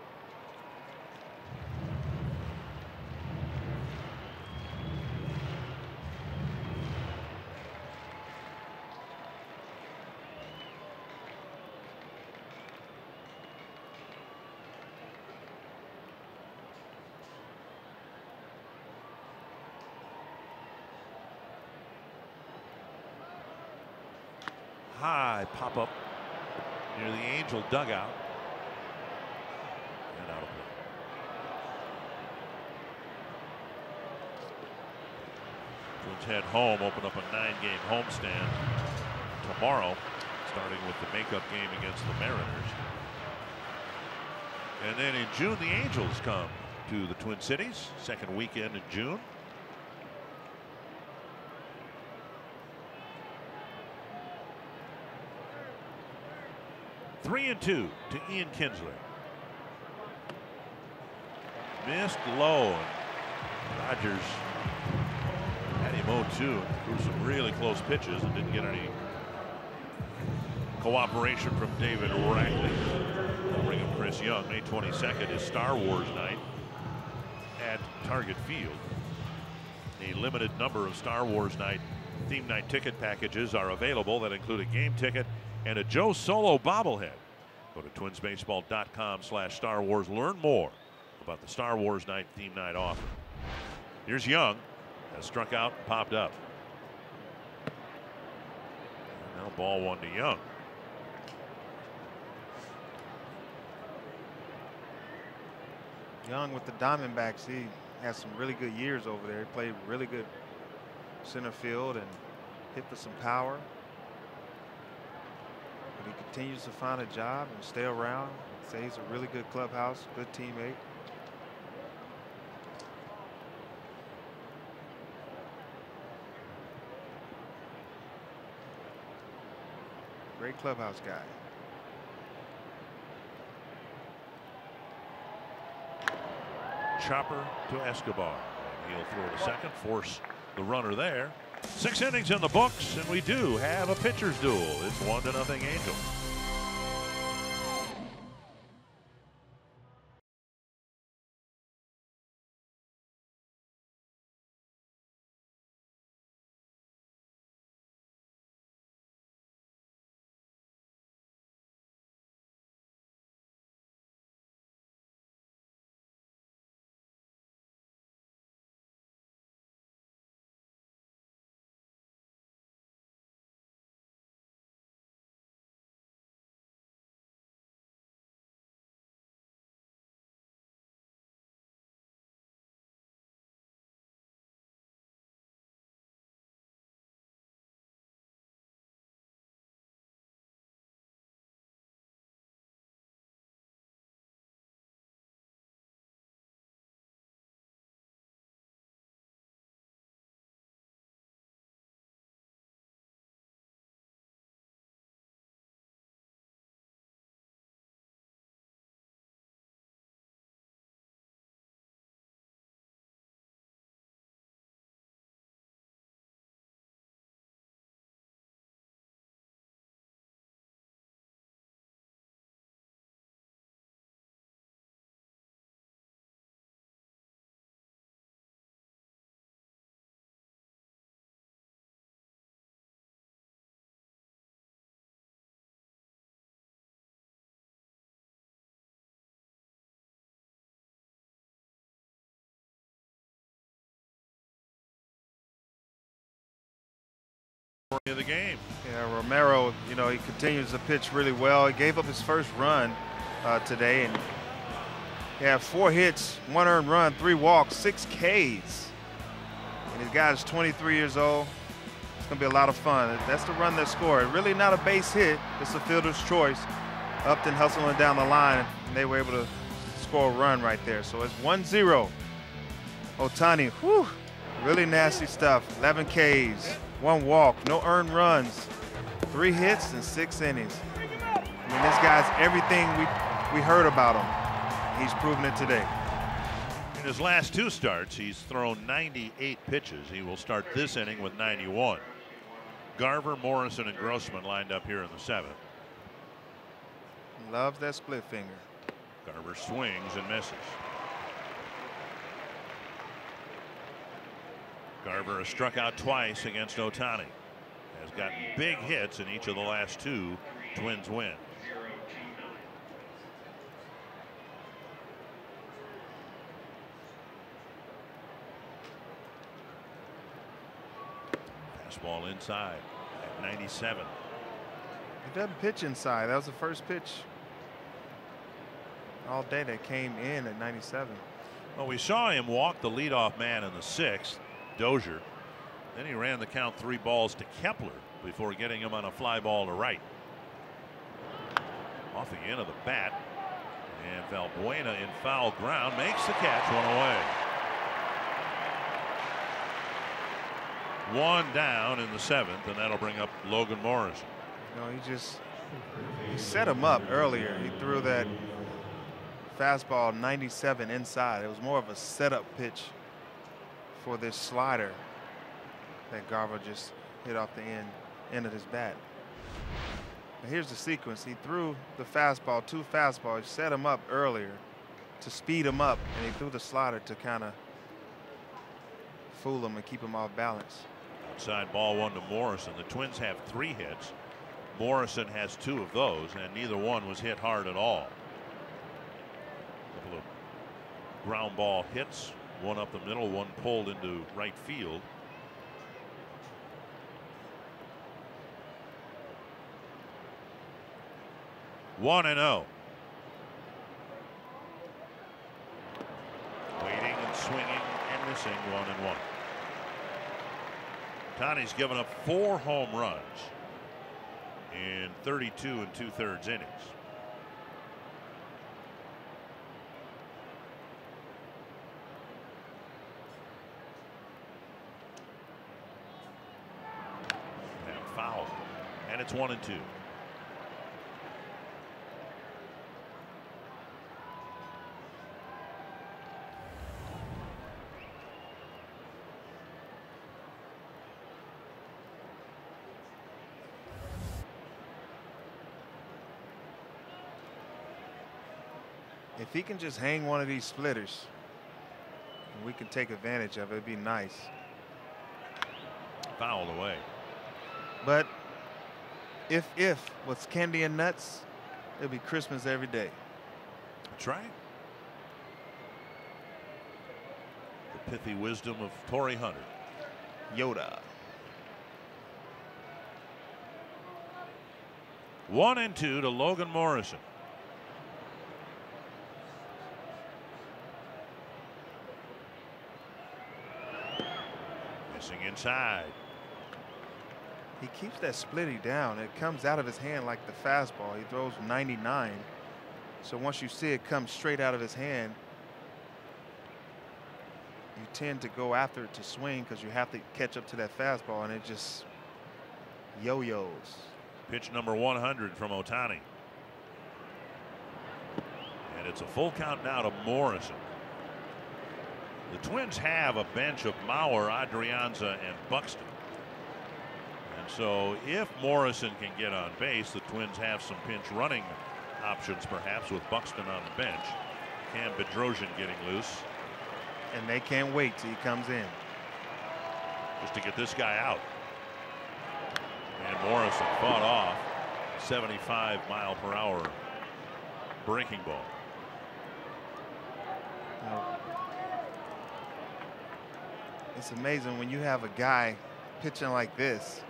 High pop up near the Angel dugout and out of play. Twins head home, open up a 9-game homestand tomorrow, starting with the makeup game against the Mariners. And then in June, the Angels come to the Twin Cities, second weekend in June. Three and 2 to Ian Kinsler. Missed low. Rogers had him 0-2 threw some really close pitches and didn't get any cooperation from David Rackley. We'll bring up Chris Young. May 22nd is Star Wars night at Target Field. A limited number of Star Wars night theme night ticket packages are available that include a game ticket and a Joe Solo bobblehead. Go to twinsbaseball.com/Star Wars. Learn more about the Star Wars night theme night offer. Here's Young, has struck out, popped up. And now ball one to Young. Young with the Diamondbacks, he has some really good years over there. He played really good center field and hit for some power. But he continues to find a job and stay around. Say he's a really good clubhouse, good teammate. Great clubhouse guy. Chopper to Escobar. And he'll throw to second, force the runner there. 6 innings in the books, and we do have a pitcher's duel. It's 1-0 Angels. Of the game. Yeah, Romero, you know, he continues to pitch really well. He gave up his first run today, and he had 4 hits, 1 earned run, 3 walks, 6 Ks. And his guy is 23 years old. It's going to be a lot of fun. That's the run that scored. Really not a base hit. It's a fielder's choice. Upton hustling down the line, and they were able to score a run right there. So it's 1-0. Ohtani, whew, really nasty stuff. 11 Ks. 1 walk, no earned runs, 3 hits and 6 innings. I mean, this guy's everything we heard about him. He's proven it today. In his last 2 starts, he's thrown 98 pitches. He will start this inning with 91. Garver, Morrison, and Grossman lined up here in the 7th. Loves that split finger. Garver swings and misses. Garver has struck out twice against Ohtani. Has gotten big hits in each of the last 2 Twins wins. Fastball inside at 97. He doesn't pitch inside. That was the first pitch all day that came in at 97. Well, we saw him walk the leadoff man in the 6th. Dozier. Then he ran the count 3 balls to Kepler before getting him on a fly ball to right. Off the end of the bat. And Valbuena in foul ground makes the catch, 1 away. 1 down in the 7th, and that'll bring up Logan Morrison. You know, he set him up earlier. He threw that fastball 97 inside. It was more of a setup pitch for this slider that Garver just hit off the end of his bat. But here's the sequence. He threw the fastball, 2 fastballs, set him up earlier to speed him up, and he threw the slider to kind of fool him and keep him off balance. Outside ball 1 to Morrison. The Twins have 3 hits. Morrison has 2 of those, and neither one was hit hard at all. A couple of ground ball hits, one up the middle, one pulled into right field. One and 0. Waiting and swinging and missing, 1-1. Ohtani's given up 4 home runs in 32 2/3 innings. And foul. And it's 1-2. If he can just hang one of these splitters, and we can take advantage of it, it'd be nice. Fouled away. But if what's candy and nuts, it'll be Christmas every day. That's right. The pithy wisdom of Torrey Hunter. Yoda. 1-2 to Logan Morrison. Missing inside. He keeps that splitty down. It comes out of his hand like the fastball. He throws 99. So once you see it come straight out of his hand, you tend to go after it to swing because you have to catch up to that fastball, and it just yo-yos. Pitch number 100 from Ohtani. And it's a full count now to Morrison. The Twins have a bench of Mauer, Adrianza, and Buxton. And so if Morrison can get on base, the Twins have some pinch running options perhaps with Buxton on the bench. Cam Bedrosian getting loose. And they can't wait till he comes in. Just to get this guy out. And Morrison fought off 75-mile-per-hour breaking ball. It's amazing when you have a guy pitching like this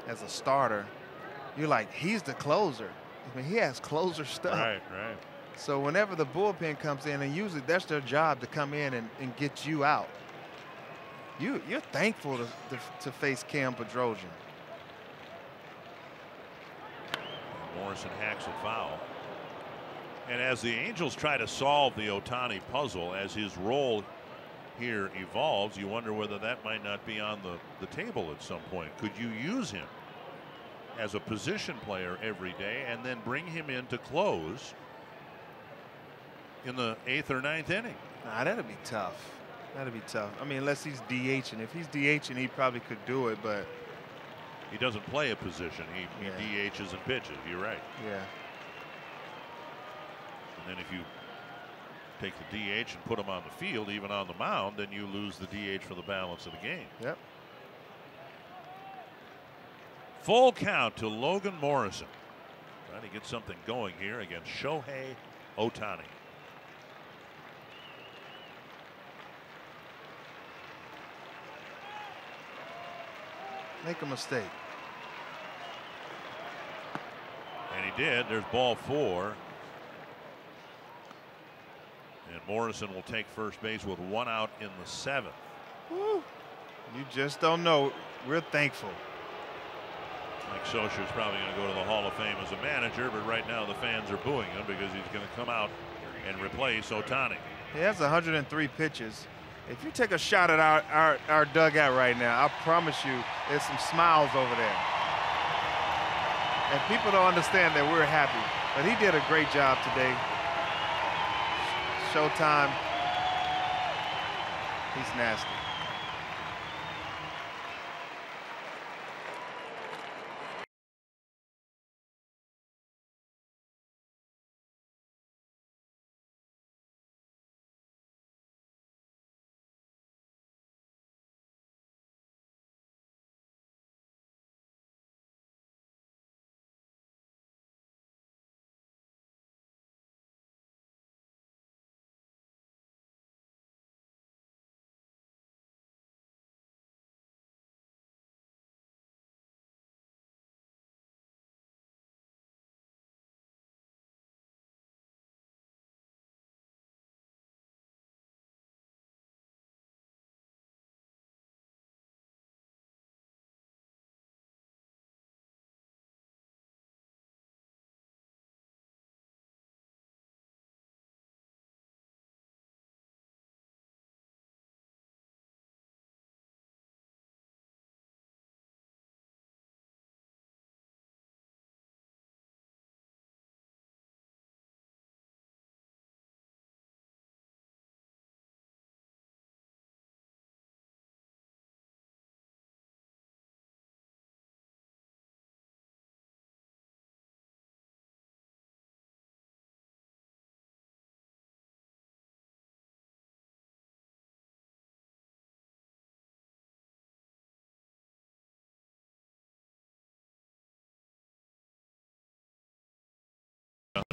as a starter. You're like, he's the closer. I mean, he has closer stuff. Right. So whenever the bullpen comes in, and usually that's their job to come in and get you out. You're thankful to face Cam Bedrosian. Morrison hacks a foul. And as the Angels try to solve the Ohtani puzzle, as his role here evolves, you wonder whether that might not be on the table at some point. Could you use him as a position player every day and then bring him in to close in the 8th or 9th inning? Nah, that'd be tough. That'd be tough. I mean, unless he's DHing. If he's DHing, he probably could do it, but he doesn't play a position. He DHs and pitches. You're right. Yeah. And then if you take the DH and put him on the field, even on the mound, then you lose the DH for the balance of the game. Yep. Full count to Logan Morrison. Trying to get something going here against Shohei Ohtani. Make a mistake. And he did. There's ball 4. And Morrison will take first base with 1 out in the 7th. Woo. You just don't know. We're thankful. Mike Socher's probably going to go to the Hall of Fame as a manager, but right now the fans are booing him because he's going to come out and replace Ohtani. He has 103 pitches. If you take a shot at our dugout right now, I promise you there's some smiles over there. And people don't understand that we're happy. But he did a great job today. Showtime. He's nasty.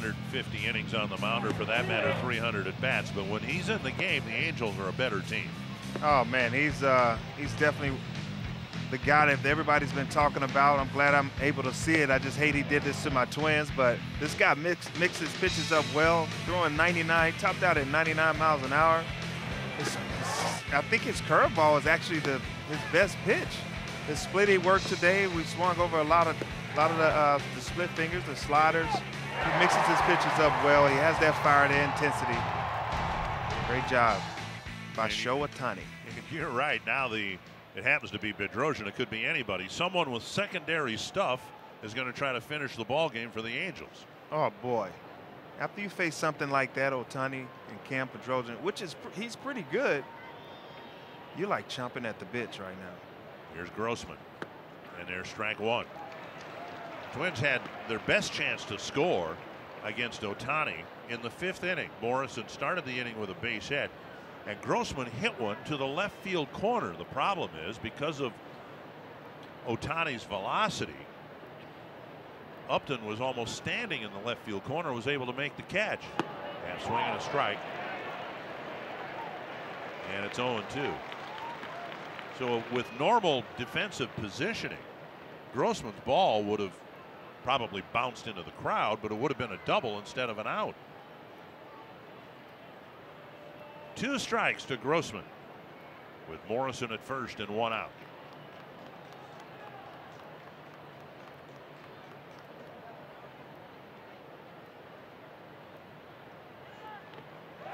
150 innings on the mound, or for that matter 300 at bats, but when he's in the game, the Angels are a better team. Oh man, he's definitely the guy that everybody's been talking about. I'm glad I'm able to see it. I just hate he did this to my Twins, but this guy mixes pitches up well, throwing 99, topped out at 99 miles an hour. I think his curveball is actually his best pitch. The split he worked today, we swung over a lot of the split fingers, the sliders. He mixes his pitches up well. He has that fire, that intensity. Great job by Shohei Ohtani. You're right. Now it happens to be Bedrosian. It could be anybody. Someone with secondary stuff is going to try to finish the ball game for the Angels. Oh boy! After you face something like that, Ohtani and Cam Bedrosian, he's pretty good. You're like chomping at the bits right now. Here's Grossman, and there's strike one. Twins had their best chance to score against Ohtani in the 5th inning. Morrison started the inning with a base hit, and Grossman hit one to the left field corner. The problem is, because of Ohtani's velocity, Upton was almost standing in the left field corner, was able to make the catch. And swing and a strike. And it's 0-2. So with normal defensive positioning, Grossman's ball would have probably bounced into the crowd, but it would have been a double instead of an out. 2 strikes to Grossman, with Morrison at first and 1 out.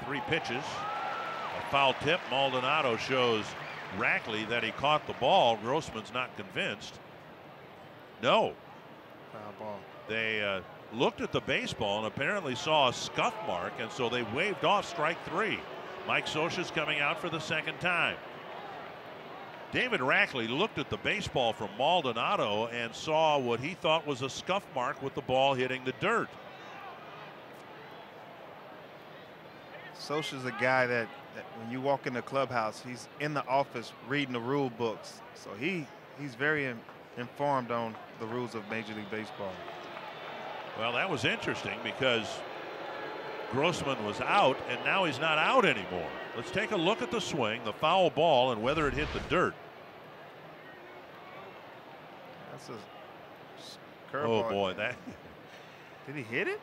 Three pitches. A foul tip. Maldonado shows Rackley that he caught the ball. Grossman's not convinced. No. Foul ball. They looked at the baseball and apparently saw a scuff mark, and so they waved off strike 3. Mike Scioscia's coming out for the 2nd time. David Rackley looked at the baseball from Maldonado and saw what he thought was a scuff mark with the ball hitting the dirt. Scioscia's a guy that when you walk in the clubhouse, he's in the office reading the rule books. So he's very informed on the rules of Major League Baseball. Well, that was interesting because Grossman was out, and now he's not out anymore. Let's take a look at the swing, the foul ball, and whether it hit the dirt. That's a curveball. Oh boy, that. Did he hit it?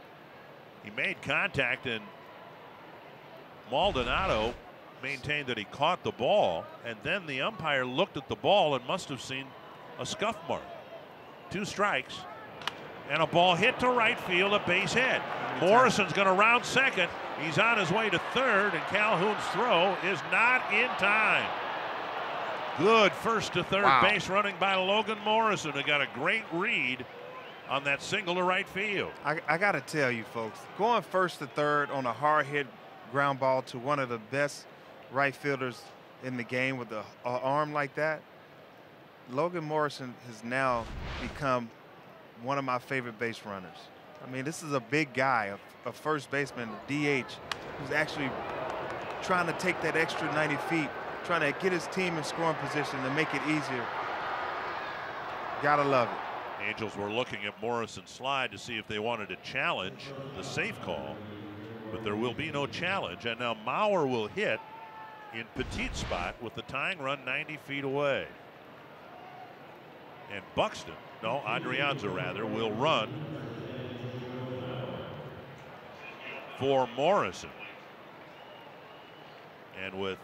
He made contact, and Maldonado maintained that he caught the ball, and then the umpire looked at the ball and must have seen a scuff mark. 2 strikes, and a ball hit to right field, a base hit. Morrison's going to round second. He's on his way to third, and Calhoun's throw is not in time. Good first to third base running by Logan Morrison, who got a great read on that single to right field. I got to tell you, folks, going first to third on a hard hit ground ball to one of the best right fielders in the game with an arm like that, Logan Morrison has now become one of my favorite base runners. I mean, this is a big guy, a first baseman, a DH, who's actually trying to take that extra 90 feet, trying to get his team in scoring position and make it easier. Gotta love it. Angels were looking at Morrison's slide to see if they wanted to challenge the safe call, but there will be no challenge. And now Mauer will hit in Petit's spot with the tying run 90 feet away. And Buxton, no, Adrianza rather, will run for Morrison. And with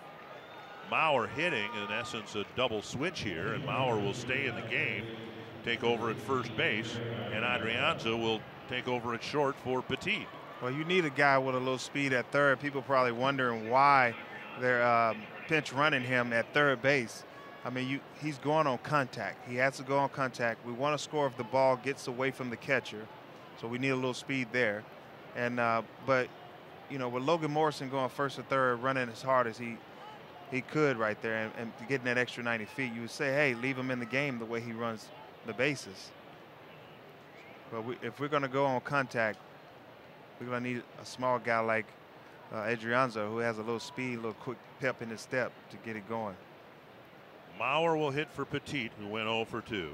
Mauer hitting, in essence, a double switch here, and Mauer will stay in the game, take over at first base, and Adrianza will take over at short for Petit. Well, you need a guy with a little speed at third. People probably wondering why they're pinch running him at third base. I mean, he's going on contact. He has to go on contact. We want to score if the ball gets away from the catcher, so we need a little speed there. And but you know, with Logan Morrison going first to third, running as hard as he could right there, and getting that extra 90 feet, you would say, hey, leave him in the game the way he runs the bases. But if we're going to go on contact, we're going to need a small guy like Adrianza, who has a little speed, a little quick pep in his step to get it going. Mauer will hit for Petit, who went 0 for 2.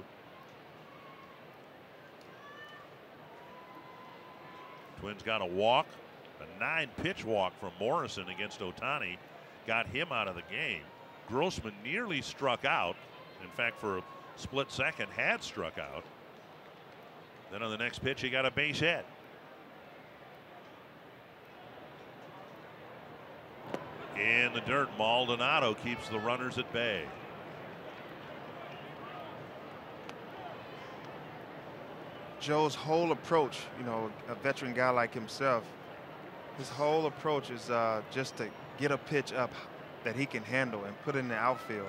Twins got a walk, a 9-pitch walk from Morrison against Ohtani, got him out of the game. Grossman nearly struck out. In fact, for a split second, had struck out. Then on the next pitch, he got a base hit. In the dirt, Maldonado keeps the runners at bay. Joe's whole approach, you know, a veteran guy like himself, his whole approach is just to get a pitch up that he can handle and put it in the outfield.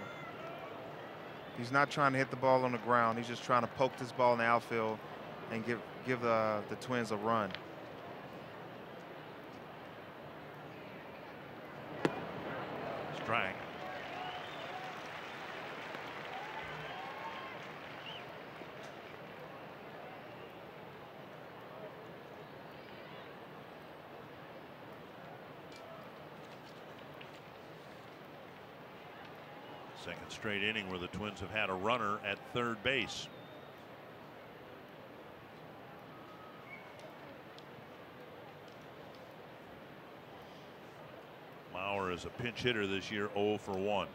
He's not trying to hit the ball on the ground. He's just trying to poke this ball in the outfield and give the Twins a run. Strike. Second straight inning where the Twins have had a runner at third base. Mauer is a pinch hitter this year, 0 for 1.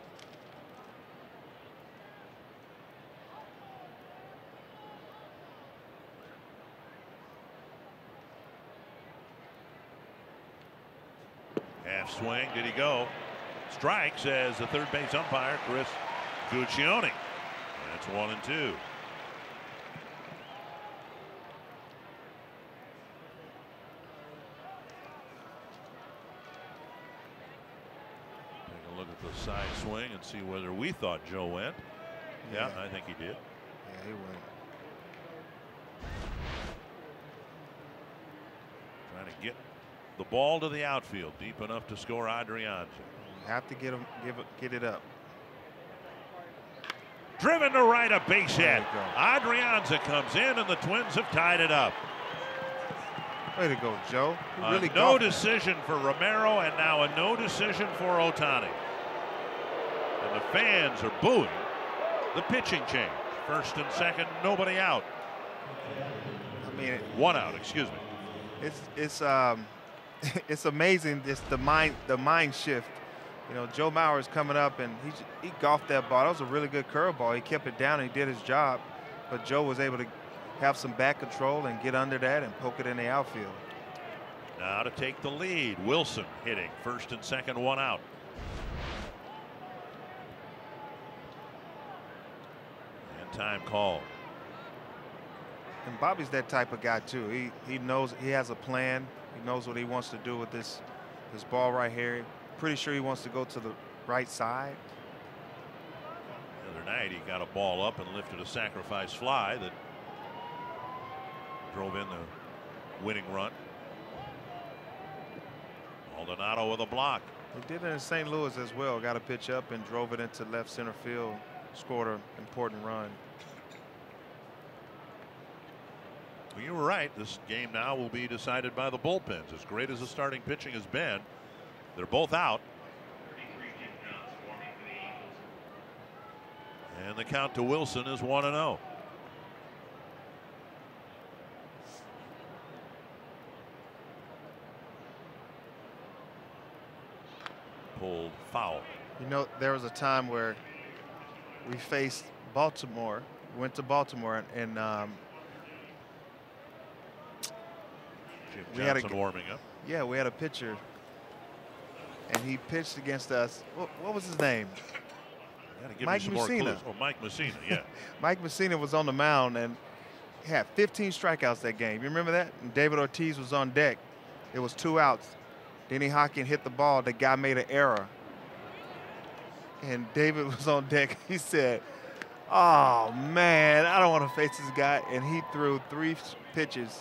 Half swing, did he go? Strikes as the third base umpire, Chris Guccione. That's 1 and 2. Take a look at the side swing and see whether we thought Joe went. Yeah, I think he did. Yeah, he went. Trying to get the ball to the outfield deep enough to score Adrianza. You have to get it up. Driven to right, a base hit. Adrianza comes in and the Twins have tied it up. Way to go, Joe. Really no decision for Romero and now a no decision for Ohtani. And the fans are booing the pitching change. First and second, nobody out. I mean, 1 out, excuse me. It's amazing just the mind shift. You know, Joe Mauer is coming up and he golfed that ball. That was a really good curveball. He kept it down and he did his job. But Joe was able to have some back control and get under that and poke it in the outfield. Now to take the lead, Wilson hitting first and second, 1 out. And time called. And Bobby's that type of guy too. He knows he has a plan. He knows what he wants to do with this ball right here. Pretty sure he wants to go to the right side. The other night he got a ball up and lifted a sacrifice fly that drove in the winning run. Maldonado with a block. He did it in St. Louis as well. Got a pitch up and drove it into left center field. Scored an important run. Well, you were right. This game now will be decided by the bullpens. As great as the starting pitching has been, they're both out. And the count to Wilson is 1-0. Pulled foul. You know, there was a time where we faced Baltimore, went to Baltimore, and Jim Johnson warming up. Yeah, we had a pitcher, and he pitched against us. What was his name? Mike Mussina. Oh, Mike Mussina, yeah. Mike Mussina was on the mound and had 15 strikeouts that game. You remember that? And David Ortiz was on deck. It was 2 outs. Denny Hawkins hit the ball. The guy made an error. And David was on deck. He said, "Oh, man, I don't want to face this guy." And he threw 3 pitches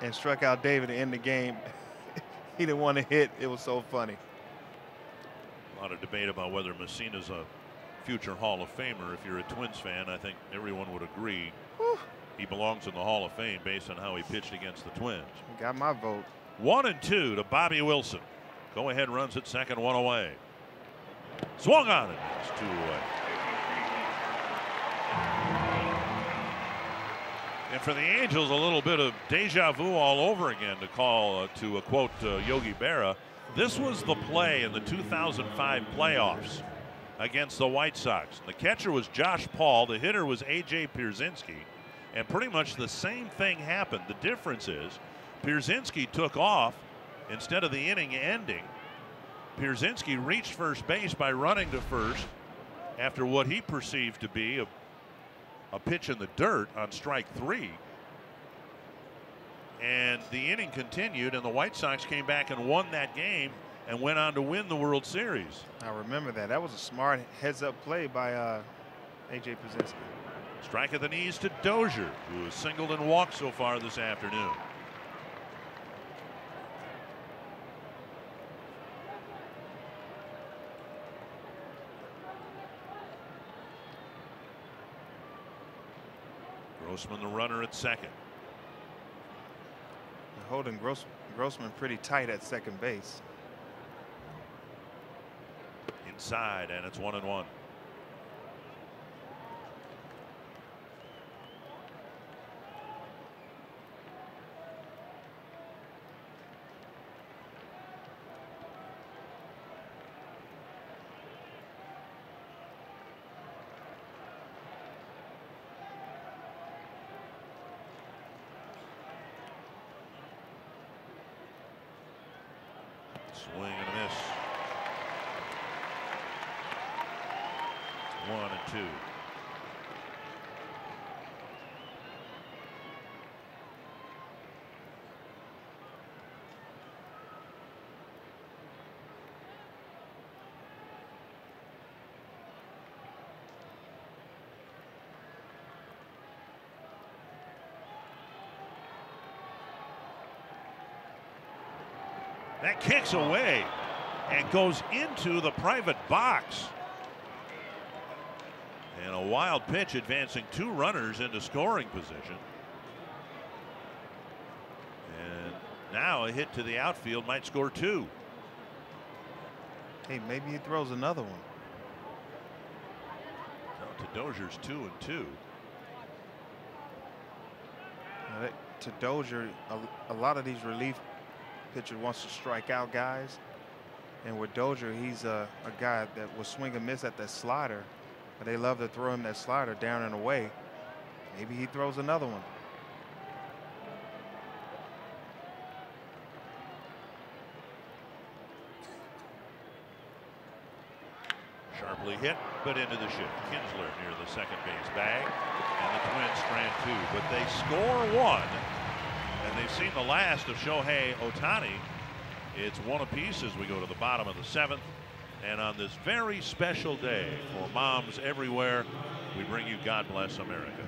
and struck out David to end the game. He didn't want to hit. It was so funny. A lot of debate about whether Messina's a future Hall of Famer. If you're a Twins fan, I think everyone would agree he belongs in the Hall of Fame based on how he pitched against the Twins. Got my vote. 1-2 to Bobby Wilson. Go ahead runs at second, 1 away. Swung on it. It's 2 away. And for the Angels, a little bit of deja vu all over again, to call to a quote Yogi Berra. This was the play in the 2005 playoffs against the White Sox. The catcher was Josh Paul. The hitter was A.J. Pierzynski. And pretty much the same thing happened. The difference is Pierzynski took off instead of the inning ending. Pierzynski reached first base by running to first after what he perceived to be a pitch in the dirt on strike 3. And the inning continued, and the White Sox came back and won that game and went on to win the World Series. I remember that. That was a smart heads-up play by A.J. Pierzynski. Strike at the knees to Dozier, who has singled and walked so far this afternoon. Grossman, the runner at second. They're holding Grossman pretty tight at second base. Inside, and it's 1-1. Swing and a miss. 1-2. That kicks away and goes into the private box. And a wild pitch advancing 2 runners into scoring position. And now a hit to the outfield might score 2. Hey, maybe he throws another one. Down to Dozier's 2-2. To Dozier, a lot of these relief pitcher wants to strike out guys, and with Dozier, he's a guy that will swing and miss at that slider, but they love to throw him that slider down and away. Maybe he throws another one. Sharply hit, but into the shift. Kinsler near the second base bag, and the Twins strand 2, but they score 1. And they've seen the last of Shohei Ohtani. It's 1 apiece as we go to the bottom of the 7th. And on this very special day for moms everywhere, we bring you God Bless America.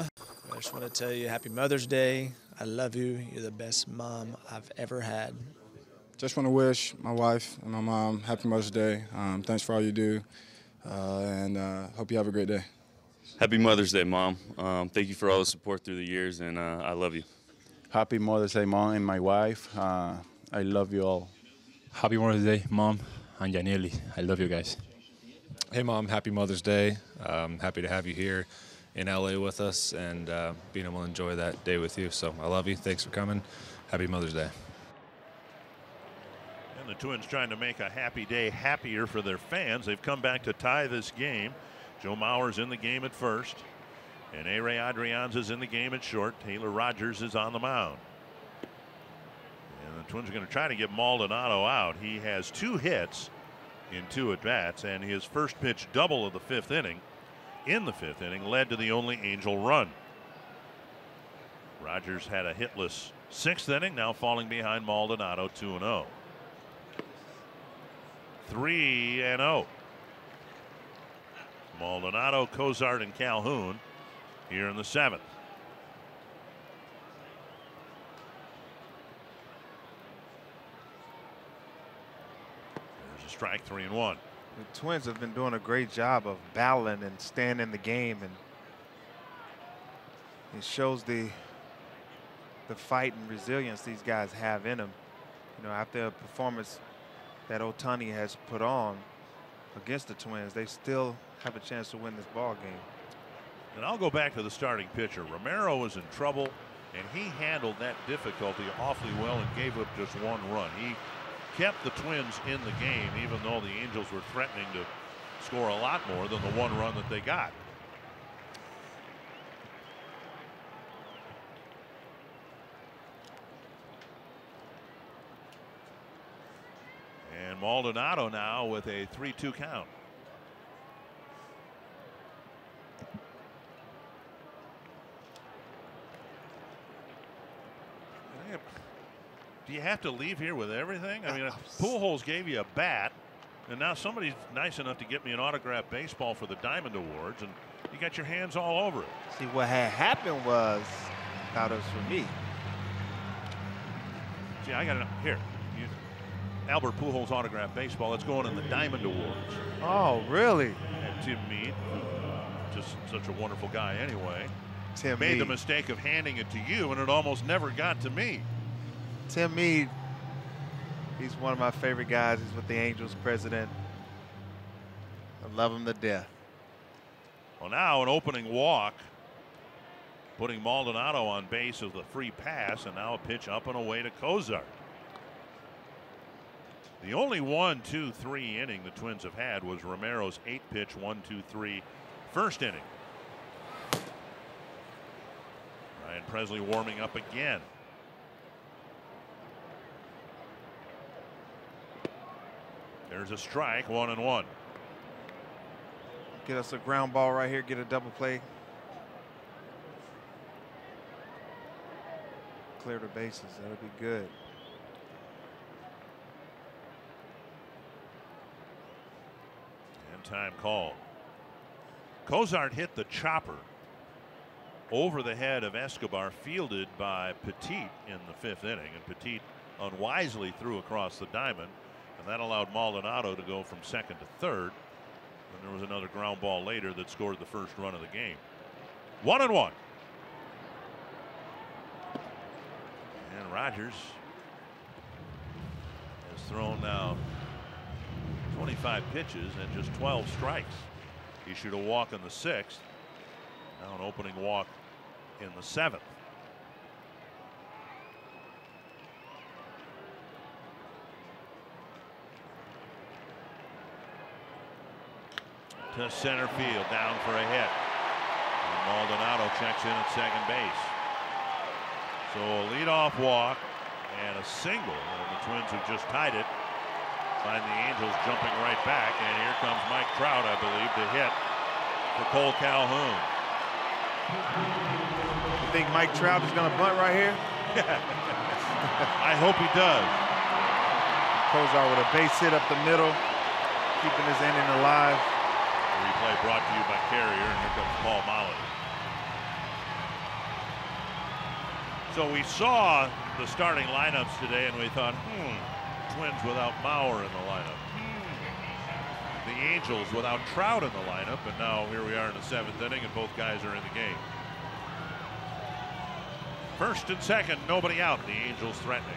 I just want to tell you happy Mother's Day. I love you. You're the best mom I've ever had. Just want to wish my wife and my mom happy Mother's Day. Thanks for all you do, and hope you have a great day. Happy Mother's Day, Mom. Thank you for all the support through the years, and I love you. Happy Mother's Day, Mom, and my wife. I love you all. Happy Mother's Day, Mom and Janelli. I love you guys. Hey, Mom. Happy Mother's Day. Happy to have you here in LA with us and being able to enjoy that day with you. So I love you. Thanks for coming. Happy Mother's Day. And the Twins trying to make a happy day happier for their fans. They've come back to tie this game. Joe Mauer's in the game at first, and A-Ray Adrianza is in the game at short. Taylor Rogers is on the mound. And the Twins are going to try to get Maldonado out. He has 2 hits in 2 at-bats, and his first pitch double of the 5th inning in the 5th inning led to the only Angel run. Rogers had a hitless 6th inning, now falling behind Maldonado 2-0. 3-0. Maldonado, Cozart, and Calhoun here in the 7th. There's a strike, 3-1. The Twins have been doing a great job of battling and staying in the game, and it shows the fight and resilience these guys have in them. You know, after a performance that Ohtani has put on against the Twins, they still have a chance to win this ball game. And I'll go back to the starting pitcher. Romero was in trouble, and he handled that difficulty awfully well and gave up just 1 run. He kept the Twins in the game, even though the Angels were threatening to score a lot more than the 1 run that they got. And Maldonado now with a 3-2 count. Do you have to leave here with everything? I mean, Pujols gave you a bat, and now somebody's nice enough to get me an autographed baseball for the Diamond Awards, and you got your hands all over it. See, what had happened was, thought it was for me. See, I got it here. Albert Pujols autographed baseball. It's going in the Diamond Awards. Oh, really? And Tim Meade, just such a wonderful guy anyway, Tim made Meade. the mistake of handing it to you, and it almost never got to me. Tim Meade, he's one of my favorite guys. He's with the Angels president. I love him to death. Well, now an opening walk, putting Maldonado on base with a free pass, and now a pitch up and away to Cozart. The only 1-2-3 inning the Twins have had was Romero's 8-pitch 1-2-3 first inning. Ryan Presley warming up again. There's a strike, 1-1. Get us a ground ball right here, get a double play. Clear the bases, that'll be good. And time called. Cozart hit the chopper over the head of Escobar, fielded by Petit in the 5th inning, and Petit unwisely threw across the diamond. And that allowed Maldonado to go from 2nd to 3rd. And there was another ground ball later that scored the first run of the game. 1-1. And Rogers has thrown now 25 pitches and just 12 strikes. He issued a walk in the 6th. Now an opening walk in the 7th. To center field, down for a hit. And Maldonado checks in at 2nd base. So a leadoff walk and a single, and the Twins have just tied it. Find the Angels jumping right back, and here comes Mike Trout, I believe, to hit for Cole Calhoun. You think Mike Trout is going to bunt right here? I hope he does. Cozart with a base hit up the middle, keeping his inning alive. Replay brought to you by Carrier, and here comes Paul Molly. So we saw the starting lineups today and we thought, Twins without Mauer in the lineup. The Angels without Trout in the lineup, and now here we are in the 7th inning and both guys are in the game. First and second, nobody out. The Angels threatening.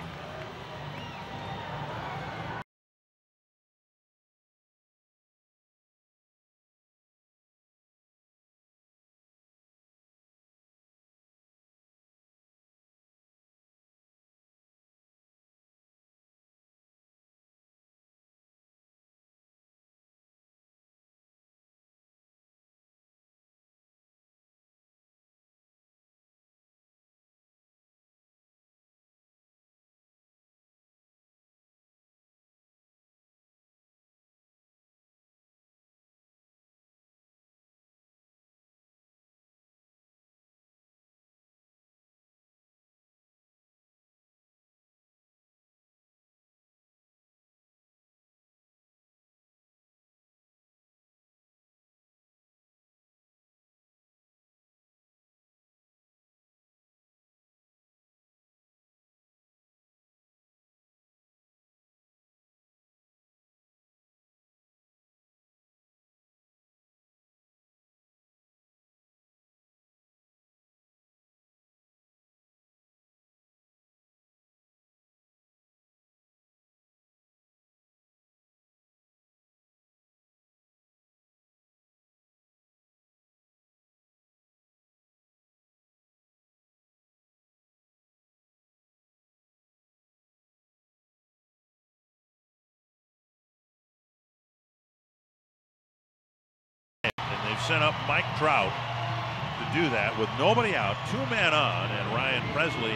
And they've sent up Mike Trout to do that with nobody out, 2 men on, and Ryan Presley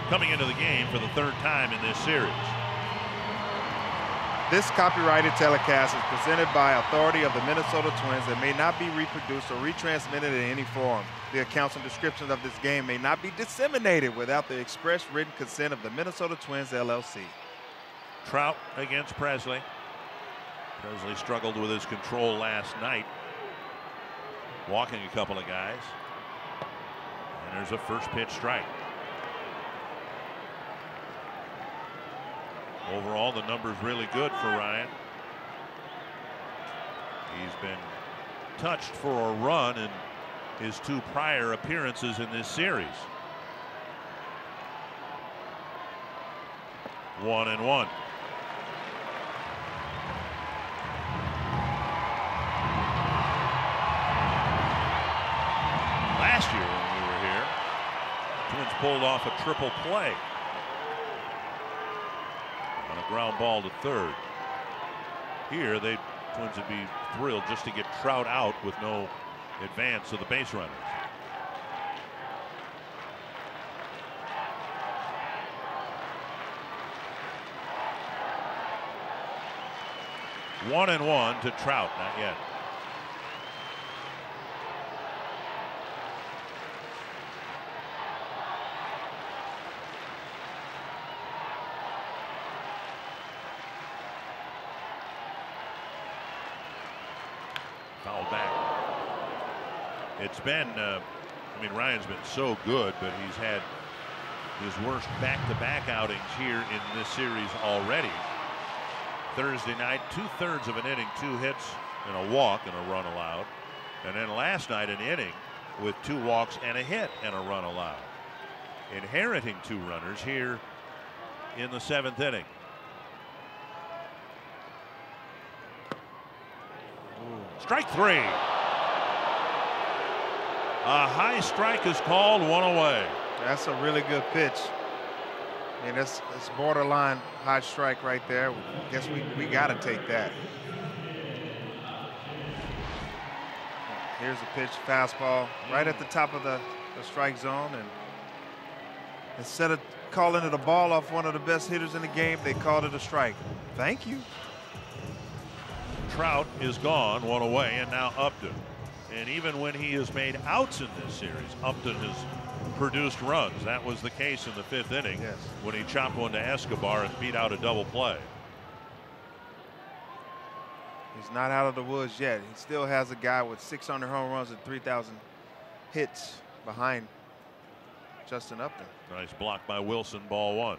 coming into the game for the 3rd time in this series. This copyrighted telecast is presented by authority of the Minnesota Twins and may not be reproduced or retransmitted in any form. The accounts and descriptions of this game may not be disseminated without the express written consent of the Minnesota Twins, LLC. Trout against Presley. Presley struggled with his control last night, walking a couple of guys. And there's a first pitch strike. Overall, the number's really good for Ryan. He's been touched for a run in his 2 prior appearances in this series. 1-1. Last year when we were here, Twins pulled off a triple play on a ground ball to 3rd. Here, Twins would be thrilled just to get Trout out with no advance of the base runners. One and one to Trout, not yet. Foul back. It's been, I mean, Ryan's been so good, but he's had his worst back-to-back outings here in this series already. Thursday night, 2/3 of an inning, 2 hits and a walk and a run allowed. And then last night, an inning with 2 walks and a hit and a run allowed. Inheriting 2 runners here in the 7th inning. Strike 3. A high strike is called, 1 away. That's a really good pitch. I mean, it's borderline high strike right there. Guess we got to take that. Here's a pitch, fastball, right at the top of the strike zone. And instead of calling it a ball off one of the best hitters in the game, they called it a strike. Thank you. Trout is gone, 1 away, and now Upton. And even when he has made outs in this series, Upton has produced runs. That was the case in the 5th inning when he chopped one to Escobar and beat out a double play. He's not out of the woods yet. He still has a guy with 600 home runs and 3,000 hits behind Justin Upton. Nice block by Wilson, ball 1.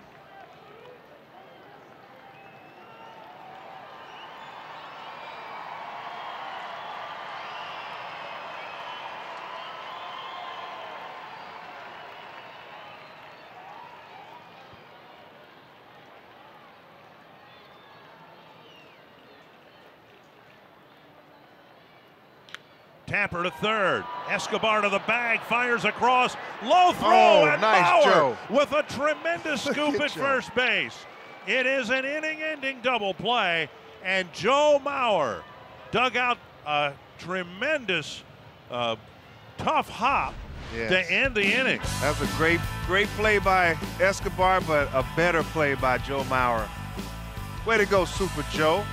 Tapper to third. Escobar to the bag, fires across. Low throw and nice, Bauer Joe. with a tremendous scoop at Joe. first base. It is an inning-ending double play, and Joe Mauer dug out a tremendous tough hop to end the inning. That's a great play by Escobar, but a better play by Joe Mauer. Way to go, Super Joe.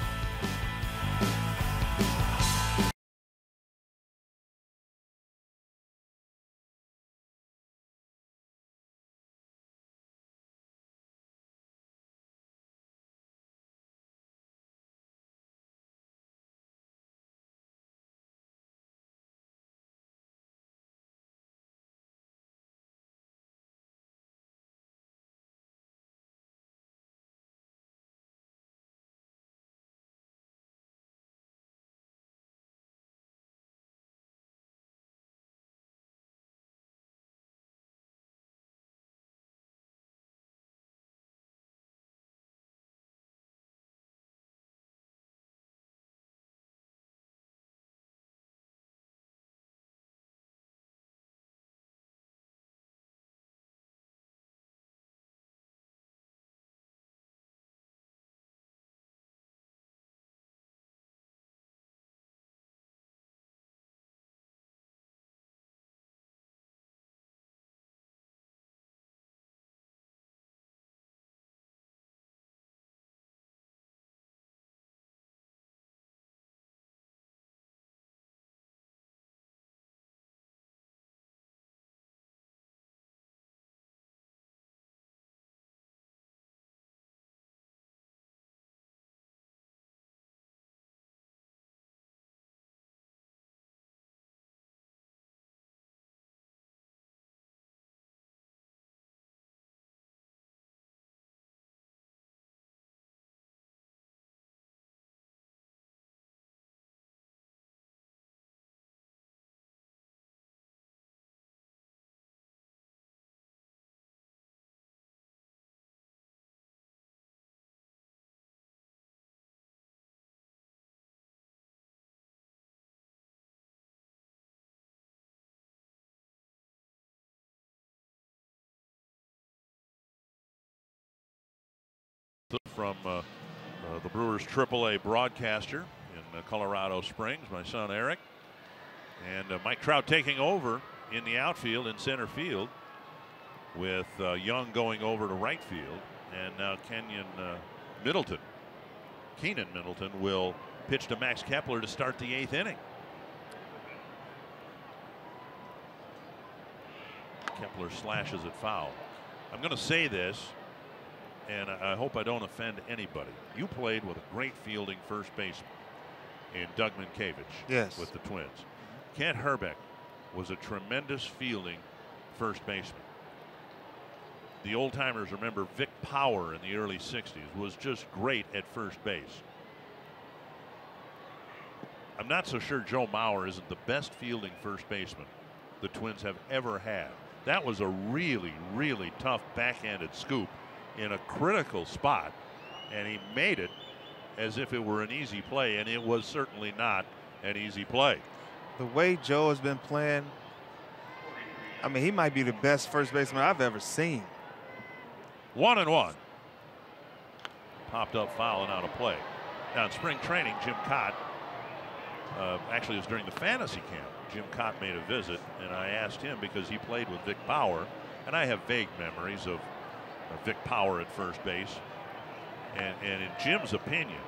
From the Brewers AAA broadcaster in Colorado Springs, my son Eric. And Mike Trout taking over in the outfield in center field with Young going over to right field. And now Keenan Middleton will pitch to Max Kepler to start the 8th inning. Kepler slashes it foul. I'm going to say this, and I hope I don't offend anybody. You played with a great fielding first baseman in Doug Mankiewicz with the Twins. Kent Herbeck was a tremendous fielding first baseman. The old timers remember Vic Power in the early 60s was just great at first base. I'm not so sure Joe Mauer isn't the best fielding first baseman the Twins have ever had. That was a really, really tough backhanded scoop in a critical spot, and he made it as if it were an easy play, and it was certainly not an easy play. The way Joe has been playing, I mean, he might be the best first baseman I've ever seen. 1-1. Popped up foul and out of play. Now in spring training, Jim Cott, actually it was during the fantasy camp, Jim Cott made a visit, and I asked him because he played with Vic Power, and I have vague memories of Vic Power at first base. And in Jim's opinion,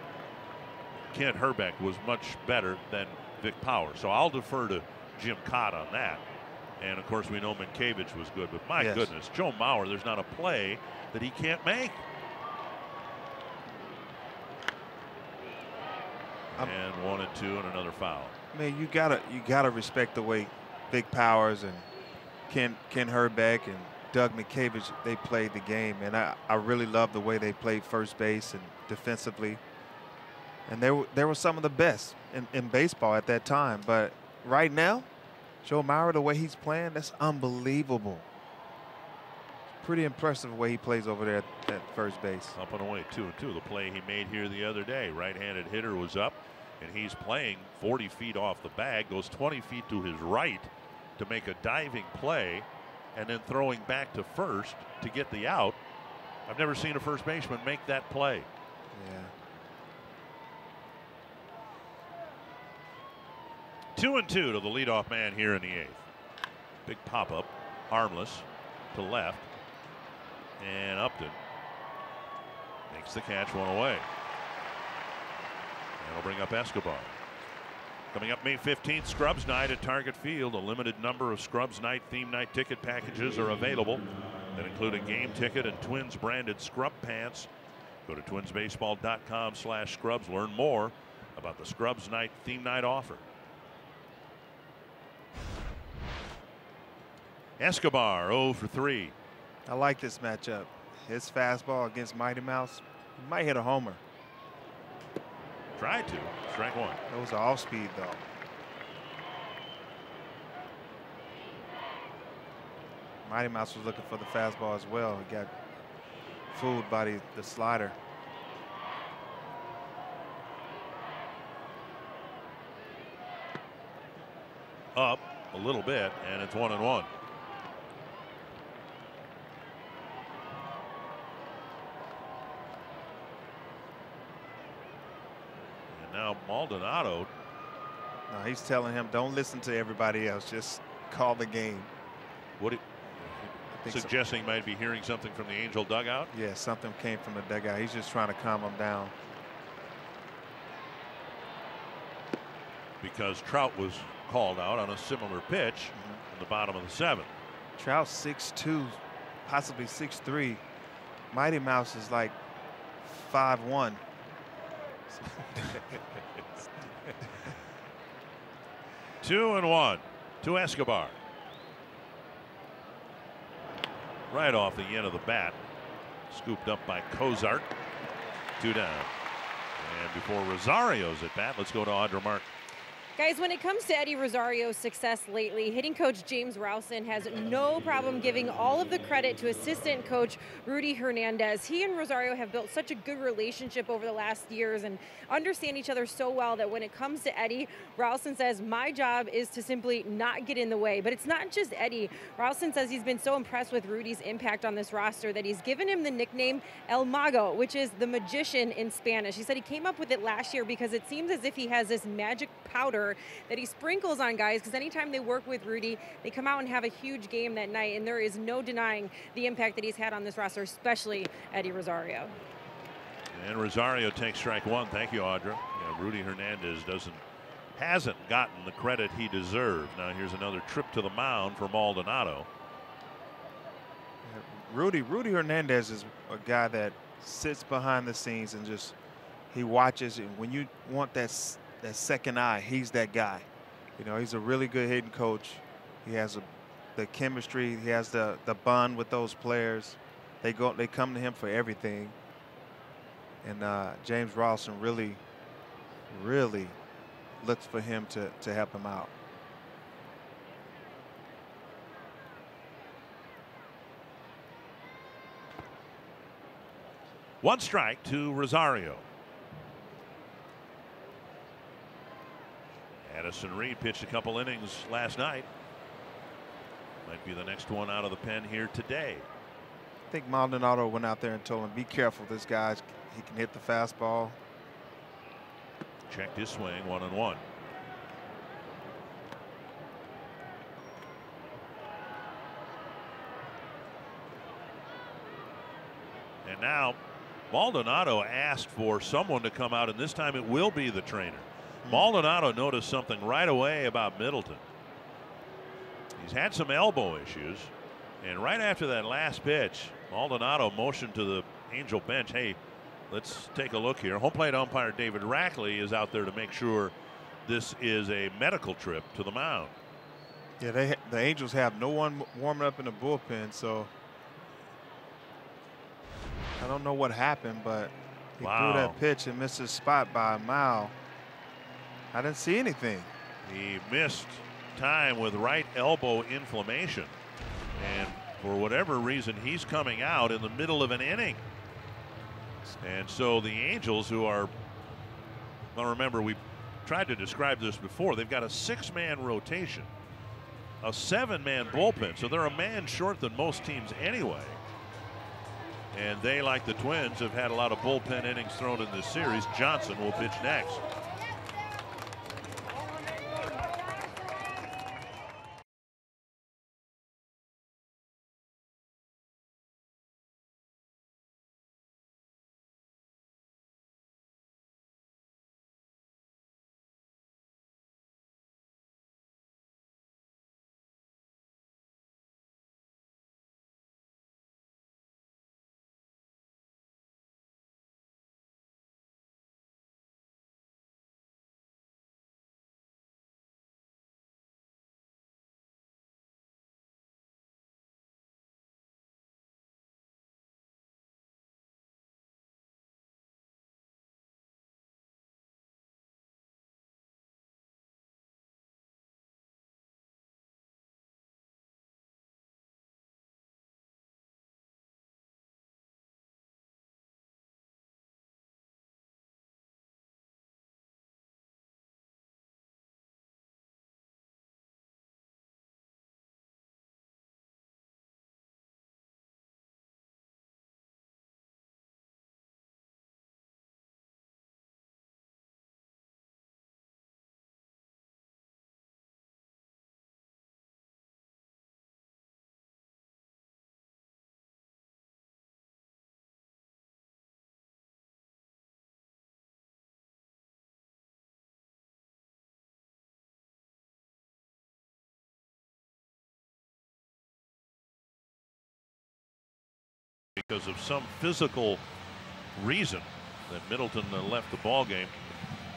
Kent Herbeck was much better than Vic Power. So I'll defer to Jim Cott on that. And of course, we know Mankiewicz was good, but my goodness, Joe Mauer, there's not a play that he can't make. And 1 and 2 and another foul. Man, you gotta respect the way Vic Powers and Ken Herbeck and Doug McCavish, they played the game, and I really love the way they played first base and defensively. And they were some of the best in baseball at that time. But right now, Joe Mauer, the way he's playing, that's unbelievable. Pretty impressive the way he plays over there at first base. Up and away, 2-2. The play he made here the other day. Right-handed hitter was up, and he's playing 40 feet off the bag, goes 20 feet to his right to make a diving play, and then throwing back to first to get the out. I've never seen a first baseman make that play. Yeah. 2-2 to the leadoff man here in the 8th. Big pop-up, harmless to left. And Upton makes the catch, one away. That'll bring up Escobar. Coming up May 15th, Scrubs Night at Target Field. A limited number of Scrubs Night theme night ticket packages are available that include a game ticket and Twins branded scrub pants. Go to twinsbaseball.com/scrubs. Learn more about the Scrubs Night theme night offer. Escobar 0 for 3. I like this matchup. His fastball against Mighty Mouse, he might hit a homer. Tried to. Strike one. That was off speed, though. Mighty Mouse was looking for the fastball as well. He got fooled by the slider. Up a little bit, and it's 1-1. Now Maldonado. No, he's telling him, don't listen to everybody else. Just call the game. What? Suggesting might be hearing something from the Angel dugout. Yeah, something came from the dugout. He's just trying to calm him down. Because Trout was called out on a similar pitch in the bottom of the 7th. Trout 6'2", possibly 6'3". Mighty Mouse is like 5'1". 2-1 to Escobar. Right off the end of the bat. Scooped up by Cozart. 2 down. And before Rosario's at bat, let's go to Audra Mark. Guys, when it comes to Eddie Rosario's success lately, hitting coach James Rowson has no problem giving all of the credit to assistant coach Rudy Hernandez. He and Rosario have built such a good relationship over the last years and understand each other so well that when it comes to Eddie, Rowson says, my job is to simply not get in the way. But it's not just Eddie. Rowson says he's been so impressed with Rudy's impact on this roster that he's given him the nickname El Mago, which is the magician in Spanish. He said he came up with it last year because it seems as if he has this magic powder that he sprinkles on guys, because anytime they work with Rudy, they come out and have a huge game that night, and there is no denying the impact that he's had on this roster, especially Eddie Rosario. And Rosario takes strike one. Thank you, Audra. Yeah, Rudy Hernandez hasn't gotten the credit he deserved. Now here's another trip to the mound for Maldonado. Rudy Hernandez is a guy that sits behind the scenes and just he watches, and when you want that second eye, he's that guy. You know, he's a really good hitting coach. He has the chemistry. He has the bond with those players. They come to him for everything. And James Rowson really looks for him to help him out. One strike to Rosario. Addison Reed pitched a couple innings last night. Might be the next one out of the pen here today. I think Maldonado went out there and told him, be careful, this guy, he can hit the fastball. Checked his swing, 1-1. And now Maldonado asked for someone to come out, and this time it will be the trainer. Maldonado noticed something right away about Middleton. He's had some elbow issues, and right after that last pitch, Maldonado motioned to the Angel bench, hey, let's take a look here. Home plate umpire David Rackley is out there to make sure this is a medical trip to the mound. Yeah, the Angels have no one warming up in the bullpen, so I don't know what happened, but he Wow. threw that pitch and missed his spot by a mile. I didn't see anything. He missed time with right elbow inflammation. And for whatever reason, he's coming out in the middle of an inning. And so the Angels, who are, well, remember, we tried to describe this before. They've got a 6-man rotation, a 7-man bullpen. So they're a man short than most teams anyway. And they, like the Twins, have had a lot of bullpen innings thrown in this series. Johnson will pitch next. Because of some physical reason that Middleton left the ball game.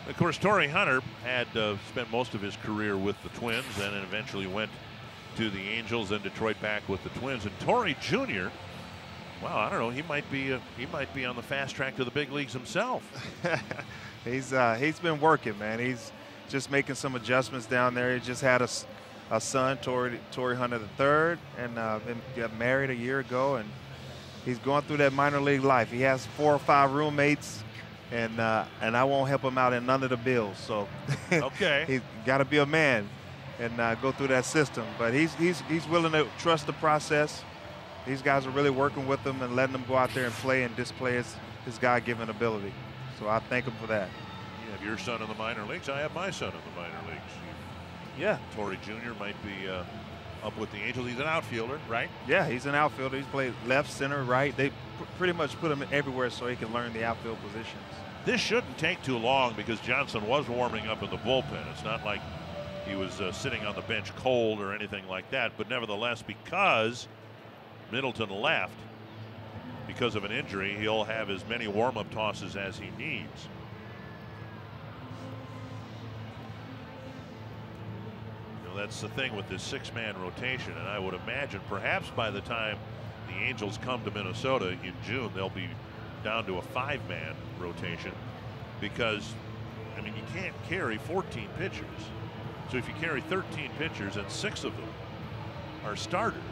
Of course, Torrey Hunter had spent most of his career with the Twins and then eventually went to the Angels and Detroit back with the Twins. And Torrey Jr., well, I don't know, he might be on the fast track to the big leagues himself. He's been working, man. He's just making some adjustments down there. He just had a son, Torrey Hunter III, and got married a year ago, and he's going through that minor league life. He has 4 or 5 roommates, and I won't help him out in none of the bills. So okay, he's got to be a man and go through that system. But he's willing to trust the process. These guys are really working with him and letting him go out there and play and display his God-given ability. So I thank him for that. You have your son in the minor leagues. I have my son in the minor leagues. Yeah. Torrey Jr. might be up with the Angels. He's an outfielder, right? Yeah, he's an outfielder. He's played left, center, right. They pretty much put him everywhere so he can learn the outfield positions. This shouldn't take too long because Johnson was warming up in the bullpen. It's not like he was sitting on the bench cold or anything like that. But nevertheless, because Middleton left because of an injury, he'll have as many warm-up tosses as he needs. That's the thing with this 6-man rotation, and I would imagine perhaps by the time the Angels come to Minnesota in June, they'll be down to a 5-man rotation because, I mean, you can't carry 14 pitchers. So if you carry 13 pitchers and 6 of them are starters,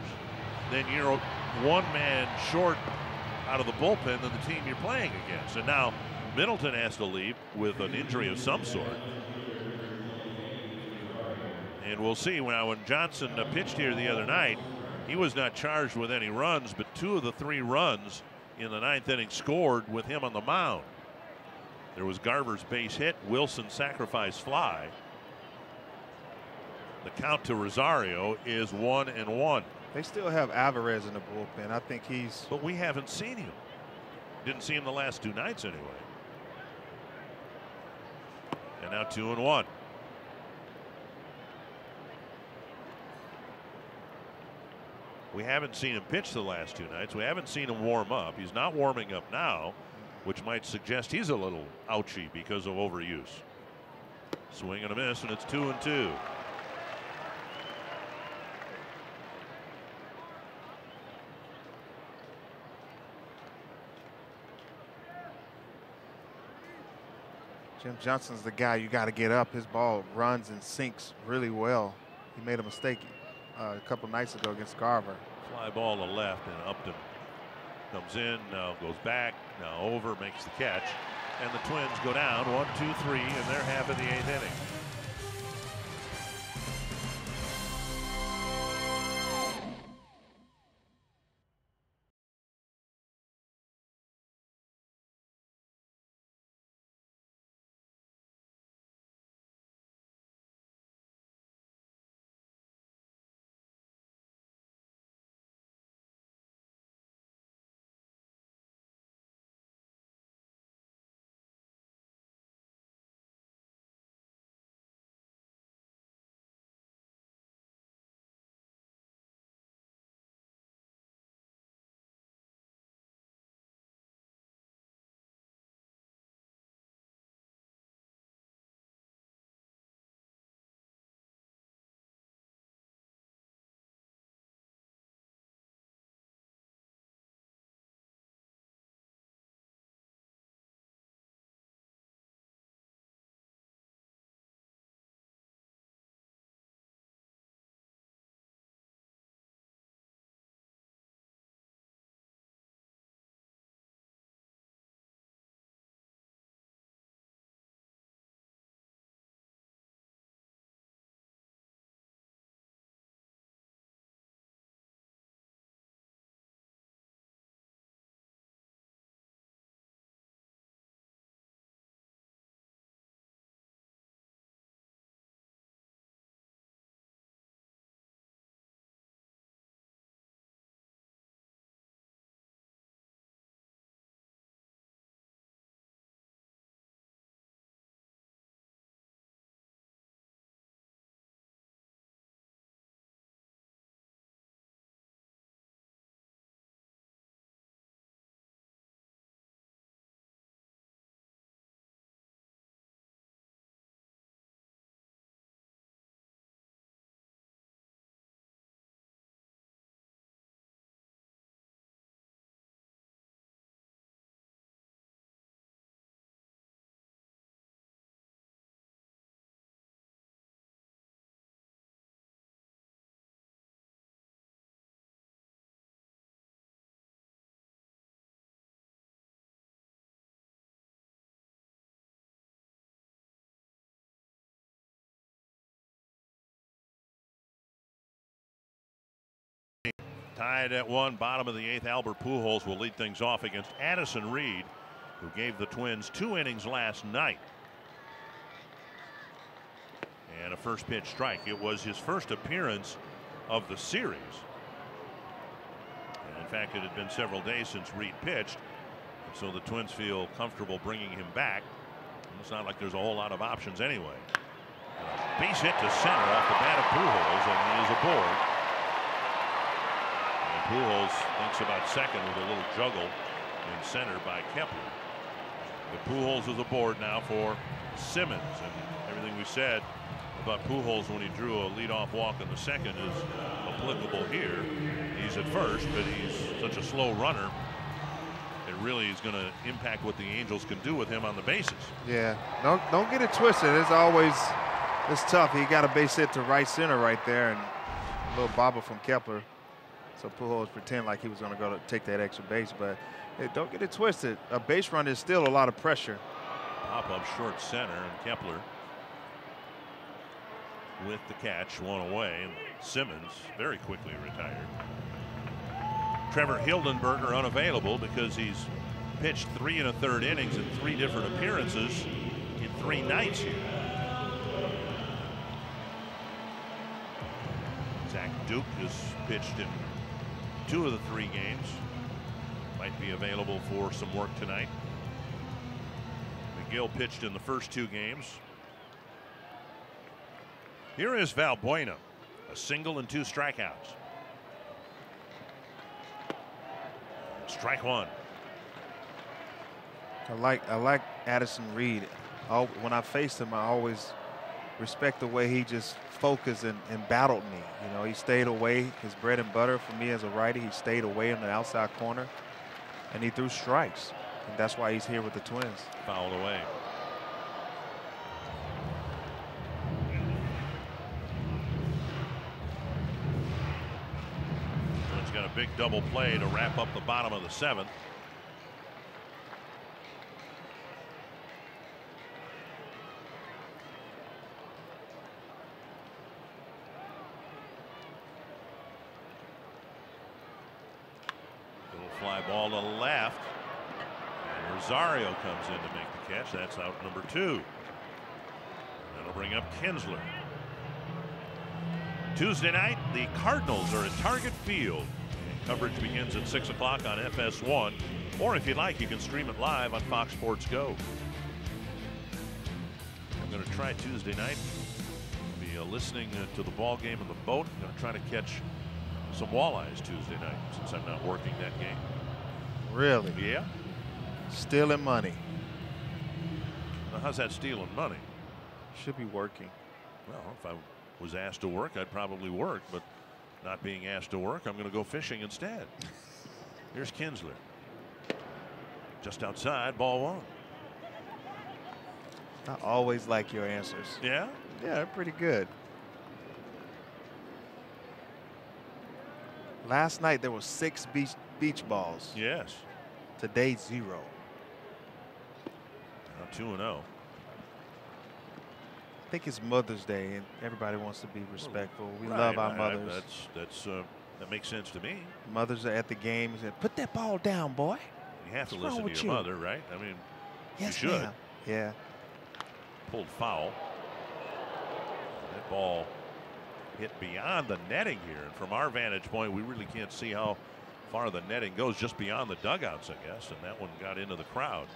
then you're 1 man short out of the bullpen than the team you're playing against. And now Middleton has to leave with an injury of some sort. And we'll see. Now, when Johnson pitched here the other night, he was not charged with any runs, but 2 of the 3 runs in the 9th inning scored with him on the mound. There was Garver's base hit, Wilson's sacrifice fly. The count to Rosario is 1-1. They still have Alvarez in the bullpen. I think he's. But we haven't seen him. Didn't see him the last 2 nights anyway. And now 2-1. We haven't seen him pitch the last 2 nights. We haven't seen him warm up. He's not warming up now, which might suggest he's a little ouchy because of overuse. Swing and a miss, and it's 2-2. Jim Johnson's the guy you got to get up. His ball runs and sinks really well. He made a mistake a couple nights ago against Garver. Fly ball to left, and Upton comes in, now goes back, now over, makes the catch. And the Twins go down 1-2-3 in their half of the 8th inning. Tied at 1, bottom of the 8th. Albert Pujols will lead things off against Addison Reed, who gave the Twins 2 innings last night. And a first pitch strike. It was his first appearance of the series. And in fact, it had been several days since Reed pitched, so the Twins feel comfortable bringing him back. It's not like there's a whole lot of options anyway. Base hit to center off the bat of Pujols, and he is aboard. Pujols thinks about second with a little juggle in center by Kepler. The Pujols is aboard now for Simmons, and everything we said about Pujols when he drew a leadoff walk in the second is applicable here. He's at first, but he's such a slow runner. It really is going to impact what the Angels can do with him on the bases. Yeah, don't get it twisted. It's tough. He got a base hit to right center right there, and a little bobble from Kepler. So Pujols pretend like he was going to go to take that extra base, but hey, don't get it twisted. A base run is still a lot of pressure. Pop up short center, and Kepler with the catch, 1 away, and Simmons very quickly retired. Trevor Hildenberger unavailable because he's pitched 3 1/3 innings in 3 different appearances in 3 nights here. Zach Duke has pitched in 2 of the 3 games. Might be available for some work tonight. McGill pitched in the first 2 games. Here is Valbuena, a single and 2 strikeouts. Strike 1. I like Addison Reed. When I faced him, I always respect the way he just focused and battled me. You know, he stayed away. His bread and butter for me as a righty, he stayed away in the outside corner, and he threw strikes. And that's why he's here with the Twins. Fouled away. a big double play to wrap up the bottom of the 7th. Fly ball to left. And Rosario comes in to make the catch. That's out number 2. That'll bring up Kinsler. Tuesday night, the Cardinals are at Target Field. Coverage begins at 6 o'clock on FS1. Or if you'd like, you can stream it live on Fox Sports Go. I'm going to try Tuesday night. Be listening to the ball game in the boat. I'm going to try to catch some walleyes Tuesday night since I'm not working that game. Really? Yeah. Stealing money. Now, how's that stealing money? Should be working. Well, if I was asked to work, I'd probably work, but not being asked to work, I'm going to go fishing instead. Here's Kinsler. Just outside, ball 1. I always like your answers. Yeah? Yeah, they're pretty good. Last night there were 6 beach balls. Yes. Today 0. Now 2-0. I think it's Mother's Day and everybody wants to be respectful. We Right, love our right. mothers. That makes sense to me. Mothers are at the games and put that ball down, boy. You have to What's listen wrong to with your you? mother, right? I mean, Yes, you should. ma'am. Yeah. Pulled foul. That ball hit beyond the netting here. And from our vantage point, we really can't see how far the netting goes, just beyond the dugouts, I guess. And that one got into the crowd.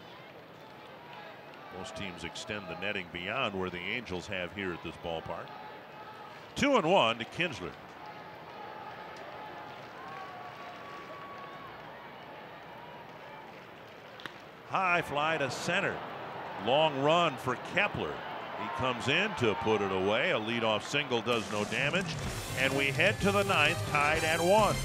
Most teams extend the netting beyond where the Angels have here at this ballpark. 2-1 to Kinsler. High fly to center. Long run for Kepler. He comes in to put it away. A leadoff single does no damage. And we head to the 9th, tied at 1.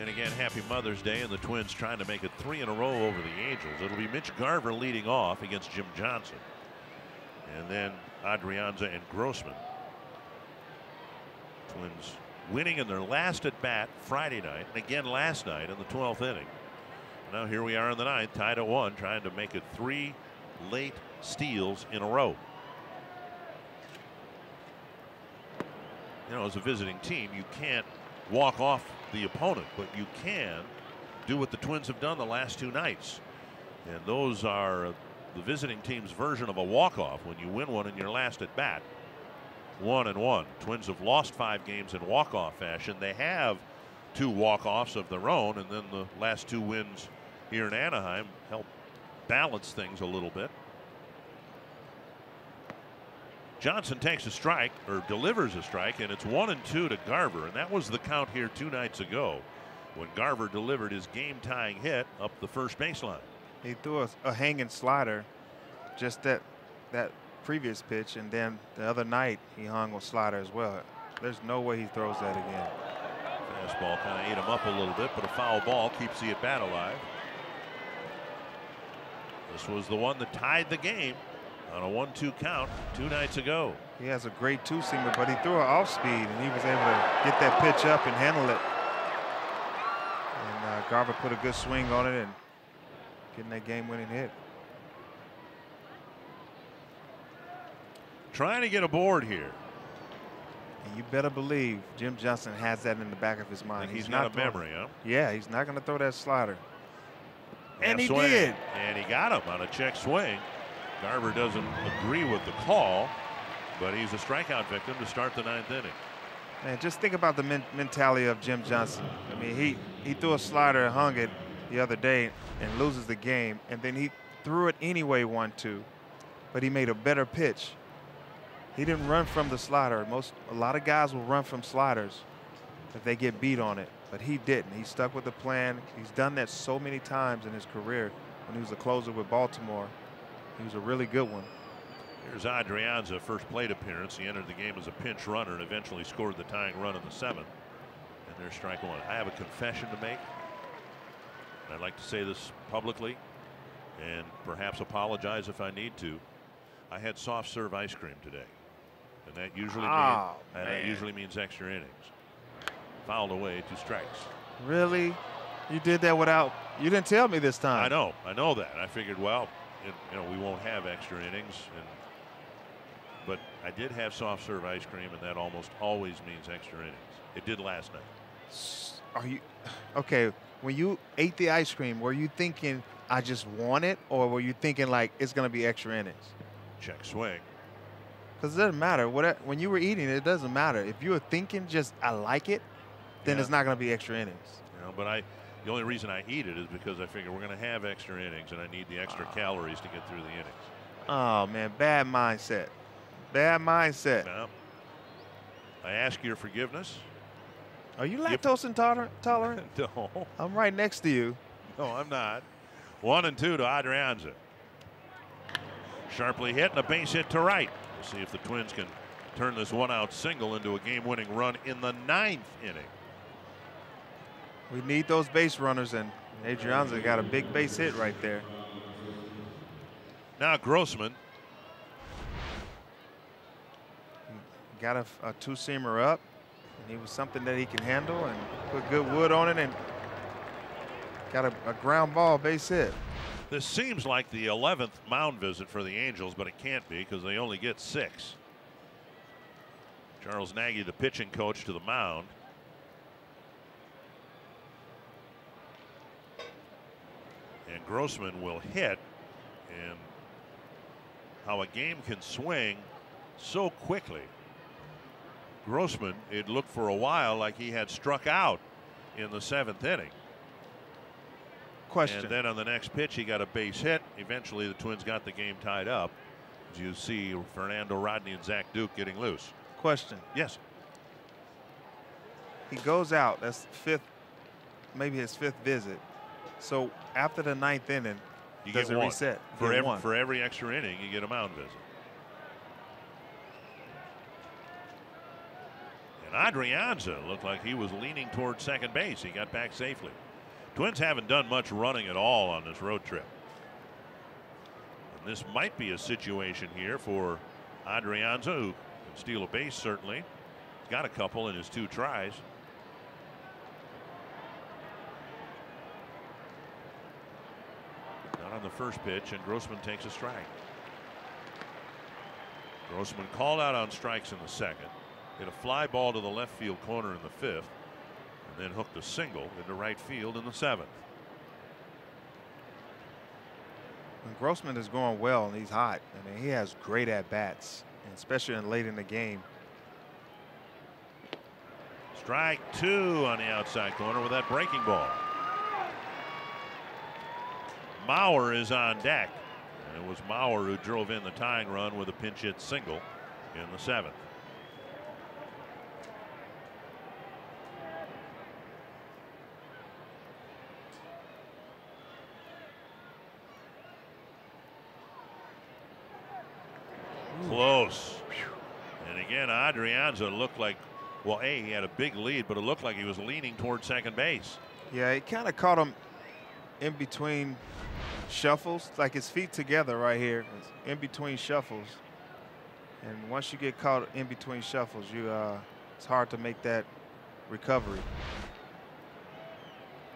Again, happy Mother's Day, and the Twins trying to make it 3 in a row over the Angels. It'll be Mitch Garver leading off against Jim Johnson, and then Adrianza and Grossman. Twins winning in their last at bat Friday night, and again last night in the 12th inning. Now here we are in the 9th, tied at 1, trying to make it 3 late steals in a row. You know, as a visiting team, you can't walk off the opponent, but you can do what the Twins have done the last 2 nights. And those are the visiting team's version of a walk-off when you win one in your last at bat. 1-1. Twins have lost 5 games in walk-off fashion. They have 2 walk-offs of their own, and then the last 2 wins here in Anaheim help balance things a little bit. Johnson takes a strike, or delivers a strike, and it's 1-2 to Garver, and that was the count here 2 nights ago when Garver delivered his game-tying hit up the first baseline. He threw a hanging slider just that previous pitch, and then the other night he hung a slider as well. There's no way he throws that again. Fastball kind of ate him up a little bit, but a foul ball keeps the at-bat alive. This was the one that tied the game on a 1-2 count 2 nights ago. He has a great 2-seamer, but he threw it off speed, and he was able to get that pitch up and handle it. And Garver put a good swing on it and getting that game-winning hit. Trying to get aboard here. And you better believe Jim Johnson has that in the back of his mind. He's got a memory, huh? Yeah, he's not going to throw that slider. And he swing. did. And he got him on a check swing. Garver doesn't agree with the call, but he's a strikeout victim to start the 9th inning. Man, just think about the mentality of Jim Johnson. I mean, he threw a slider and hung it the other day and loses the game, and then he threw it anyway 1-2, but he made a better pitch. He didn't run from the slider. A lot of guys will run from sliders if they get beat on it, but he didn't. He stuck with the plan. He's done that so many times in his career. When he was a closer with Baltimore, he was a really good one. Here's Adrianza, first plate appearance. He entered the game as a pinch runner and eventually scored the tying run in the 7th. And there's strike 1. I have a confession to make. I'd like to say this publicly and perhaps apologize if I need to. I had soft serve ice cream today, and that usually means extra innings. Fouled away, 2 strikes. Really? You did that without? You didn't tell me this time. I know that. I figured, well, we won't have extra innings, but I did have soft serve ice cream, and that almost always means extra innings. It did last night. Are you okay? When you ate the ice cream, were you thinking I just want it, or were you thinking like it's going to be extra innings? Check swing. Because it doesn't matter. When you were eating it doesn't matter. If you were thinking just I like it, then it's not going to be extra innings. But the only reason I eat it is because I figure we're going to have extra innings, and I need the extra calories to get through the innings. Oh man, bad mindset. Bad mindset. Now, I ask your forgiveness. Are you lactose intolerant? No. I'm right next to you. No, I'm not. 1-2 to Adrianza. Sharply hit and a base hit to right. We'll see if the Twins can turn this 1-out single into a game-winning run in the 9th inning. We need those base runners, and Adrianza got a big base hit right there. Now Grossman. Got a 2-seamer up, and he was something that he can handle and put good wood on it and got a ground ball base hit. This seems like the 11th mound visit for the Angels, but it can't be because they only get 6. Charles Nagy, the pitching coach, to the mound. And Grossman will hit, and how a game can swing so quickly. Grossman, it looked for a while like he had struck out in the 7th inning. Question. And then on the next pitch, he got a base hit. Eventually, the Twins got the game tied up. As you see Fernando Rodney and Zach Duke getting loose. Question. Yes. He goes out. That's maybe his 5th visit. So after the 9th inning, does it reset? For every extra inning, you get a mound visit. And Adrianza looked like he was leaning toward second base. He got back safely. Twins haven't done much running at all on this road trip. And this might be a situation here for Adrianza, who can steal a base, certainly. He's got a couple in his 2 tries. Not on the first pitch, and Grossman takes a strike. Grossman called out on strikes in the 2nd. Hit a fly ball to the left field corner in the 5th. And then hooked a single into right field in the 7th. And Grossman is going well, and he's hot. I mean, he has great at-bats, especially late in the game. Strike 2 on the outside corner with that breaking ball. Mauer is on deck. And it was Mauer who drove in the tying run with a pinch hit single in the 7th. Close. And again, Adrianza looked like, well, he had a big lead, but it looked like he was leaning towards second base. Yeah, he kind of caught him in between shuffles, like his feet together right here, in between shuffles. And once you get caught in between shuffles, it's hard to make that recovery.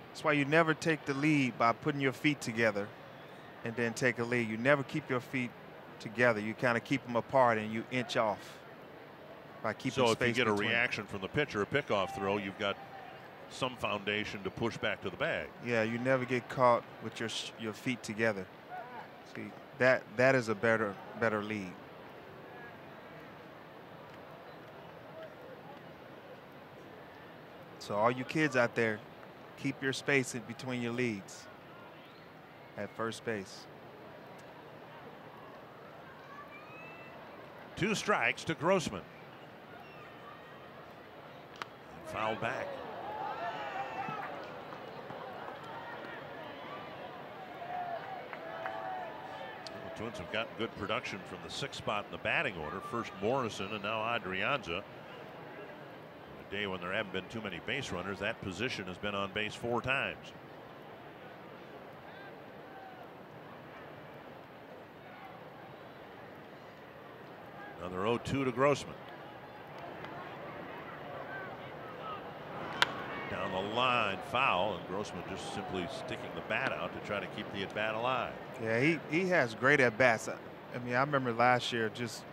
That's why you never take the lead by putting your feet together and then take a lead. You never keep your feet together. You kind of keep them apart and you inch off by keeping space. So if you get a between. reaction from the pitcher, a pickoff throw, you've got some foundation to push back to the bag. Yeah, you never get caught with your feet together. See, that is a better lead. So all you kids out there, keep your space in between your leads at first base. 2 strikes to Grossman. And foul back. The Twins have gotten good production from the 6th spot in the batting order. First Morrison and now Adrianza. On a day when there haven't been too many base runners, that position has been on base 4 times. Another 0-2 to Grossman. Down the line, foul, and Grossman just simply sticking the bat out to try to keep the at-bat alive. Yeah, he has great at-bats. I mean, I remember last year just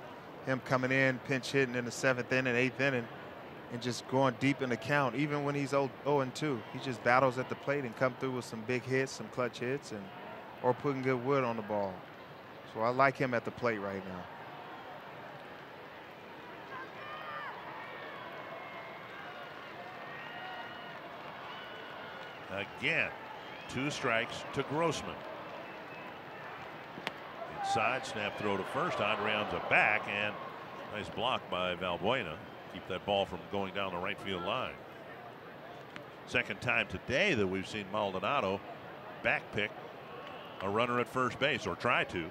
him coming in, pinch hitting in the 7th inning, 8th inning, and just going deep in the count. Even when he's 0-2, he just battles at the plate and come through with some big hits, some clutch hits, or putting good wood on the ball. So I like him at the plate right now. Again, 2 strikes to Grossman. Inside, snap throw to first. Adrianza back, and nice block by Valbuena. Keep that ball from going down the right field line. Second time today that we've seen Maldonado back pick a runner at first base, or try to.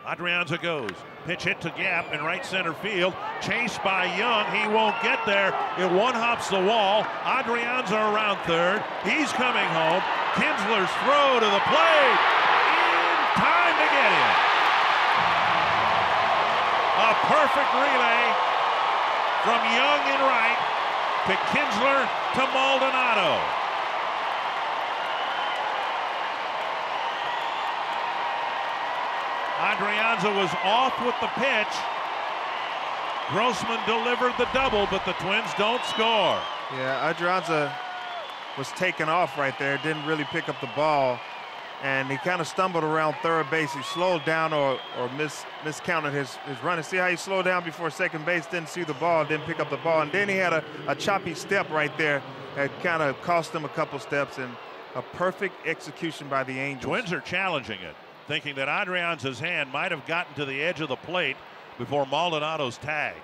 Adrianza goes. Pitch hit to gap in right center field. Chased by Young. He won't get there. It one-hops the wall. Adrianza around third. He's coming home. Kinsler's throw to the plate. In time to get him. A perfect relay from Young in right to Kinsler to Maldonado. Adrianza was off with the pitch. Grossman delivered the double, but the Twins don't score. Yeah, Adrianza was taken off right there, didn't really pick up the ball, and he kind of stumbled around third base. He slowed down or miscounted his running. See how he slowed down before second base, didn't see the ball, didn't pick up the ball, and then he had a choppy step right there that kind of cost him a couple steps, and a perfect execution by the Angels. Twins are challenging it, thinking that Adrianza's hand might have gotten to the edge of the plate before Maldonado's tag.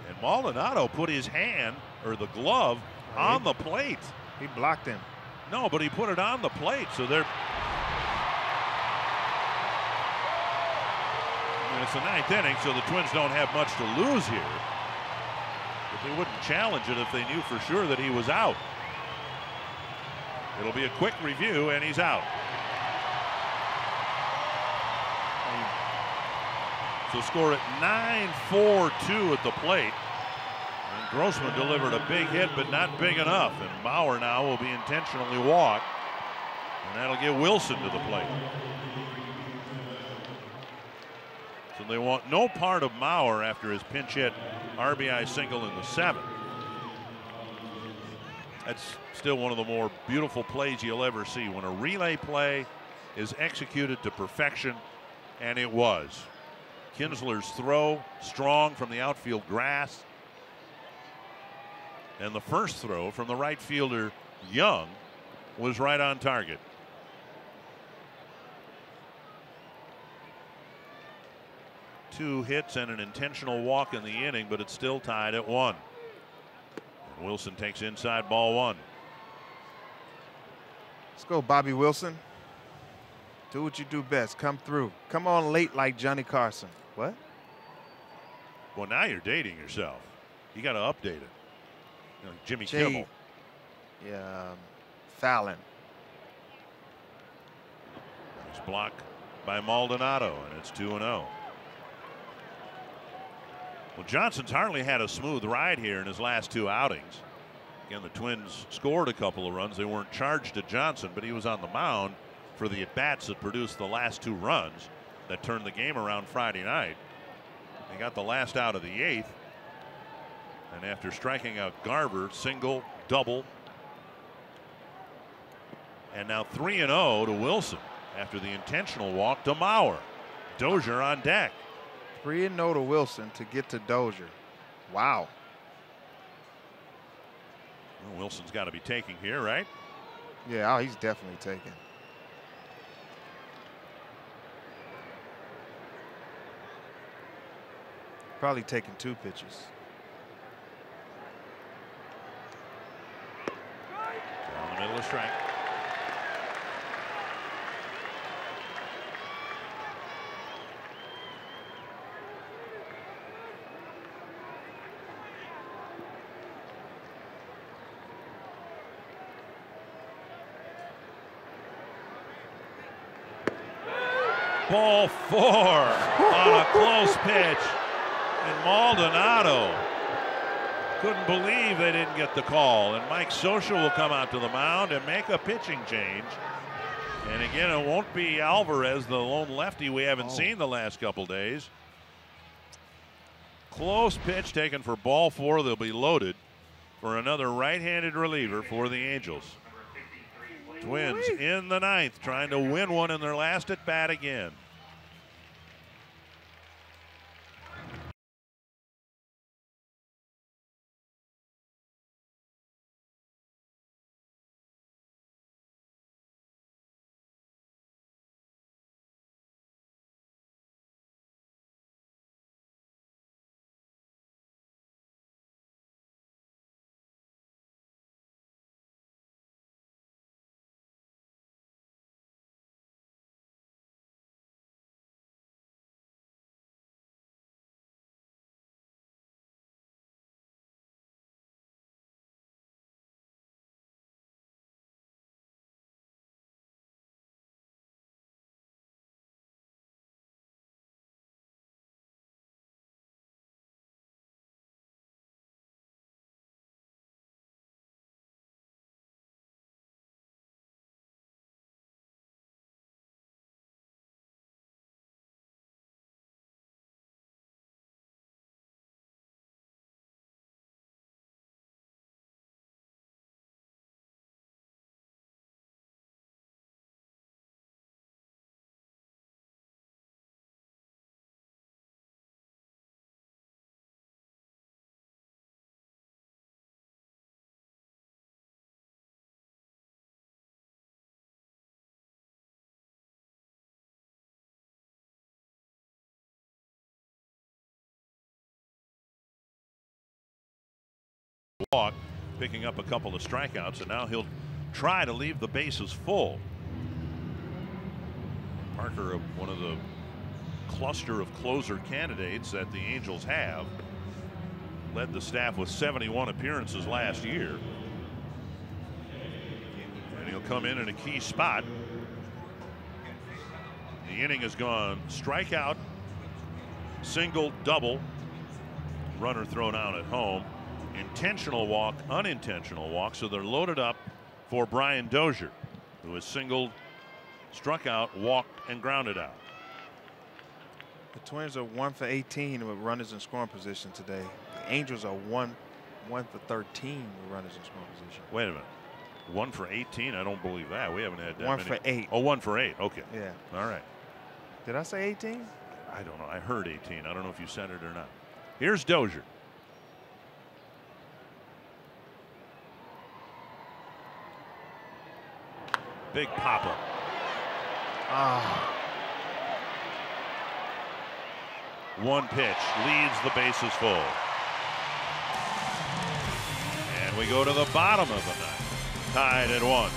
And Maldonado put his hand, or the glove, on the plate. He blocked him. No, but he put it on the plate, so they're... And it's the 9th inning, so the Twins don't have much to lose here. But they wouldn't challenge it if they knew for sure that he was out. It'll be a quick review, and he's out. So score at 9-4-2 at the plate. And Grossman delivered a big hit, but not big enough. And Mauer now will be intentionally walked. And that'll get Wilson to the plate. So they want no part of Mauer after his pinch hit RBI single in the 7th. That's still one of the more beautiful plays you'll ever see, when a relay play is executed to perfection, and it was. Kinsler's throw strong from the outfield grass, and the first throw from the right fielder Young was right on target. Two hits and an intentional walk in the inning, but it's still tied at 1. And Wilson takes inside, ball 1. Let's go, Bobby Wilson. Do what you do best. Come through. Come on late like Johnny Carson. What? Well, now you're dating yourself. You got to update it. You know, Jimmy Jay, Kimmel. Yeah, Fallon. He's blocked by Maldonado, and it's 2-0. Well, Johnson's hardly had a smooth ride here in his last 2 outings. Again, the Twins scored a couple of runs. They weren't charged to Johnson, but he was on the mound for the at-bats that produced the last 2 runs that turned the game around Friday night. They got the last out of the 8th. And after striking out Garver, single, double. And now 3-0 to Wilson after the intentional walk to Mauer. Dozier on deck. 3-0 to Wilson to get to Dozier. Wow. Well, Wilson's got to be taking here, right? Yeah, he's definitely taking. Probably taking 2 pitches. Down the middle of strike. Ball 4 on a close pitch. And Maldonado couldn't believe they didn't get the call. And Mike Scioscia will come out to the mound and make a pitching change. And again, it won't be Alvarez, the lone lefty we haven't seen the last couple days. Close pitch taken for ball 4. They'll be loaded for another right-handed reliever for the Angels. Twins in the 9th, trying to win one in their last at bat again. Walk, picking up a couple of strikeouts, and now he'll try to leave the bases full. Parker, one of the cluster of closer candidates that the Angels have, led the staff with 71 appearances last year. And he'll come in a key spot. The inning has gone strikeout, single, double, runner thrown out at home, intentional walk, unintentional walk. So they're loaded up for Brian Dozier, who has singled, struck out, walked, and grounded out. The Twins are 1 for 18 with runners in scoring position today. The Angels are 1 for 13 with runners in scoring position. Wait a minute. 1 for 18? I don't believe that. We haven't had that 1 many. for 8. Oh, 1 for 8. Okay. Yeah. All right. Did I say 18? I don't know. I heard 18. I don't know if you said it or not. Here's Dozier. Big pop-up. One pitch leads the bases full. And we go to the bottom of the ninth. Tied at 1.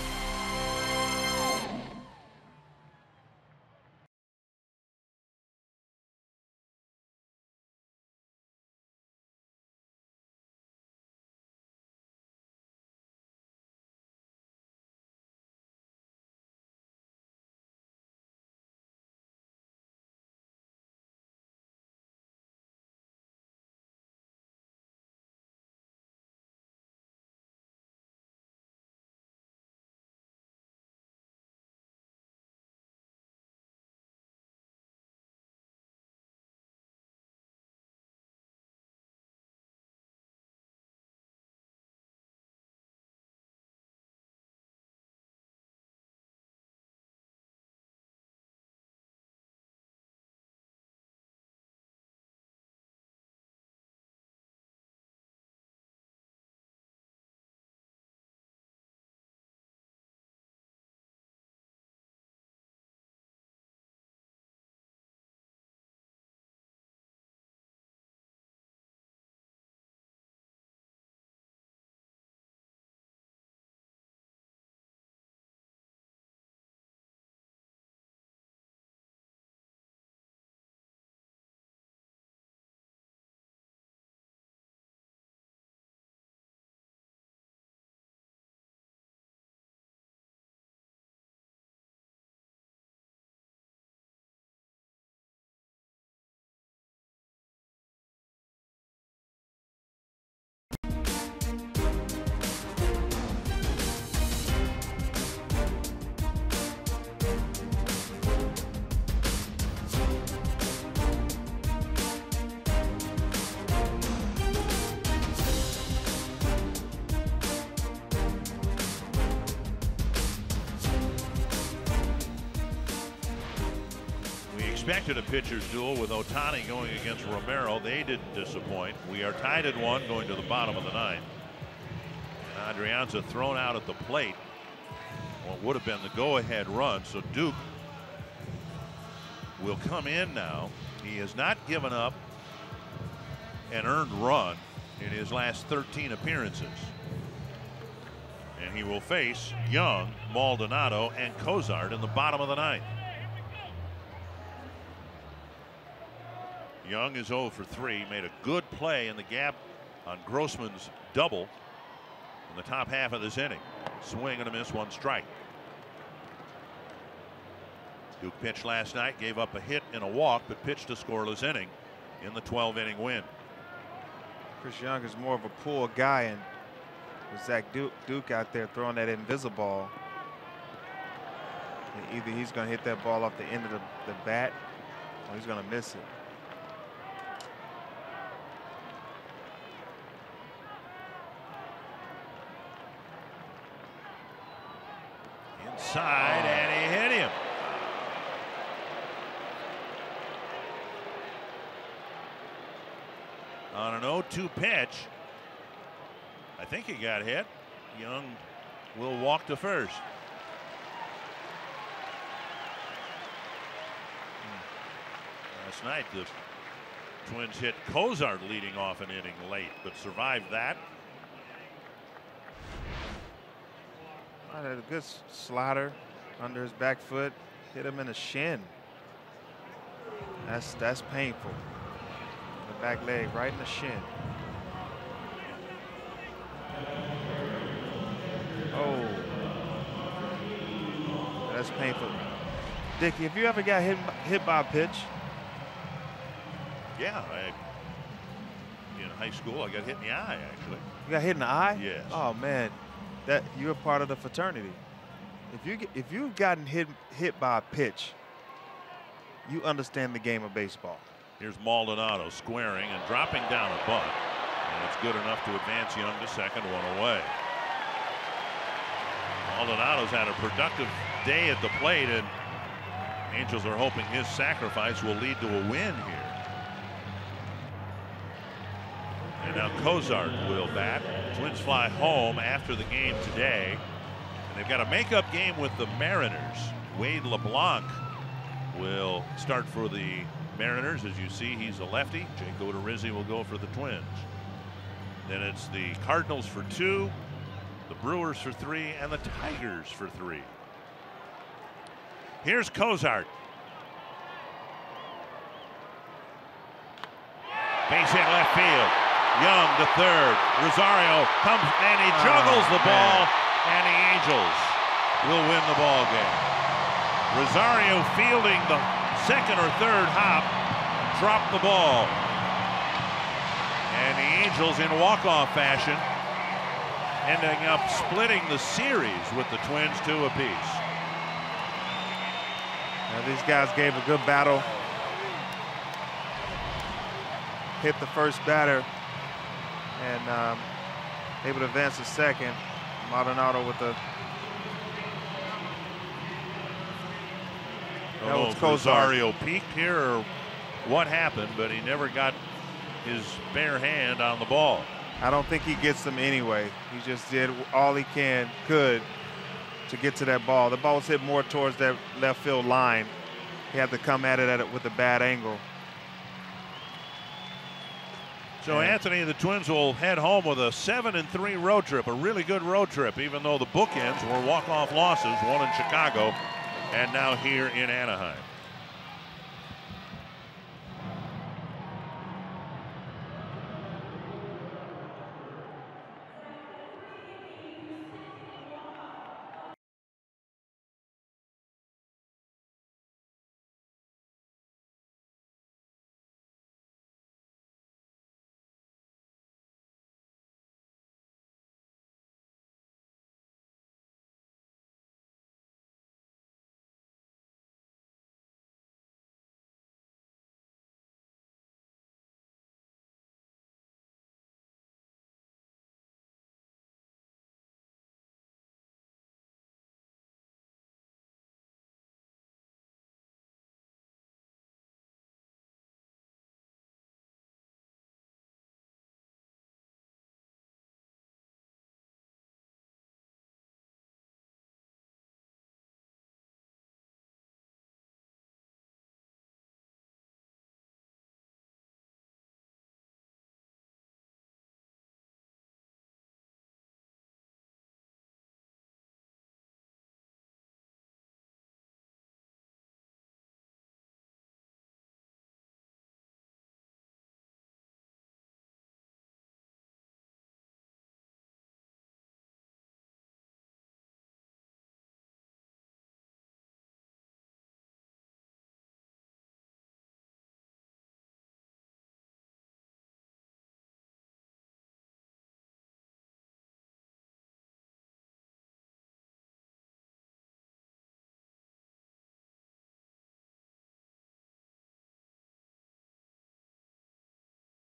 Expected a pitcher's duel with Ohtani going against Romero. They didn't disappoint. We are tied at 1 going to the bottom of the ninth. And Adrianza thrown out at the plate. What would have been the go-ahead run. So Duke will come in now. He has not given up an earned run in his last 13 appearances. And he will face Young, Maldonado, and Cozart in the bottom of the ninth. Young is 0 for 3, made a good play in the gap on Grossman's double in the top half of this inning. Swing and a miss, 1 strike. Duke pitched last night, gave up a hit and a walk, but pitched a scoreless inning in the 12-inning win. Chris Young is more of a pull guy, and with Zach Duke out there throwing that invisible ball, and either he's going to hit that ball off the end of the bat or he's going to miss it. Inside, and he hit him. On an 0-2 pitch. I think he got hit. Young will walk to first. Last night the Twins hit Cozart leading off an inning late, but survived that. Had a good slider under his back foot, hit him in the shin. That's painful. The back leg right in the shin. Oh, that's painful. Dickie, have you ever got hit by a pitch? Yeah, in high school I got hit in the eye actually. You got hit in the eye? Yes. Oh man, that you're a part of the fraternity. If you've gotten hit by a pitch, you understand the game of baseball. Here's Maldonado squaring and dropping down a bunt. And it's good enough to advance Young to second, 1 away. Maldonado's had a productive day at the plate, and Angels are hoping his sacrifice will lead to a win here. And now Cozart will bat. Twins fly home after the game today. And they've got a makeup game with the Mariners. Wade LeBlanc will start for the Mariners. As you see, he's a lefty. Jake Odorizzi will go for the Twins. Then it's the Cardinals for 2, the Brewers for 3, and the Tigers for 3. Here's Cozart. Base hit left field. Young to third. Rosario comes and he juggles the ball, and the Angels will win the ball game. Rosario fielding the second or third hop, dropped the ball. And the Angels, in walk-off fashion, ending up splitting the series with the Twins 2 apiece. Now, these guys gave a good battle. Hit the first batter and able to advance to second. Maldonado with the. I don't know if Rosario peaked here or what happened, but he never got his bare hand on the ball. I don't think he gets them anyway. He just did all he could to get to that ball. The ball was hit more towards that left field line. He had to come at it with a bad angle. So Anthony, the Twins will head home with a 7-3 road trip, a really good road trip, even though the bookends were walk-off losses, one in Chicago and now here in Anaheim.